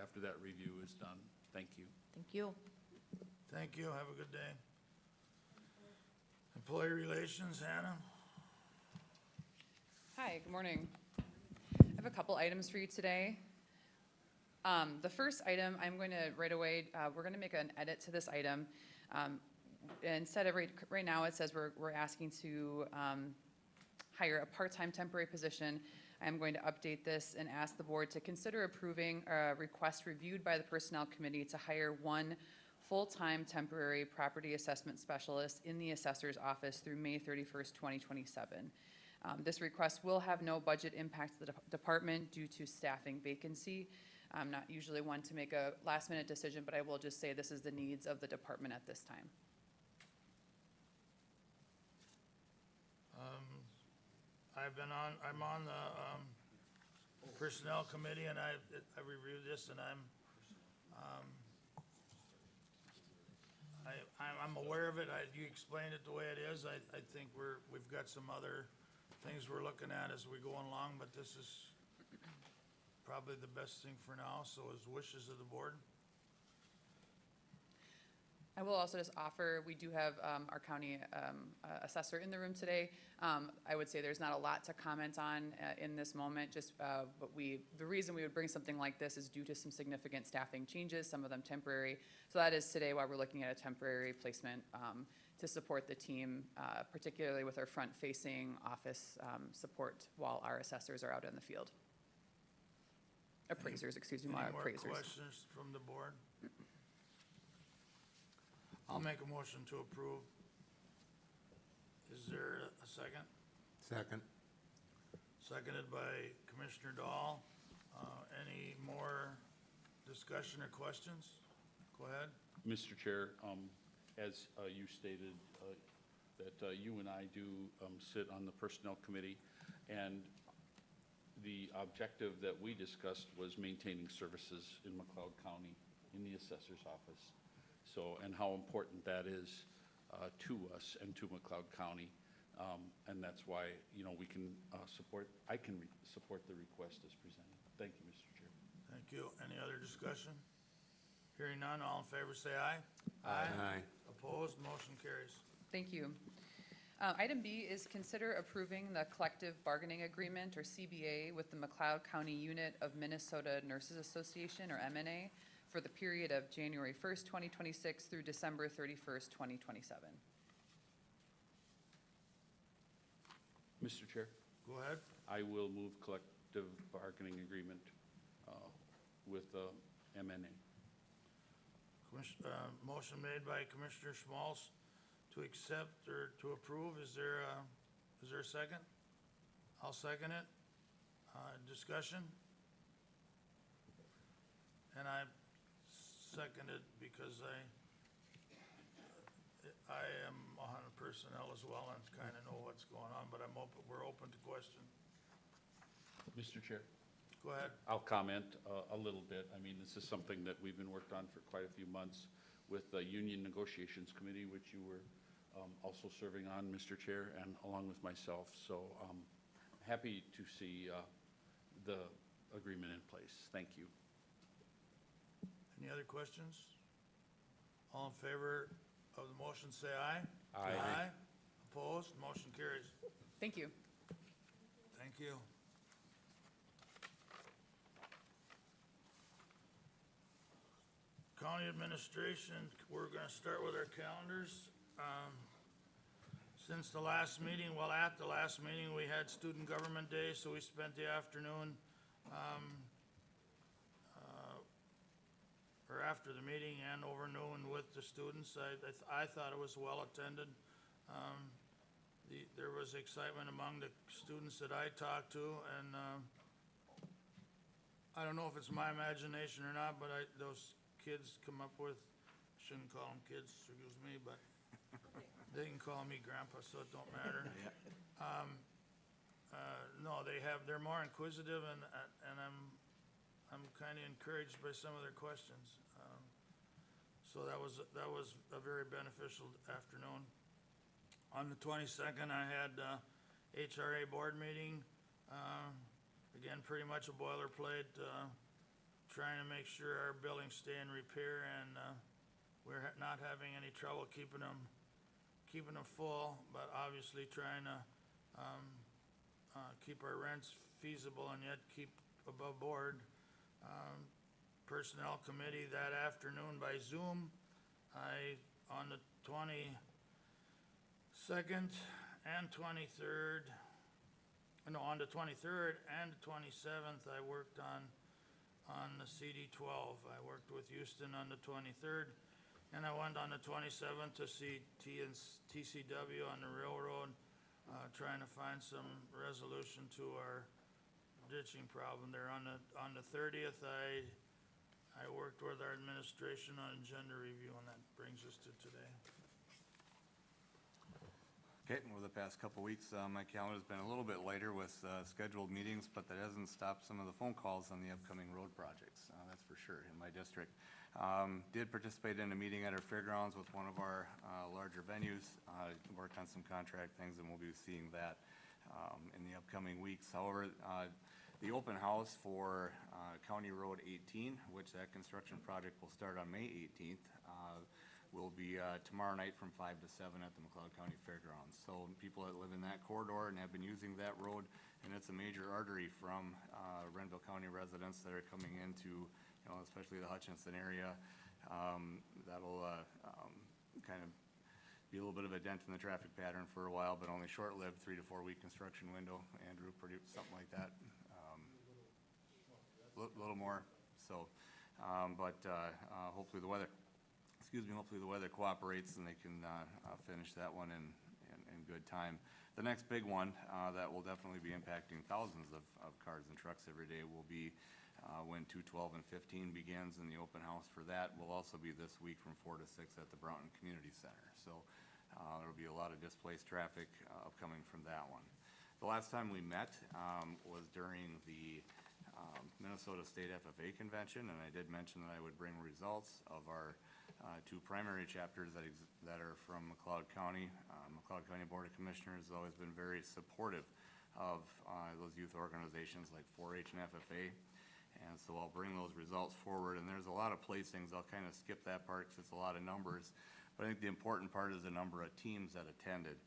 after that review is done. Thank you. Thank you. Thank you, have a good day. Employee Relations, Hannah? Hi, good morning. I have a couple items for you today. The first item, I'm going to right away, we're going to make an edit to this item. Instead of right now, it says we're asking to hire a part-time temporary position. I'm going to update this and ask the board to consider approving a request reviewed by the Personnel Committee to hire one full-time temporary property assessment specialist in the assessor's office through May 31st, 2027. This request will have no budget impact to the department due to staffing vacancy. I'm not usually one to make a last-minute decision, but I will just say this is the needs of the department at this time. I'm on the Personnel Committee, and I reviewed this, and I'm aware of it. You explained it the way it is. I think we've got some other things we're looking at as we go along, but this is probably the best thing for now, so as wishes of the board. I will also just offer, we do have our county assessor in the room today. I would say there's not a lot to comment on in this moment, just, but the reason we would bring something like this is due to some significant staffing changes, some of them temporary. So that is today why we're looking at a temporary placement to support the team, particularly with our front-facing office support while our assessors are out in the field. Appraisers, excuse me, Any my more appraisers. questions from the board? I'll make a motion to approve. Is there a second? Second. Seconded by Commissioner Dahl. Any more discussion or questions? Go ahead. Mr. Chair, as you stated, that you and I do sit on the Personnel Committee, and the objective that we discussed was maintaining services in McLeod County in the assessor's office. So, and how important that is to us and to McLeod County. And that's why, we can support the request as presented. Thank you, Mr. Chair. Thank you. Any other discussion? Hearing none, all in favor say aye. Aye. Opposed, motion carries. Thank you. Item B is consider approving the collective bargaining agreement, or CBA, with the McLeod County Unit of Minnesota Nurses Association, or MNA, for the period of January 1st, 2026 through December 31st, 2027. Mr. Chair, Go ahead. I will move collective bargaining agreement with MNA. Motion made by Commissioner Schmalz to accept or to approve. Is there a second? I'll second it. Discussion? And I second it because I am on personnel as well and kind of know what's going on, but we're open to question. Mr. Chair. Go ahead. I'll comment a little bit. I mean, this is something that we've been worked on for quite a few months with the Union Negotiations Committee, which you were also serving on, Mr. Chair, and along with myself. So happy to see the agreement in place. Thank you. Any other questions? All in favor of the motion, say aye. Aye. Opposed? Motion carries. Thank you. Thank you. County administration, we're gonna start with our calendars. Since the last meeting, at the last meeting, we had Student Government Day, so we spent the afternoon, or after the meeting and over noon with the students. I thought it was well attended. There was excitement among the students that I talked to, and I don't know if it's my imagination or not, but those kids come up with, shouldn't call them kids, excuse me, but they can call me grandpa, so it don't matter. No, they're more inquisitive, and I'm kind of encouraged by some of their questions. So that was a very beneficial afternoon. On the 22nd, I had HRA board meeting. Again, pretty much a boilerplate, trying to make sure our buildings stay in repair, and we're not having any trouble keeping them full, but obviously trying to keep our rents feasible and yet keep above board. Personnel committee that afternoon by Zoom. On the 22nd and 23rd, on the 23rd and the 27th, I worked on the CD12. I worked with Houston on the 23rd, and I went on the 27th to see TCW on the railroad, trying to find some resolution to our ditching problem there. On the 30th, I worked with our administration on agenda review, and that brings us to today. Okay, over the past couple weeks, my calendar's been a little bit lighter with scheduled meetings, but that hasn't stopped some of the phone calls on the upcoming road projects, that's for sure, in my district. Did participate in a meeting at our fairgrounds with one of our larger venues, worked on some contract things, and we'll be seeing that in the upcoming weeks. However, the open house for County Road 18, which that construction project will start on May 18th, will be tomorrow night from 5 to 7 at the McLeod County Fairgrounds. So people that live in that corridor and have been using that road, and it's a major artery from Renville County residents that are coming into, you know, especially the Hutchinson area. That'll kind of be a little bit of a dent in the traffic pattern for a while, but only short-lived, 3 to 4 week construction window. Andrew produced something like that. Little more, so, but hopefully the weather, hopefully the weather cooperates and they can finish that one in good time. The next big one that will definitely be impacting thousands of cars and trucks every day will be when 2/12 and 15 begins, and the open house for that will also be this week from 4 to 6 at the Broughton Community Center. So there'll be a lot of displaced traffic upcoming from that one. The last time we met was during the Minnesota State FFA Convention, and I did mention that I would bring results of our 2 primary chapters that are from McLeod County. McLeod County Board of Commissioners has always been very supportive of those youth organizations like 4-H and FFA, and so I'll bring those results forward. And there's a lot of placings. I'll kind of skip that part because it's a lot of numbers, but I think the important part is the number of teams that attended.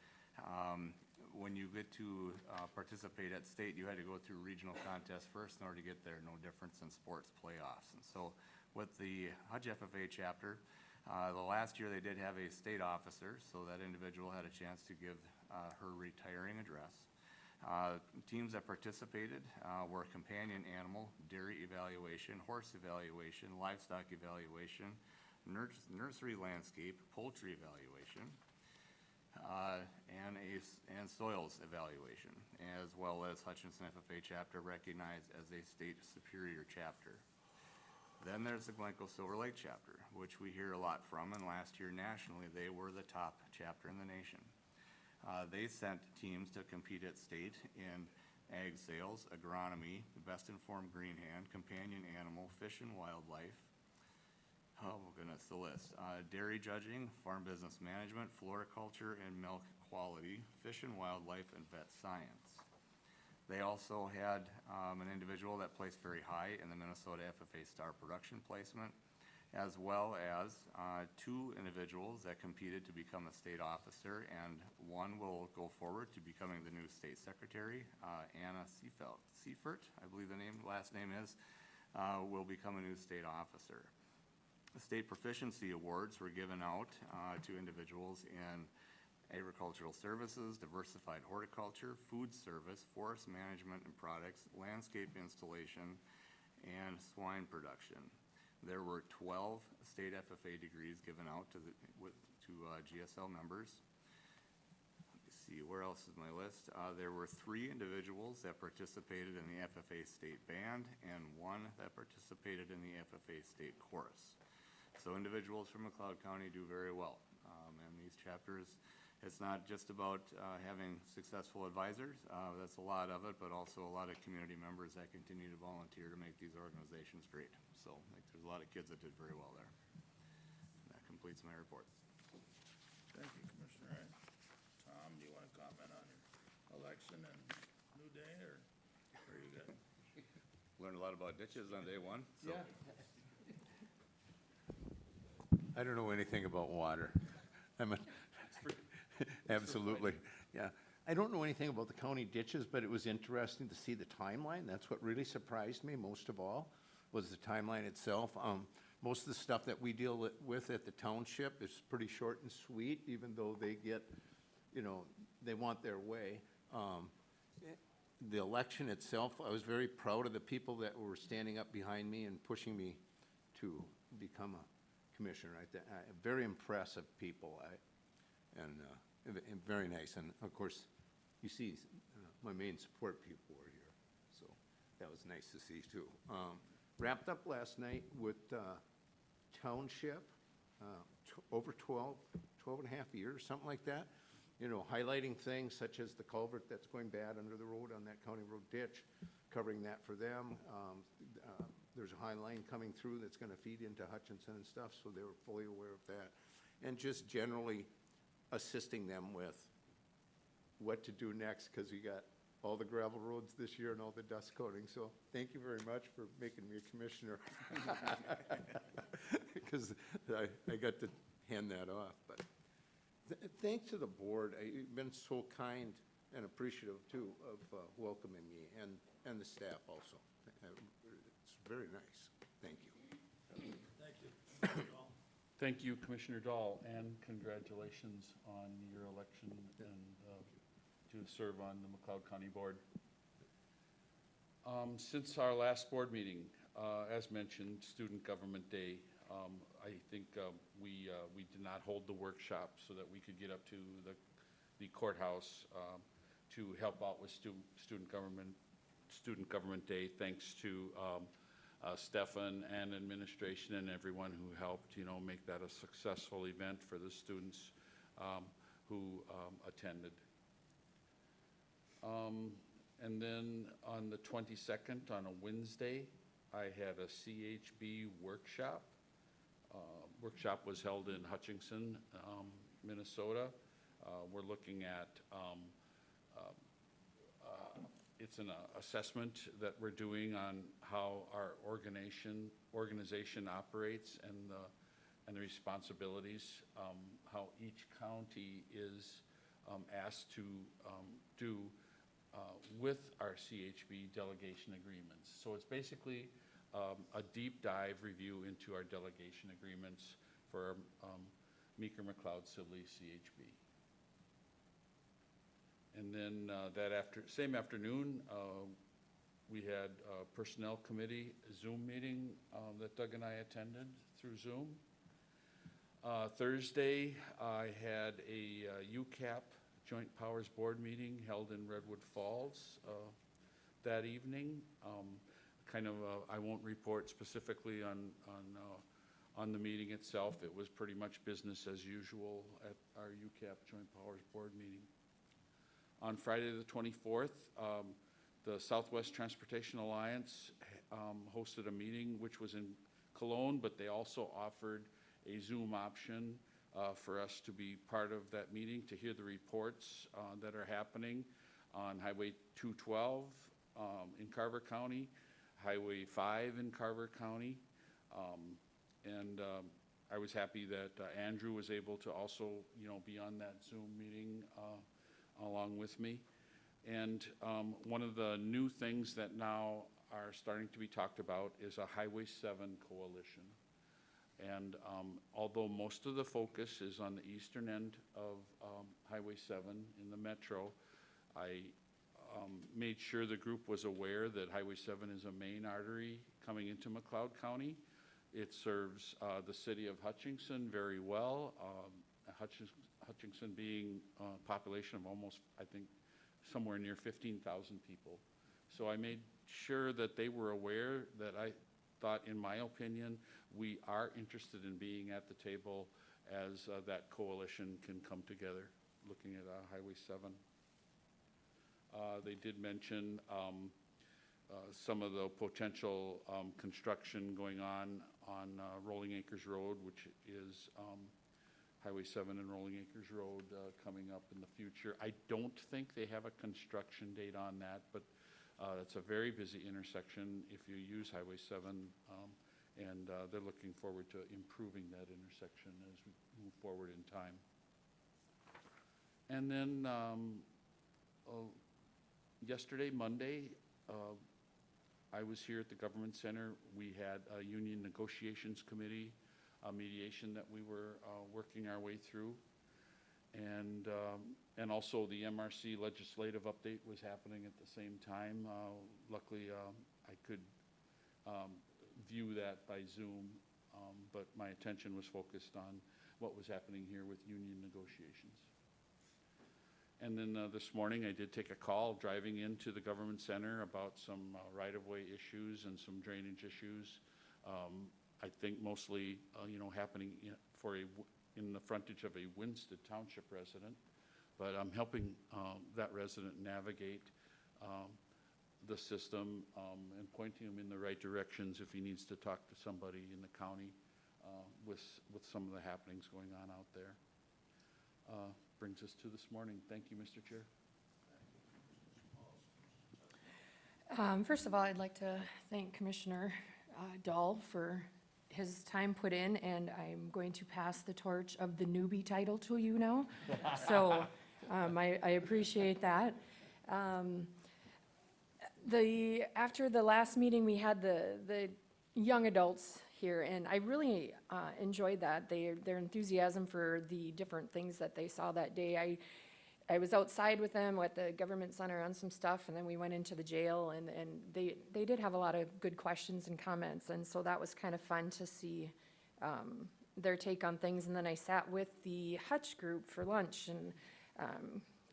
When you get to participate at state, you had to go through regional contests first in order to get there. No difference in sports playoffs. And so with the Hutch FFA chapter, the last year they did have a state officer, so that individual had a chance to give her retiring address. Teams that participated were companion animal, dairy evaluation, horse evaluation, livestock evaluation, nursery landscape, poultry evaluation, and soils evaluation, as well as Hutchinson FFA chapter recognized as a state superior chapter. Then there's the Glencoe Silver Lake chapter, which we hear a lot from, and last year nationally they were the top chapter in the nation. They sent teams to compete at state in ag sales, agronomy, the best informed green hand, companion animal, fish and wildlife. Oh goodness, the list. Dairy judging, farm business management, floriculture and milk quality, fish and wildlife, and vet science. They also had an individual that placed very high in the Minnesota FFA Star Production Placement, as well as 2 individuals that competed to become a state officer, and one will go forward to becoming the new state secretary. Anna Seifert, I believe the last name is, will become a new state officer. The state proficiency awards were given out to individuals in agricultural services, diversified horticulture, food service, forest management and products, landscape installation, and swine production. There were 12 state FFA degrees given out to GSL members. Let me see, where else is my list? There were 3 individuals that participated in the FFA state band and 1 that participated in the FFA state chorus. So individuals from McLeod County do very well. And these chapters, it's not just about having successful advisors, that's a lot of it, but also a lot of community members that continue to volunteer to make these organizations great. So I think there's a lot of kids that did very well there. And that completes my report. Thank you, Commissioner Wright. Tom, do you want to comment on your election and new day, or are you good? Learned a lot about ditches on day 1. So. Yeah. I don't know anything about water. Absolutely, yeah. I don't know anything about the county ditches, but it was interesting to see the timeline. That's what really surprised me most of all, was the timeline itself. Most of the stuff that we deal with at the township is pretty short and sweet, even though they get, you know, they want their way. The election itself, I was very proud of the people that were standing up behind me and pushing me to become a commissioner. Very impressive people, and very nice. And of course, you see, my main support people were here, so that was nice to see too. Wrapped up last night with township, over 12 and a half years, something like that. You know, highlighting things such as the culvert that's going bad under the road on that county road ditch, covering that for them. There's a high line coming through that's going to feed into Hutchinson and stuff, so they were fully aware of that. And just generally assisting them with what to do next, because we got all the gravel roads this year and all the dust coating. So thank you very much for making me a commissioner. Because I got to hand that off, but thanks to the board. You've been so kind and appreciative too of welcoming me and the staff also. It's very nice. Thank you. Thank you. Thank you, Commissioner Dahl, and congratulations on your election and to serve on the McLeod County Board. Since our last board meeting, as mentioned, Student Government Day, I think we did not hold the workshop so that we could get up to the courthouse to help out with Student Government Day. Thanks to Stefan and administration and everyone who helped, make that a successful event for the students who attended. And then on the 22nd, on a Wednesday, I had a CHB workshop. Workshop was held in Hutchinson, Minnesota. We're looking at it's an assessment that we're doing on how our organization operates and the responsibilities, how each county is asked to do with our CHB delegation agreements. So it's basically a deep dive review into our delegation agreements for Meeker McLeod Sibley CHB. And then same afternoon, we had a Personnel Committee Zoom meeting that Doug and I attended through Zoom. Thursday, I had a UCAP Joint Powers Board meeting held in Redwood Falls that evening. I won't report specifically on the meeting itself. It was pretty much business as usual at our UCAP Joint Powers Board meeting. On Friday the 24th, the Southwest Transportation Alliance hosted a meeting which was in Cologne, but they also offered a Zoom option for us to be part of that meeting to hear the reports that are happening on Highway 212 in Carver County, Highway 5 in Carver County. I was happy that Andrew was able to also, be on that Zoom meeting along with me. And one of the new things that now are starting to be talked about is a Highway 7 coalition. And although most of the focus is on the eastern end of Highway 7 in the metro, I made sure the group was aware that Highway 7 is a main artery coming into McLeod County. It serves the city of Hutchinson very well. Hutchinson being a population of almost, I think, somewhere near 15,000 people. So I made sure that they were aware that I thought, in my opinion, we are interested in being at the table as that coalition can come together, looking at Highway 7. They did mention some of the potential construction going on Rolling Acres Road, which is Highway 7 and Rolling Acres Road coming up in the future. I don't think they have a construction date on that, but it's a very busy intersection if you use Highway 7, and they're looking forward to improving that intersection as we move forward in time. And then yesterday, Monday, I was here at the Government Center. We had a union negotiations committee mediation that we were working our way through. And also the MRC legislative update was happening at the same time. Luckily, I could view that by Zoom, but my attention was focused on what was happening here with union negotiations. And then this morning, I did take a call driving into the Government Center about some right-of-way issues and some drainage issues. I think mostly, happening in the frontage of a Winsted Township resident, but I'm helping that resident navigate the system and pointing him in the right directions if he needs to talk to somebody in the county with some of the happenings going on out there. Brings us to this morning. Thank you, Mr. Chair. First of all, I'd like to thank Commissioner Dahl for his time put in, and I'm going to pass the torch of the newbie title to you now. So I appreciate that. After the last meeting, we had the young adults here, and I really enjoyed that. Their enthusiasm for the different things that they saw that day. I was outside with them at the government center on some stuff, and then we went into the jail, and they did have a lot of good questions and comments, and so that was kind of fun to see their take on things. And then I sat with the Hutch group for lunch, and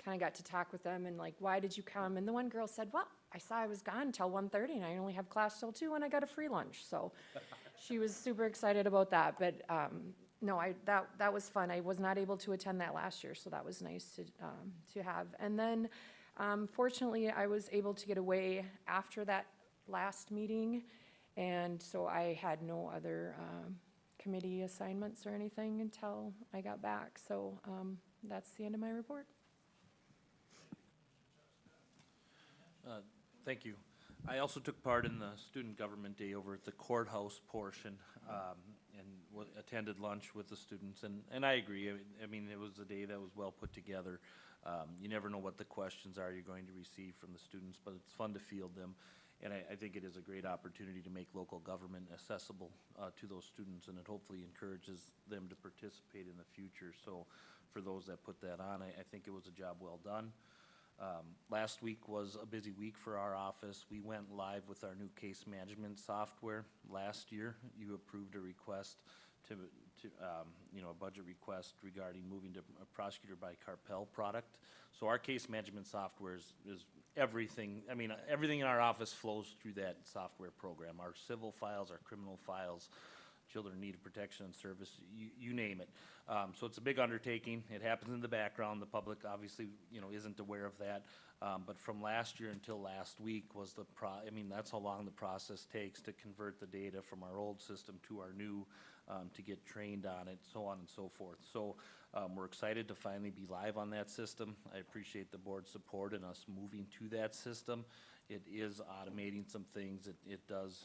kind of got to talk with them, and like, why did you come? And the one girl said, well, I saw I was gone till 1:30, and I only have class till 2, and I got a free lunch. So she was super excited about that. But no, that was fun. I was not able to attend that last year, so that was nice to have. And then, fortunately, I was able to get away after that last meeting, and so I had no other committee assignments or anything until I got back. So that's the end of my report. Thank you. I also took part in the Student Government Day over at the courthouse portion, and attended lunch with the students, and I agree. I mean, it was a day that was well put together. You never know what the questions are you're going to receive from the students, but it's fun to field them, and I think it is a great opportunity to make local government accessible to those students, and it hopefully encourages them to participate in the future. So for those that put that on, I think it was a job well done. Last week was a busy week for our office. We went live with our new case management software last year. You approved a request to a budget request regarding moving to a prosecutor by carpel product. So our case management software is everything. I mean, everything in our office flows through that software program. Our civil files, our criminal files, children in need of protection and service, you name it. So it's a big undertaking. It happens in the background. The public obviously, isn't aware of that. But from last year until last week was that's how long the process takes to convert the data from our old system to our new, to get trained on it, so on and so forth. So we're excited to finally be live on that system. I appreciate the board's support in us moving to that system. It is automating some things. It does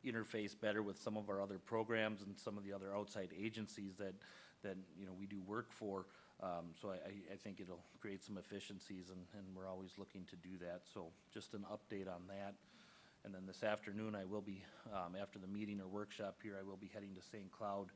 interface better with some of our other programs and some of the other outside agencies that we do work for. So I think it'll create some efficiencies, and we're always looking to do that. So just an update on that. And then this afternoon, I will be, after the meeting or workshop here, I will be heading to St. Cloud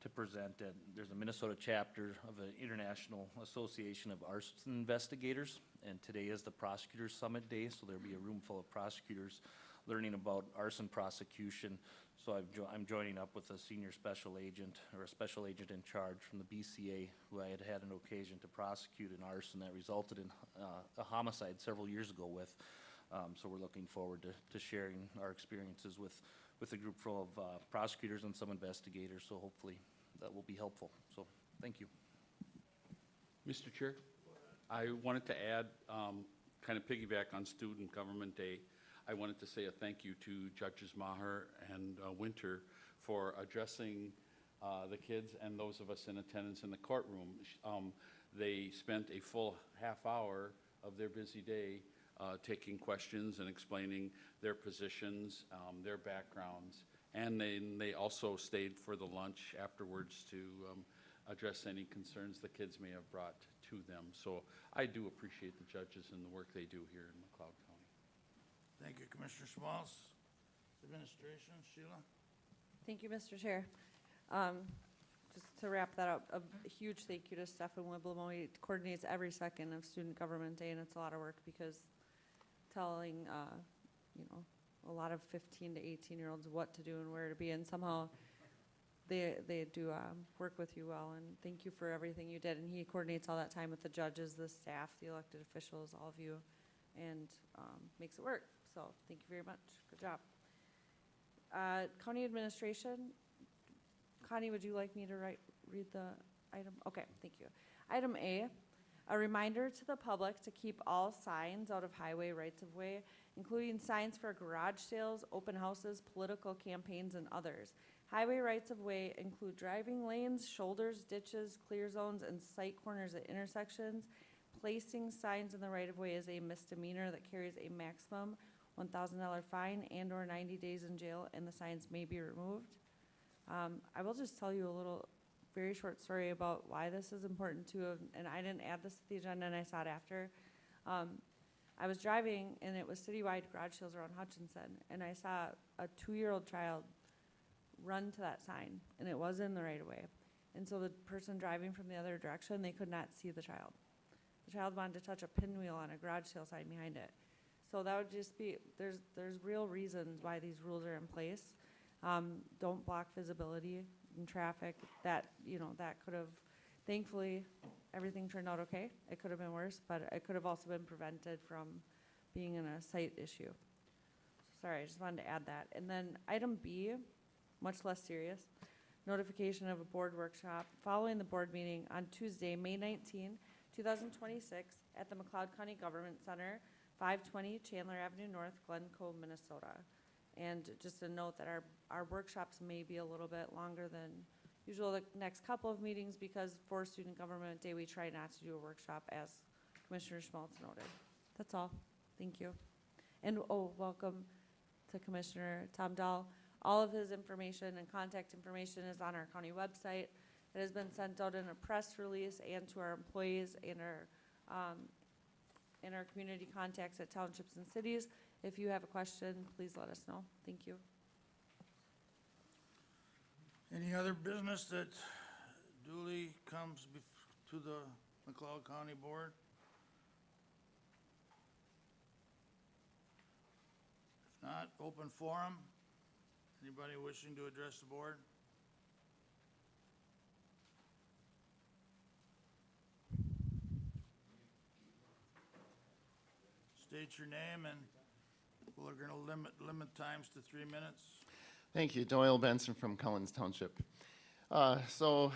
to present at, there's a Minnesota chapter of the International Association of Arson Investigators, and today is the Prosecutors Summit Day, so there'll be a room full of prosecutors learning about arson prosecution. So I'm joining up with a senior special agent, or a special agent in charge from the BCA, who I had an occasion to prosecute an arson that resulted in a homicide several years ago with. So we're looking forward to sharing our experiences with a group full of prosecutors and some investigators, so hopefully that will be helpful. So, thank you. Mr. Chair, I wanted to add, kind of piggyback on Student Government Day. I wanted to say a thank you to Judges Maher and Winter for addressing the kids and those of us in attendance in the courtroom. They spent a full half hour of their busy day taking questions and explaining their positions, their backgrounds, and then they also stayed for the lunch afterwards to address any concerns the kids may have brought to them. So I do appreciate the judges and the work they do here in McLeod County. Thank you, Commissioner Schmalz. Administration, Sheila? Thank you, Mr. Chair. Just to wrap that up, a huge thank you to Stefan Wiblemo. He coordinates every second of Student Government Day, and it's a lot of work because telling, a lot of 15 to 18-year-olds what to do and where to be, and somehow they do work with you well, and thank you for everything you did. And he coordinates all that time with the judges, the staff, the elected officials, all of you, and makes it work. So thank you very much. Good job. County Administration. Connie, would you like me to read the item? Okay, thank you. Item A, a reminder to the public to keep all signs out of highway rights-of-way, including signs for garage sales, open houses, political campaigns, and others. Highway rights-of-way include driving lanes, shoulders, ditches, clear zones, and sight corners at intersections. Placing signs in the right-of-way is a misdemeanor that carries a maximum $1,000 fine and/or 90 days in jail, and the signs may be removed. I will just tell you a little, very short story about why this is important too, and I didn't add this to the agenda and I saw it after. I was driving and it was citywide garage sales around Hutchinson, and I saw a 2-year-old child run to that sign, and it was in the right of way. And so the person driving from the other direction, they could not see the child. The child wanted to touch a pinwheel on a garage sale sign behind it. So that would just be, there's real reasons why these rules are in place. Don't block visibility in traffic. That, that could have, thankfully, everything turned out okay. It could have been worse, but it could have also been prevented from being in a site issue. Sorry, I just wanted to add that. And then item B, much less serious, notification of a board workshop following the board meeting on Tuesday, May 19, 2026 at the McLeod County Government Center, 520 Chandler Avenue North, Glencoe, Minnesota. And just a note that our workshops may be a little bit longer than usual the next couple of meetings, because for Student Government Day, we try not to do a workshop, as Commissioner Schmaltz noted. That's all. Thank you. And welcome to Commissioner Tom Dahl. All of his information and contact information is on our county website. It has been sent out in a press release and to our employees and our community contacts at townships and cities. If you have a question, please let us know. Thank you. Any other business that duly comes to the McLeod County Board? If not, open forum. Anybody wishing to address the board? State your name, and we're going to limit times to 3 minutes. Thank you. Doyle Benson from Collins Township. So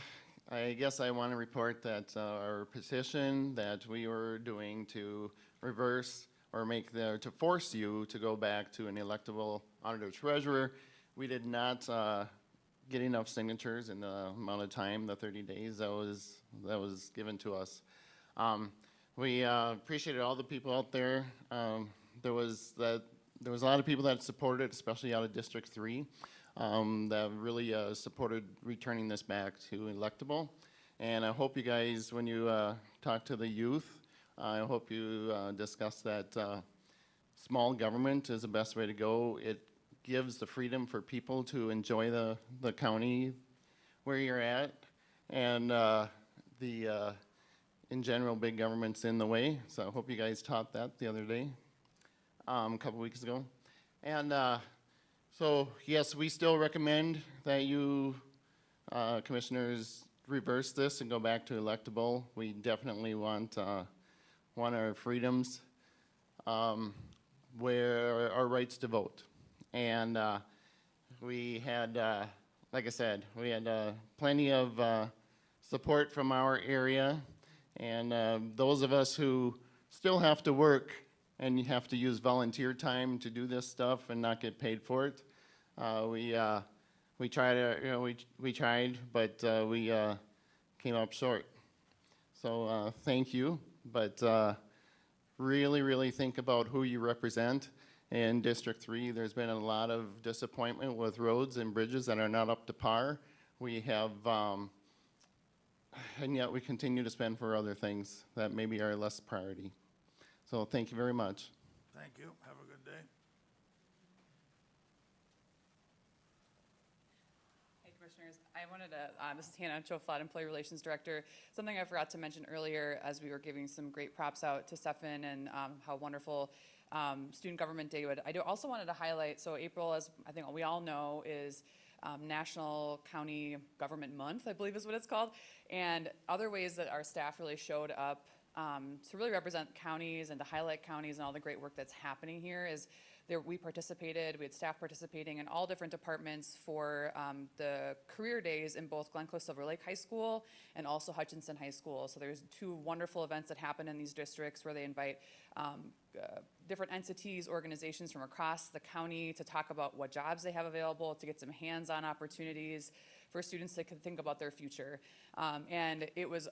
I guess I want to report that our petition that we were doing to reverse or to force you to go back to an electable auditor treasurer, we did not get enough signatures in the amount of time, the 30 days that was given to us. We appreciated all the people out there. There was a lot of people that supported, especially out of District 3, that really supported returning this back to electable. And I hope you guys, when you talk to the youth, I hope you discuss that small government is the best way to go. It gives the freedom for people to enjoy the county where you're at, and in general, big government's in the way. So I hope you guys taught that the other day, a couple weeks ago. And so yes, we still recommend that you commissioners reverse this and go back to electable. We definitely want our freedoms, where our rights to vote. And we had, like I said, we had plenty of support from our area. And those of us who still have to work and you have to use volunteer time to do this stuff and not get paid for it, we tried, we tried, but we came up short. So thank you, but really, really think about who you represent. In District 3, there's been a lot of disappointment with roads and bridges that are not up to par. We have, and yet we continue to spend for other things that maybe are less priority. So thank you very much. Thank you. Have a good day. Hey, Commissioners. I wanted to, this is Hannah Cho, Flood Employee Relations Director. Something I forgot to mention earlier as we were giving some great props out to Stefan and how wonderful Student Government Day would. I also wanted to highlight, so April, as I think we all know, is National County Government Month, I believe is what it's called. And other ways that our staff really showed up to really represent counties and to highlight counties and all the great work that's happening here is we participated, we had staff participating in all different departments for the career days in both Glencoe Silver Lake High School and also Hutchinson High School. So there's 2 wonderful events that happen in these districts where they invite different entities, organizations from across the county to talk about what jobs they have available, to get some hands-on opportunities for students to think about their future. And it was,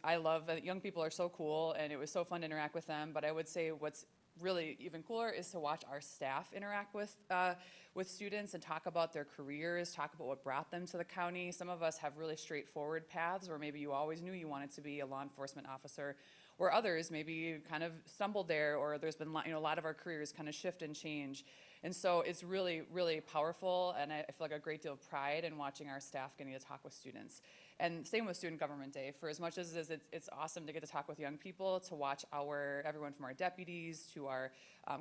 I love that young people are so cool, and it was so fun to interact with them, but I would say what's really even cooler is to watch our staff interact with students and talk about their careers, talk about what brought them to the county. Some of us have really straightforward paths, or maybe you always knew you wanted to be a law enforcement officer, or others maybe you kind of stumbled there, or there's been a lot of our careers kind of shift and change. And so it's really, really powerful, and I feel like a great deal of pride in watching our staff getting to talk with students. And same with Student Government Day. For as much as it's awesome to get to talk with young people, to watch everyone from our deputies to our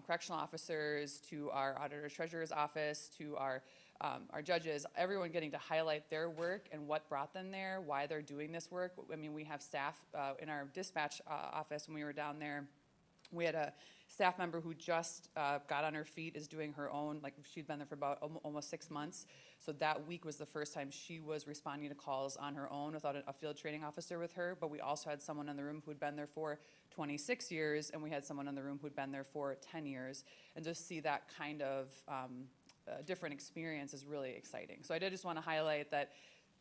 correctional officers to our auditor treasurer's office to our judges, everyone getting to highlight their work and what brought them there, why they're doing this work. I mean, we have staff in our dispatch office when we were down there. We had a staff member who just got on her feet, is doing her own, like she'd been there for about almost 6 months. So that week was the first time she was responding to calls on her own without a field training officer with her. But we also had someone in the room who'd been there for 26 years, and we had someone in the room who'd been there for 10 years. And just see that kind of different experience is really exciting. So I did just want to highlight that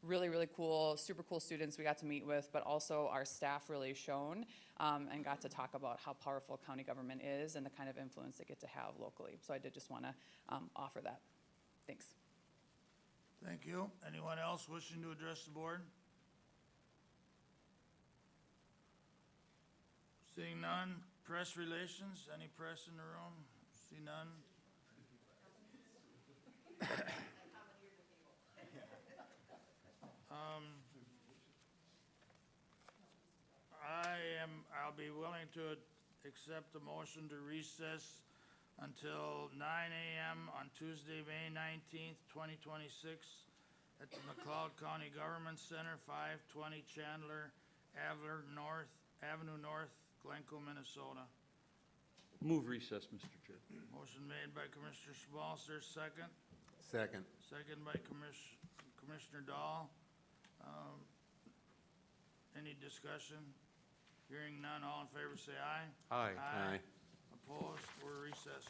really, really cool, super cool students we got to meet with, but also our staff really shone and got to talk about how powerful county government is and the kind of influence they get to have locally. So I did just want to offer that. Thanks. Thank you. Anyone else wishing to address the board? Seeing none. Press relations, any press in the room? See none. I'll be willing to accept the motion to recess until 9 a.m. on Tuesday, May 19th, 2026 at the McLeod County Government Center, 520 Chandler Avenue North, Glencoe, Minnesota. Move recess, Mr. Chair. Motion made by Commissioner Schmalzer, second. Second. Second by Commissioner Dahl. Any discussion? Hearing none, all in favor say aye. Aye. Opposed, we're recessed.